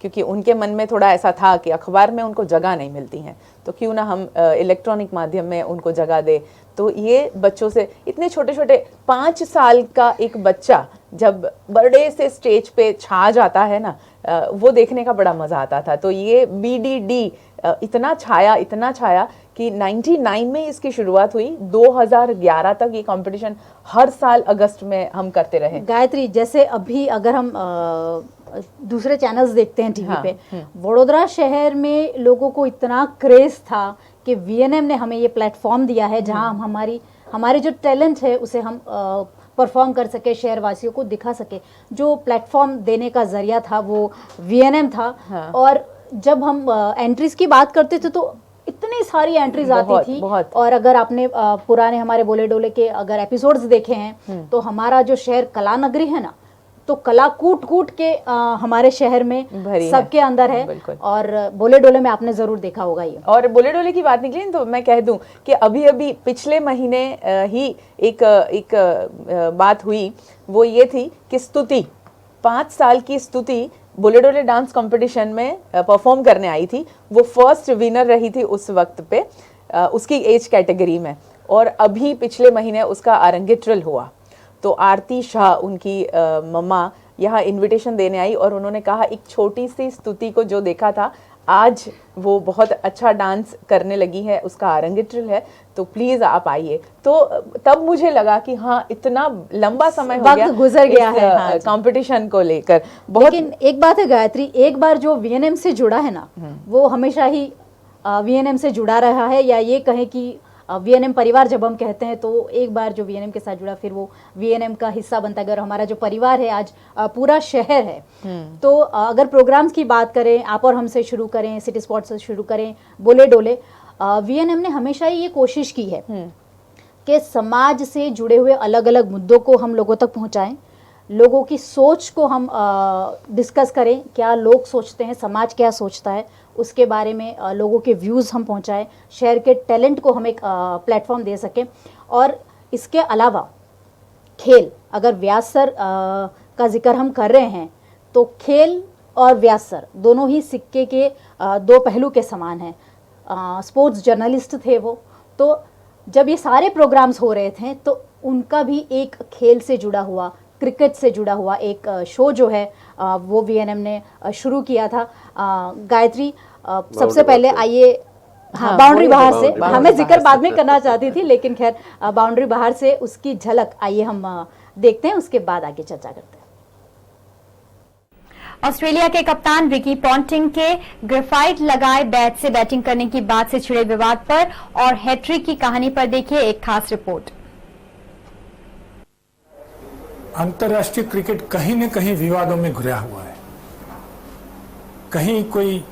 क्योंकि उनके मन में थोड़ा ऐसा था कि अखबार में उनको जगह नहीं मिलती है, तो क्यों ना हम इलेक्ट्रॉनिक माध्यम में उनको जगह दे। तो ये बच्चों से, इतने छोटे छोटे 5 साल का एक बच्चा जब बड़े से स्टेज पे छा जाता है ना, वो देखने का बड़ा मज़ा आता था। तो ये BDD इतना छाया कि 99 में इसकी शुरुआत हुई, 2011 तक ये कंपटीशन हर साल अगस्त में हम करते रहे। गायत्री, जैसे अभी अगर हम दूसरे चैनल्स देखते हैं टीवी पे, वडोदरा शहर में लोगों को इतना क्रेज था कि VNM ने हमें ये प्लेटफॉर्म दिया है जहां हम हमारे जो टैलेंट है उसे हम परफॉर्म कर सके, शहरवासियों को दिखा सके। जो प्लेटफॉर्म देने का जरिया था वो VNM था। और जब हम एंट्रीज की बात करते थे तो इतनी सारी एंट्रीज आती थी। और अगर आपने पुराने हमारे बोले डोले के अगर एपिसोड्स देखे हैं तो हमारा जो शहर कला नगरी है ना, तो कला कूट कूट के हमारे शहर में सबके अंदर है। और बोले डोले में आपने जरूर देखा होगा ये। और बोले डोले की बात निकली तो मैं कह दूं कि अभी पिछले महीने ही एक बात हुई, वो ये थी कि स्तुति 5 साल की स्तुति बोले डोले डांस कंपटीशन में परफॉर्म करने आई थी। वो फर्स्ट विनर रही थी उस वक्त पे, उसकी एज कैटेगरी में। और अभी पिछले महीने उसका आरंगेट्रल हुआ। तो आरती शाह उनकी मम्मा यहाँ इनविटेशन देने आई और उन्होंने कहा एक छोटी सी स्तुति को जो देखा था, आज वो बहुत अच्छा डांस करने लगी है, उसका आरंगेट्रल है, तो प्लीज आप आइए। तो तब मुझे लगा कि हाँ, इतना लंबा समय हो गया, गुजर गया है कंपटीशन को लेकर। लेकिन एक बात है गायत्री, एक बार जो VNM से जुड़ा है ना, वो हमेशा ही VNM से जुड़ा रहा है। या ये कहें कि VNM परिवार जब हम कहते हैं तो एक बार जो VNM के साथ जुड़ा फिर वो VNM का हिस्सा बनता है। अगर हमारा जो परिवार है आज पूरा शहर है, तो अगर प्रोग्राम्स की बात करें, आप और हमसे शुरू करें, सिटी स्पॉट से शुरू करें, बोले डोले, VNM ने हमेशा ही ये कोशिश की है कि समाज से जुड़े हुए अलग अलग मुद्दों को हम लोगों तक पहुंचाएं, लोगों की सोच को हम डिस्कस करें, क्या लोग सोचते हैं, समाज क्या सोचता है, उसके बारे में लोगों के व्यूज़ हम पहुंचाएं, शहर के टैलेंट को हम एक प्लेटफॉर्म दे सकें। और इसके अलावा खेल, अगर व्यास सर का जिक्र हम कर रहे हैं तो खेल और व्यास सर दोनों ही सिक्के के 2 पहलू के समान हैं। स्पोर्ट्स जर्नलिस्ट थे वो, तो जब ये सारे प्रोग्राम्स हो रहे थे तो उनका भी एक खेल से जुड़ा हुआ, क्रिकेट से जुड़ा हुआ एक शो जो है वो VNM ने शुरू किया था। गायत्री, सबसे पहले आइए, हाँ, बाउंड्री बाहर से, हमें जिक्र बाद में करना चाहती थी, लेकिन खैर बाउंड्री बाहर से उसकी झलक आइए हम देखते हैं, उसके बाद आगे चर्चा करते हैं। ऑस्ट्रेलिया के कप्तान रिकी पॉन्टिंग के ग्रेफाइट लगाए बैट से बैटिंग करने की बात से छिड़े विवाद पर और हैट्रिक की कहानी पर देखिए एक खास रिपोर्ट। अंतर्राष्ट्रीय क्रिकेट कहीं न कहीं विवादों में घिरा हुआ है। कहीं कोई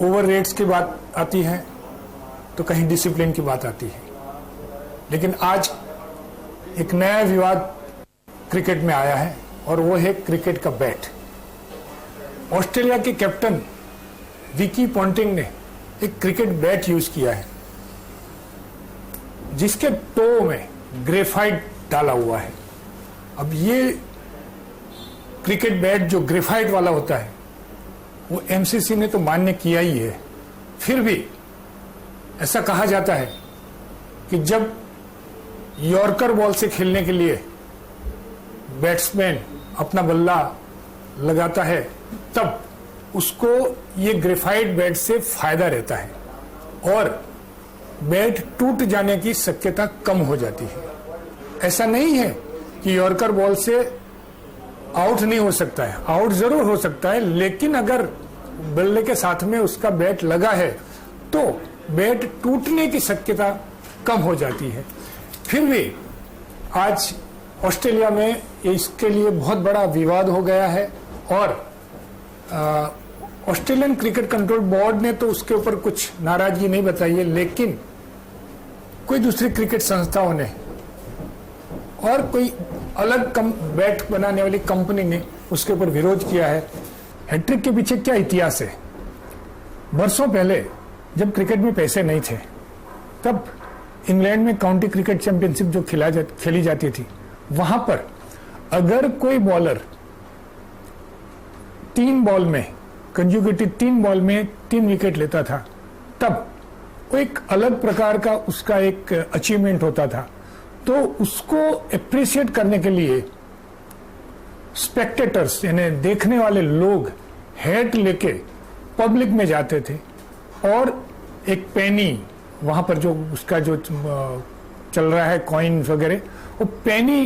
ओवर रेट्स की बात आती है तो कहीं डिसिप्लिन की बात आती है। लेकिन आज एक नया विवाद क्रिकेट में आया है और वो है क्रिकेट का बैट। ऑस्ट्रेलिया के कैप्टन रिकी पॉन्टिंग ने एक क्रिकेट बैट यूज किया है जिसके टो में ग्रेफाइट डाला हुआ है। अब ये क्रिकेट बैट जो ग्रेफाइट वाला होता है वो MCC ने तो मान्य किया ही है, फिर भी ऐसा कहा जाता है कि जब यॉर्कर बॉल से खेलने के लिए बैट्समैन अपना बल्ला लगाता है तब उसको ये ग्रेफाइट बेड से फायदा रहता है और बेड टूट जाने की शक्यता कम हो जाती है। ऐसा नहीं है कि यॉर्कर बॉल से आउट नहीं हो सकता है, आउट जरूर हो सकता है, लेकिन अगर बल्ले के साथ में उसका बैट लगा है तो बैट टूटने की शक्यता कम हो जाती है। फिर भी आज ऑस्ट्रेलिया में इसके लिए बहुत बड़ा विवाद हो गया है और ऑस्ट्रेलियन क्रिकेट कंट्रोल बोर्ड ने तो उसके ऊपर कुछ नाराजगी नहीं बताई है, लेकिन कोई दूसरी क्रिकेट संस्थाओं ने और कोई अलग बैट बनाने वाली कंपनी ने उसके ऊपर विरोध किया है। हैट्रिक के पीछे क्या इतिहास है? बरसों पहले जब क्रिकेट में पैसे नहीं थे तब इंग्लैंड में काउंटी क्रिकेट चैंपियनशिप जो खेली जाती थी, वहां पर अगर कोई बॉलर 3 बॉल में कंज्यूकेटिव 3 बॉल में 3 विकेट लेता था तब वो एक अलग प्रकार का उसका एक अचीवमेंट होता था। तो उसको अप्रिशिएट करने के लिए स्पेक्टेटर्स यानी देखने वाले लोग हैट लेके पब्लिक में जाते थे और एक पेनी वहां पर जो उसका जो चल रहा है कॉइन वगैरह, वो पेनी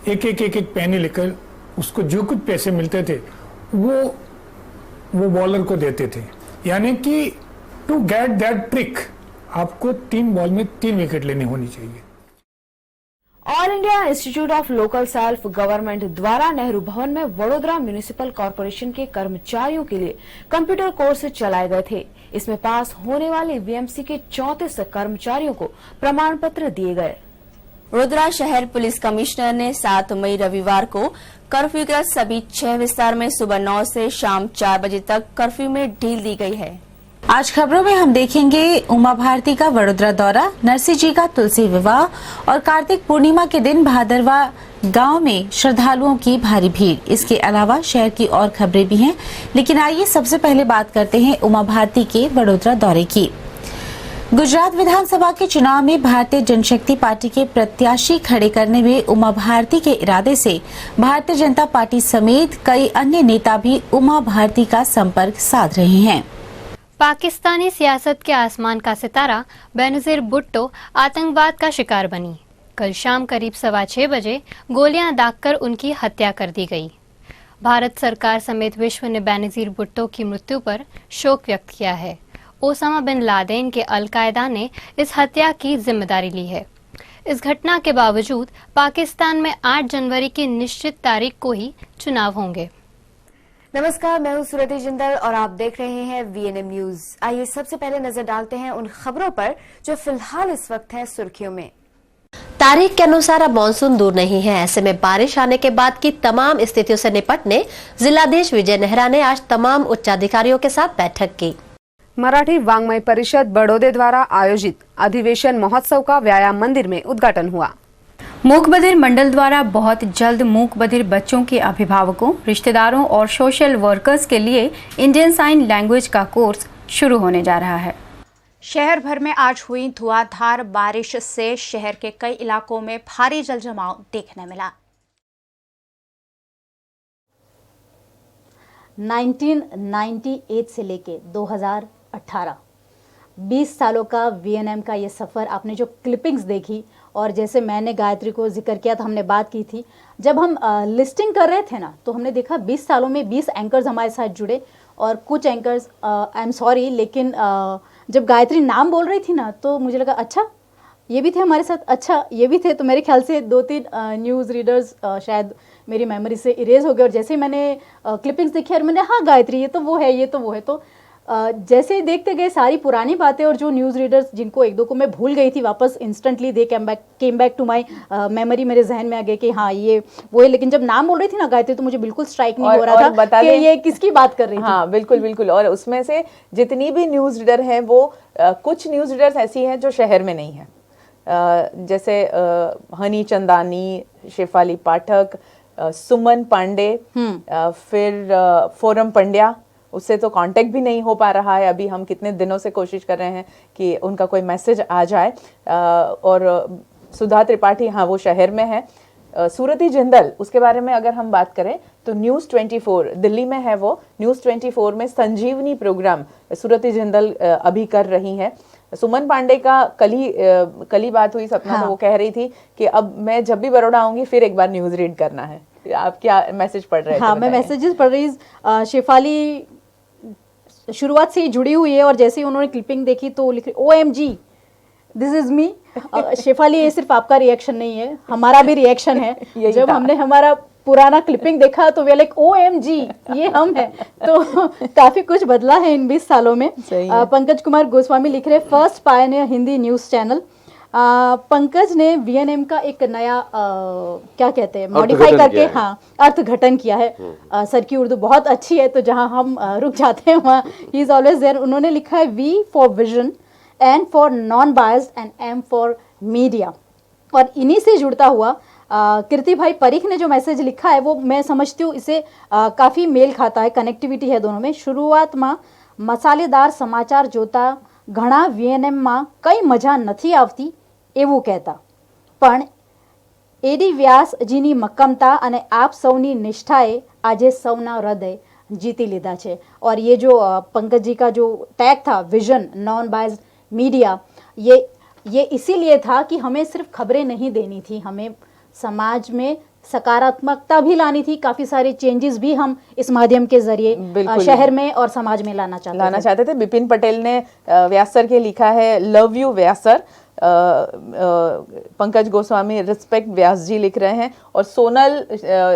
एक पेनी लेकर उसको जो कुछ पैसे मिलते थे वो बॉलर को देते थे। यानी कि टू गेट दैट ट्रिक आपको 3 बॉल में 3 विकेट लेनी होनी चाहिए। All India institute of local self government द्वारा नेहरू भवन में वडोदरा म्युनिसिपल कॉर्पोरेशन के कर्मचारियों के लिए कंप्यूटर कोर्स चलाए गए थे। इसमें पास होने वाले वीएमसी के 34 कर्मचारियों को प्रमाण पत्र दिए गए। वडोदरा शहर पुलिस कमिश्नर ने 7 मई रविवार को कर्फ्यूग्रस्त सभी 6 विस्तार में सुबह 9 से शाम 4 बजे तक कर्फ्यू में ढील दी गई है। आज खबरों में हम देखेंगे उमा भारती का वडोदरा दौरा, नरसिंह जी का तुलसी विवाह और कार्तिक पूर्णिमा के दिन भादरवा गांव में श्रद्धालुओं की भारी भीड़। इसके अलावा शहर की और खबरें भी हैं, लेकिन आइए सबसे पहले बात करते हैं उमा भारती के वडोदरा दौरे की। गुजरात विधानसभा के चुनाव में भारतीय जनशक्ति पार्टी के प्रत्याशी खड़े करने में उमा भारती के इरादे से भारतीय जनता पार्टी समेत कई अन्य नेता भी उमा भारती का संपर्क साध रहे हैं। पाकिस्तानी सियासत के आसमान का सितारा बेनजीर भुट्टो आतंकवाद का शिकार बनी। कल शाम करीब 6:15 बजे गोलियां दागकर उनकी हत्या कर दी गई। भारत सरकार समेत विश्व ने बेनजीर भुट्टो की मृत्यु पर शोक व्यक्त किया है। ओसामा बिन लादेन के अल-कायदा ने इस हत्या की जिम्मेदारी ली है। इस घटना के बावजूद पाकिस्तान में 8 जनवरी की निश्चित तारीख को ही चुनाव होंगे। नमस्कार, मैं हूं सुरति जिंदल और आप देख रहे हैं वीएनएम न्यूज। आइए सबसे पहले नजर डालते हैं उन खबरों पर जो फिलहाल इस वक्त है सुर्खियों में। तारीख के अनुसार अब मानसून दूर नहीं है। ऐसे में बारिश आने के बाद की तमाम स्थितियों से निपटने जिलाधीश विजय नेहरा ने आज तमाम उच्चाधिकारियों के साथ बैठक की। मराठी वाङ्मय परिषद बड़ौदे द्वारा आयोजित अधिवेशन महोत्सव का व्यायाम मंदिर में उद्घाटन हुआ। मूक बधिर मंडल द्वारा बहुत जल्द मूक बधिर बच्चों के अभिभावकों, रिश्तेदारों और सोशल वर्कर्स के लिए इंडियन साइन लैंग्वेज का कोर्स शुरू होने जा रहा है। शहर भर में आज हुई धुआंधार बारिश से शहर के कई इलाकों में भारी जलजमाव देखने मिला। 1998 से लेके 2018 20 सालों का वीएनएम का ये सफ़र, आपने जो क्लिपिंग्स देखी और जैसे मैंने गायत्री को जिक्र किया था, हमने बात की थी, जब हम लिस्टिंग कर रहे थे ना, तो हमने देखा 20 सालों में 20 एंकर्स हमारे साथ जुड़े और कुछ एंकर्स आई एम सॉरी, लेकिन जब गायत्री नाम बोल रही थी ना तो मुझे लगा अच्छा ये भी थे हमारे साथ, अच्छा ये भी थे। तो मेरे ख्याल से 2-3 न्यूज़ रीडर्स शायद मेरी मेमोरी से इरेज हो गए और जैसे ही मैंने क्लिपिंग्स देखी और मैंने हाँ गायत्री ये तो वो है, ये तो वो है, तो जैसे ही देखते गए सारी पुरानी बातें और जो न्यूज़ रीडर्स जिनको 1-2 को मैं भूल गई थी, वापस instantly they came back to my memory, मेरे जहन में आ गए कि हाँ ये वो है। लेकिन जब नाम बोल रही थी ना गायत्री तो मुझे बिल्कुल स्ट्राइक नहीं हो रहा था कि ये किसकी बात कर रही थी। हाँ बिल्कुल बिल्कुल। और उसमें से जितनी भी न्यूज़ रीडर हैं वो कुछ न्यूज़ रीडर्स ऐसी हैं जो शहर में नहीं है, जैसे हनी चंदानी, शेफाली पाठक, सुमन पांडे, फिर फोरम पंड्या, उससे तो कांटेक्ट भी नहीं हो पा रहा है। अभी हम कितने दिनों से कोशिश कर रहे हैं कि उनका कोई मैसेज आ जाए। और सुधा त्रिपाठी, हाँ वो शहर में है। सूरती जिंदल, उसके बारे में अगर हम बात करें तो न्यूज़ 24 दिल्ली में है, वो न्यूज़ 24 में संजीवनी प्रोग्राम सूरती जिंदल अभी कर रही हैं। सुमन पांडे का कल ही बात हुई सपना, तो वो कह रही थी कि अब मैं जब भी बड़ौदा आऊंगी फिर एक बार न्यूज़ रीड करना है। आप क्या मैसेज पढ़ रहे थे? हाँ, मैं मैसेजेस पढ़ रही। शेफाली शुरुआत से ही जुड़ी हुई है और जैसे ही उन्होंने क्लिपिंग देखी तो लिख रही OMG this is me. Shefali, ये सिर्फ आपका रिएक्शन नहीं है, हमारा भी रिएक्शन है। जब हमने हमारा पुराना क्लिपिंग देखा तो वे लाइक OMG ये हम हैं। तो काफी कुछ बदला है इन 20 सालों में। पंकज कुमार गोस्वामी लिख रहे first Pioneer Hindi news channel. Pankaj ने VNM का एक नया क्या कहते हैं मॉडिफाई करके अर्थघटन किया है। सर की उर्दू बहुत अच्छी है, तो जहां हम रुक जाते हैं वहाँ ही इज ऑलवेज देयर। उन्होंने लिखा है V for vision, N for non biased and M for media. और इन्हीं से जुड़ता हुआ कीर्ति भाई परीख ने जो मैसेज लिखा है वो मैं समझती हूँ इसे काफ़ी मेल खाता है, कनेक्टिविटी है दोनों में। शुरुआत में मसालेदार समाचार जोता घણા VNM में कई मजा नहीं आवती એવું કહેતા, પણ એડી વ્યાસજીની મક્કમતા અને આપ સૌની નિષ્ઠાએ આજે સૌના હૃદય જીતી લીધા છે। और ये जो पंकज जी का जो टैग था विजन नॉन बायस्ड मीडिया, ये इसीलिए था कि हमें सिर्फ खबरें नहीं देनी थी, हमें समाज में सकारात्मकता भी लानी थी। काफी सारे चेंजेस भी हम इस माध्यम के जरिए शहर में और समाज में लाना चाहते थे। बिपिन पटेल ने व्यास सर के लिखा है love you Vyas sir. Pankaj Goswami respect Vyas ji लिख रहे हैं। और सोनल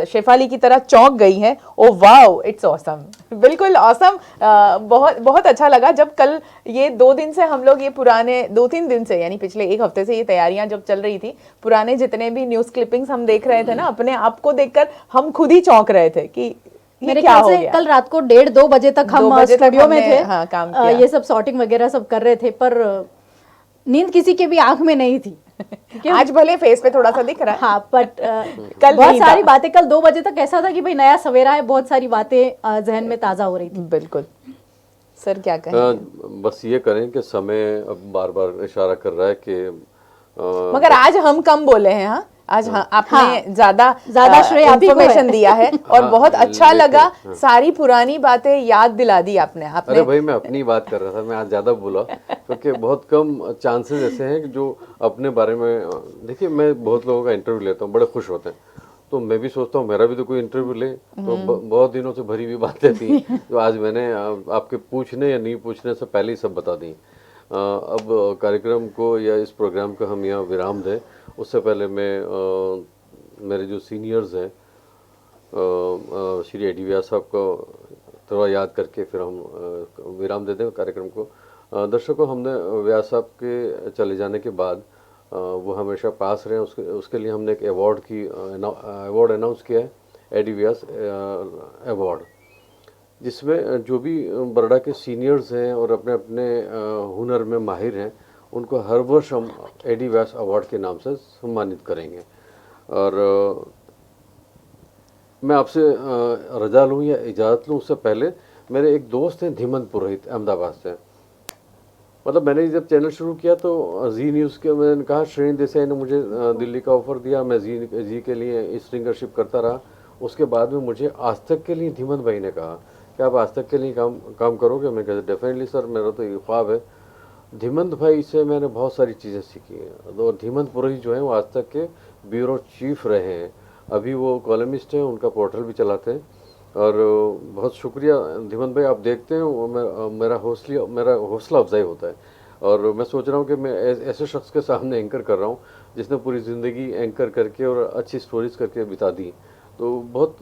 शेफाली की तरह चौंक गई हैं, ओ वाओ इट्स ऑसम। बिल्कुल ऑसम, बहुत बहुत अच्छा लगा। जब कल ये 2 दिन से हम लोग ये पुराने 2-3 दिन से यानी पिछले 1 हफ्ते से ये तैयारियां जब चल रही थी, पुराने जितने भी न्यूज क्लिपिंग्स हम देख रहे थे ना, अपने आप को देखकर हम खुद ही चौंक रहे थे कि मेरे ख्याल से कल रात को 1:30-2 बजे तक हम स्टूडियो में थे। हाँ, काम किया। ये सब सॉर्टिंग वगैरह सब कर रहे थे, पर नींद किसी के भी आंख में नहीं थी। आज भले फेस पे थोड़ा सा दिख रहा है, हाँ, बट कल बहुत सारी बातें, कल 2 बजे तक ऐसा था कि भाई नया सवेरा है, बहुत सारी बातें जहन में ताजा हो रही थी। बिल्कुल। सर क्या कहें? बस ये करें कि समय अब बार बार इशारा कर रहा है कि मगर आज हम कम बोले हैं। हाँ, आज आपने ज्यादा श्रेय इंफॉर्मेशन दिया है और बहुत अच्छा लगा। सारी पुरानी बातें याद दिला दी आपने। अरे भाई, मैं अपनी बात कर रहा था, मैं आज ज्यादा बोला क्योंकि बहुत कम चांसेस ऐसे हैं कि जो अपने बारे में, देखिए मैं बहुत लोगों का इंटरव्यू लेता हूँ, बड़े खुश होते हैं, तो मैं भी सोचता हूँ मेरा भी तो कोई इंटरव्यू ले। तो बहुत दिनों से भरी हुई बातें थी जो आज मैंने आपके पूछने या नहीं पूछने से पहले ही सब बता दी। अब कार्यक्रम को या इस प्रोग्राम को हम यहाँ विराम दें, उससे पहले मैं मेरे जो सीनियर्स हैं श्री एडी व्यास साहब को थोड़ा याद करके फिर हम विराम दे दें कार्यक्रम को। दर्शकों, हमने व्यास साहब के चले जाने के बाद वो हमेशा पास रहे, उसके लिए हमने एक अवार्ड अनाउंस किया है, एडी व्यास अवार्ड, जिसमें जो भी बरड़ा के सीनियर्स हैं और अपने अपने हुनर में माहिर हैं उनको हर वर्ष हम एडी व्यास अवार्ड के नाम से सम्मानित करेंगे। और मैं आपसे रजा लूँ या इजाज़त लूँ उससे पहले मेरे एक दोस्त हैं धीमंत पुरोहित, अहमदाबाद से। मतलब मैंने जब चैनल शुरू किया तो जी न्यूज़ के मैंने कहा श्रेणी देसाई ने मुझे दिल्ली का ऑफ़र दिया, मैं जी के लिए स्ट्रिंगरशिप करता रहा। उसके बाद में मुझे आज तक के लिए धीमंत भाई ने कहा कि आप आज तक के लिए काम करोगे? मैं कहता डेफिनेटली सर, मेरा तो ये ख्वाब है। धीमंत भाई से मैंने बहुत सारी चीज़ें सीखी हैं। और धीमंत पुरोहित जो हैं वो आज तक के ब्यूरो चीफ रहे हैं, अभी वो कॉलमिस्ट हैं, उनका पोर्टल भी चलाते हैं। और बहुत शुक्रिया धीमंत भाई, आप देखते हैं मेरा हौसला अफजाई होता है। और मैं सोच रहा हूँ कि मैं ऐसे शख्स के सामने एंकर कर रहा हूँ जिसने पूरी ज़िंदगी एंकर करके और अच्छी स्टोरीज़ करके बिता दी, तो बहुत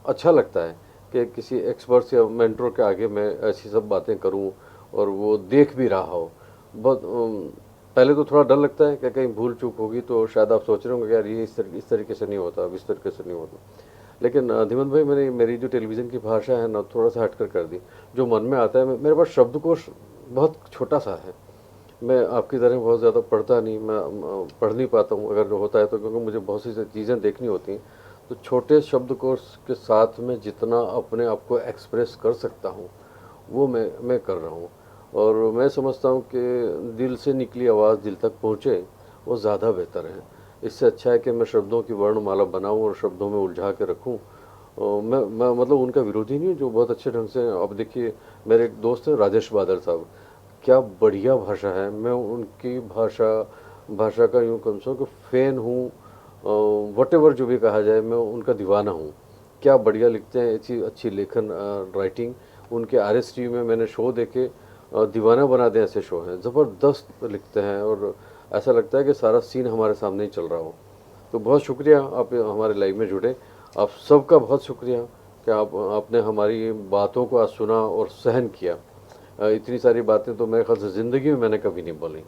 अच्छा लगता है कि किसी एक्सपर्ट या मेंटर के आगे मैं ऐसी सब बातें करूं और वो देख भी रहा हो। बहुत पहले तो थोड़ा डर लगता है कि कहीं भूल चूक होगी तो शायद आप सोच रहे होंगे यार ये इस तरीके से नहीं होता, अब इस तरीके से नहीं होता। लेकिन धीमंत भाई, मैंने मेरी जो टेलीविज़न की भाषा है ना थोड़ा सा हटकर कर दी, जो मन में आता है। मेरे पास शब्दकोश बहुत छोटा सा है, मैं आपकी तरह बहुत ज़्यादा पढ़ता नहीं, मैं पढ़ नहीं पाता हूँ अगर होता है तो, क्योंकि मुझे बहुत सी चीज़ें देखनी होती हैं। तो छोटे शब्दकोश के साथ में जितना अपने आप को एक्सप्रेस कर सकता हूँ वो मैं कर रहा हूँ। और मैं समझता हूँ कि दिल से निकली आवाज़ दिल तक पहुँचे वो ज़्यादा बेहतर है। इससे अच्छा है कि मैं शब्दों की वर्णमाला बनाऊं और शब्दों में उलझा के रखूं। मैं मतलब उनका विरोधी नहीं हूँ, जो बहुत अच्छे ढंग से, अब देखिए मेरे एक दोस्त हैं राजेश बादल साहब, क्या बढ़िया भाषा है। मैं उनकी भाषा का यूँ कम से कम फैन हूँ, वटेवर जो भी कहा जाए, मैं उनका दीवाना हूँ। क्या बढ़िया लिखते हैं, अच्छी लेखन राइटिंग। उनके RSTV में मैंने शो देखे, दीवाना बना दें ऐसे शो हैं, ज़बरदस्त लिखते हैं और ऐसा लगता है कि सारा सीन हमारे सामने ही चल रहा हो। तो बहुत शुक्रिया आप हमारे लाइव में जुड़े, आप सबका बहुत शुक्रिया कि आपने हमारी बातों को आज सुना और सहन किया। इतनी सारी बातें तो मेरे ख्याल से ज़िंदगी में मैंने कभी नहीं बोली।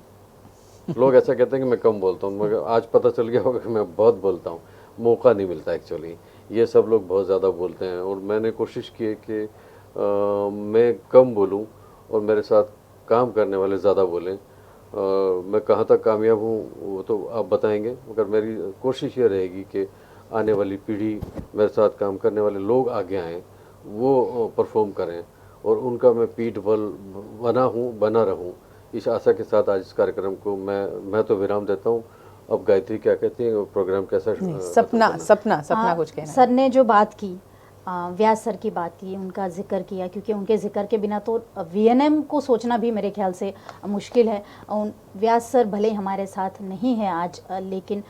लोग ऐसा कहते हैं कि मैं कम बोलता हूँ, मगर आज पता चल गया होगा कि मैं बहुत बोलता हूँ, मौका नहीं मिलता एक्चुअली। ये सब लोग बहुत ज़्यादा बोलते हैं और मैंने कोशिश की है कि मैं कम बोलूं और मेरे साथ काम करने वाले ज़्यादा बोलें। मैं कहाँ तक कामयाब हूँ वो तो आप बताएंगे, मगर मेरी कोशिश ये रहेगी कि आने वाली पीढ़ी, मेरे साथ काम करने वाले लोग आगे आएँ, वो परफॉर्म करें और उनका मैं पीठ बल बना रहूँ। इस आशा के साथ आज इस कार्यक्रम को मैं तो विराम देता हूँ। अब गायत्री क्या कहती है, प्रोग्राम कैसा? सपना कुछ कहना। सर ने जो बात की, व्यास सर की बात की, उनका जिक्र किया, क्योंकि उनके जिक्र के बिना तो VNM को सोचना भी मेरे ख्याल से मुश्किल है। व्यास सर भले हमारे साथ नहीं है आज, लेकिन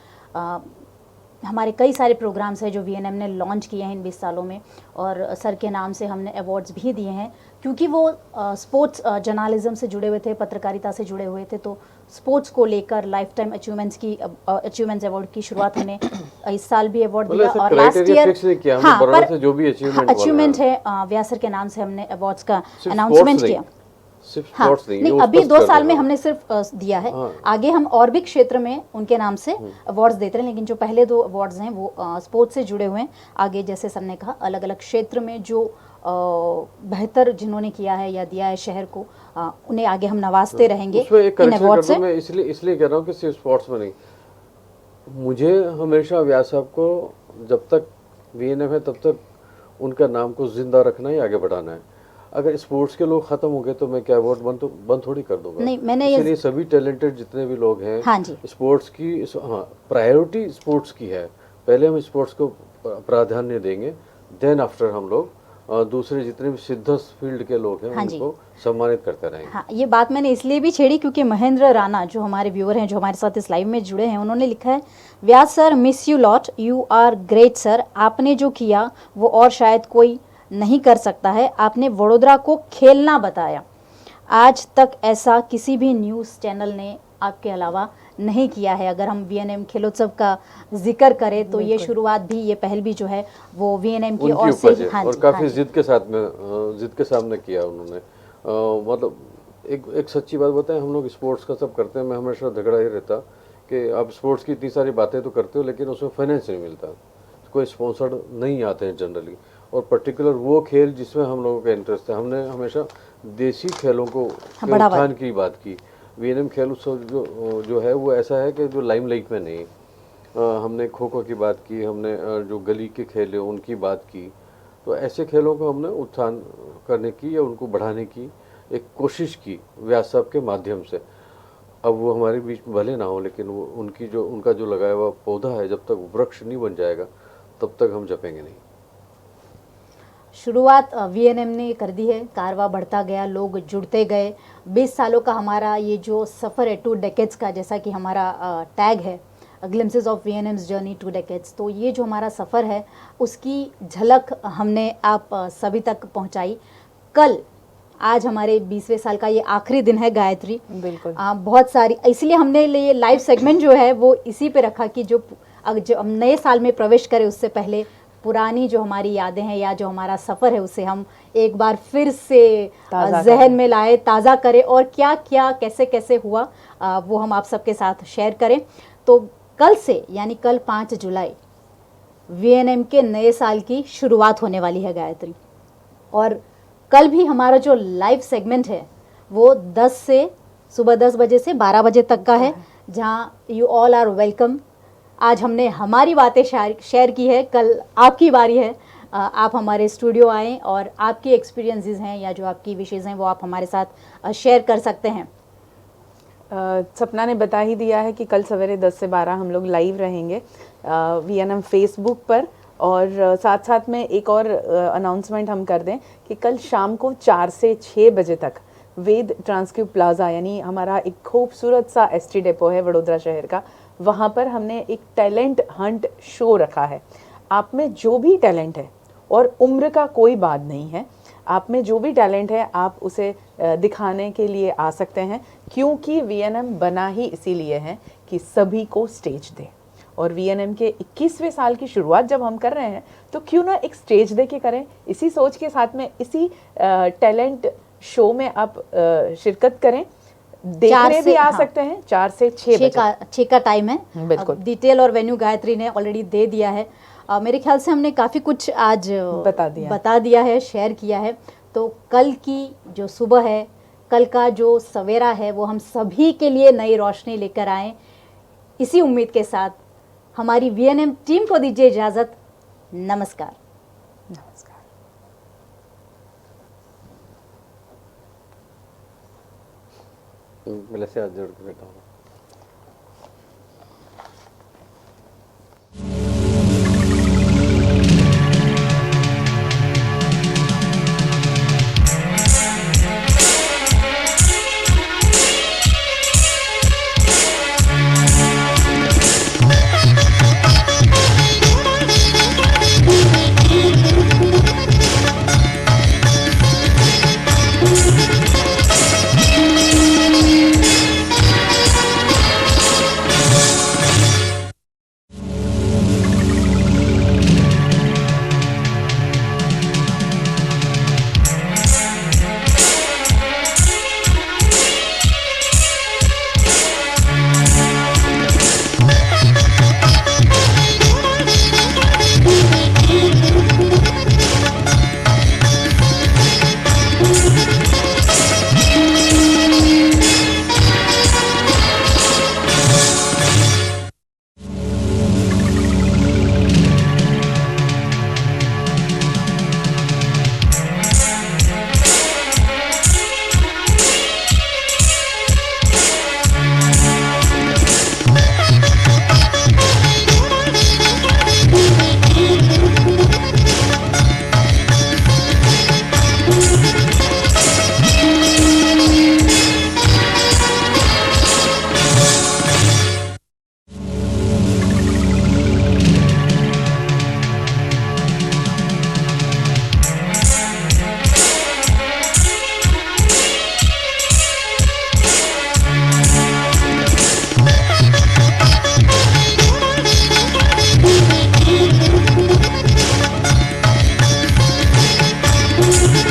हमारे कई सारे प्रोग्राम्स हैं जो VNM ने लॉन्च किए हैं इन 20 सालों में, और सर के नाम से हमने अवार्ड्स भी दिए हैं, क्योंकि वो स्पोर्ट्स जर्नलिज्म से जुड़े हुए थे, पत्रकारिता से जुड़े हुए थे। तो स्पोर्ट्स को लेकर लाइफ टाइम अचीवमेंट्स अवार्ड की शुरुआत हमने इस साल भी अवार्ड दिया, और लास्ट ईयर हाँ पर जो भी अचीवमेंट है व्यास सर के नाम से हमने अवार्ड्स का अनाउंसमेंट किया। हाँ, नहीं अभी 2 साल में हमने सिर्फ दिया है। आगे हम और भी क्षेत्र में उनके नाम से अवार्ड्स देते हैं, लेकिन जो पहले 2 अवार्ड्स हैं वो स्पोर्ट्स से जुड़े हुए हैं। आगे जैसे सर ने कहा, अलग अलग क्षेत्र में जो बेहतर जिन्होंने किया है या दिया है शहर को, उन्हें आगे हम नवाजते रहेंगे इन अवार्ड से। मैं इसलिए कह रहा हूँ कि सिर्फ स्पोर्ट्स में नहीं, मुझे हमेशा व्यास साहब को जब तक VNM है तब तक उनका नाम को जिंदा रखना ही, आगे बढ़ाना है। अगर स्पोर्ट्स के लोग खत्म हो गए तो मैं क्या अवार्ड बंद थोड़ी कर दूंगा। नहीं, मैंने इसलिए सभी टैलेंटेड जितने भी लोग हैं, हाँ जी, स्पोर्ट्स की प्रायोरिटी स्पोर्ट्स की है। पहले हम स्पोर्ट्स को प्राधान्य देंगे, देन आफ्टर हम लोग दूसरे जितने भी सिद्धस्त फील्ड के लोग हैं उनको सम्मानित करते रहेंगे। हाँ, ये बात मैंने इसलिए भी छेड़ी क्योंकि महेंद्र राणा जो हमारे व्यूअर हैं, जो हमारे साथ इस लाइव में जुड़े हैं, उन्होंने लिखा है, Vyas sir miss you lot, you are great sir. आपने जो किया वो और शायद कोई नहीं कर सकता है। आपने वडोदरा को खेलना बताया। आज तक ऐसा किसी भी न्यूज़ चैनल ने आपके अलावा नहीं किया है। अगर हम VNM खेलोत्सव का जिक्र करें तो ये शुरुआत भी, ये पहल भी जो है वो VNM की ओर से, हाँ और काफ़ी जिद के सामने किया उन्होंने। मतलब एक सच्ची बात बताएं, हम लोग स्पोर्ट्स का सब करते हैं, मैं हमेशा झगड़ा ही रहता कि आप स्पोर्ट्स की इतनी सारी बातें तो करते हो लेकिन उसमें फाइनेंस नहीं मिलता, कोई स्पॉन्सर नहीं आते हैं जनरली। और पर्टिकुलर वो खेल जिसमें हम लोगों का इंटरेस्ट है, हमने हमेशा देसी खेलों को उत्थान की बात की। VNM खेल उत्सव जो है वो ऐसा है कि जो लाइमलाइट में नहीं। हमने खो खो की बात की, हमने जो गली के खेल हैं उनकी बात की। तो ऐसे खेलों को हमने उत्थान करने की या उनको बढ़ाने की एक कोशिश की व्यास साहब के माध्यम से। अब वो हमारे बीच में भले ना हो, लेकिन वो उनका जो लगाया हुआ पौधा है, जब तक वृक्ष नहीं बन जाएगा तब तक हम जपेंगे नहीं। शुरुआत VNM ने कर दी है, कारवा बढ़ता गया, लोग जुड़ते गए। 20 सालों का हमारा ये जो सफ़र है 2 डेकेड्स का, जैसा कि हमारा टैग है glimpses of VNM's journey 2 decades, तो ये जो हमारा सफ़र है उसकी झलक हमने आप सभी तक पहुंचाई। आज हमारे 20वें साल का ये आखिरी दिन है गायत्री। बिल्कुल बहुत सारी, इसलिए हमने ये लाइव सेगमेंट जो है वो इसी पे रखा कि जो हम नए साल में प्रवेश करें उससे पहले पुरानी जो हमारी यादें हैं या जो हमारा सफ़र है उसे हम एक बार फिर से जहन में लाए, ताज़ा करें, और क्या क्या कैसे कैसे हुआ वो हम आप सबके साथ शेयर करें। तो कल से, यानी कल 5 जुलाई VNM के नए साल की शुरुआत होने वाली है गायत्री, और कल भी हमारा जो लाइव सेगमेंट है वो सुबह 10 बजे से 12 बजे तक का है, जहां यू ऑल आर वेलकम। आज हमने हमारी बातें शेयर की है, कल आपकी बारी है। आप हमारे स्टूडियो आएँ और आपकी एक्सपीरियंसेस हैं या जो आपकी विशेज़ हैं वो आप हमारे साथ शेयर कर सकते हैं। सपना ने बता ही दिया है कि कल सवेरे 10 से 12 हम लोग लाइव रहेंगे वीएनएम फेसबुक पर, और साथ साथ में एक और अनाउंसमेंट हम कर दें कि कल शाम को 4 से 6 बजे तक वेद ट्रांसक्यूब प्लाजा, यानी हमारा एक खूबसूरत सा एसटी डेपो है वडोदरा शहर का, वहाँ पर हमने एक टैलेंट हंट शो रखा है। आप में जो भी टैलेंट है, और उम्र का कोई बात नहीं है, आप में जो भी टैलेंट है आप उसे दिखाने के लिए आ सकते हैं, क्योंकि वीएनएम बना ही इसीलिए है कि सभी को स्टेज दे। और वीएनएम के 21वें साल की शुरुआत जब हम कर रहे हैं तो क्यों ना एक स्टेज दे के करें। इसी सोच के साथ में इसी टैलेंट शो में आप शिरकत करें, देखने भी आ सकते हैं। 4 से 6 का टाइम है। बिल्कुल। डिटेल और वेन्यू गायत्री ने ऑलरेडी दे दिया है। मेरे ख्याल से हमने काफ़ी कुछ आज बता दिया है, शेयर किया है। तो कल की जो सुबह है, कल का जो सवेरा है, वो हम सभी के लिए नई रोशनी लेकर आएँ, इसी उम्मीद के साथ हमारी वीएनएम टीम को दीजिए इजाज़त। नमस्कार। मिले से आज जोड़ के बैठा हूँ।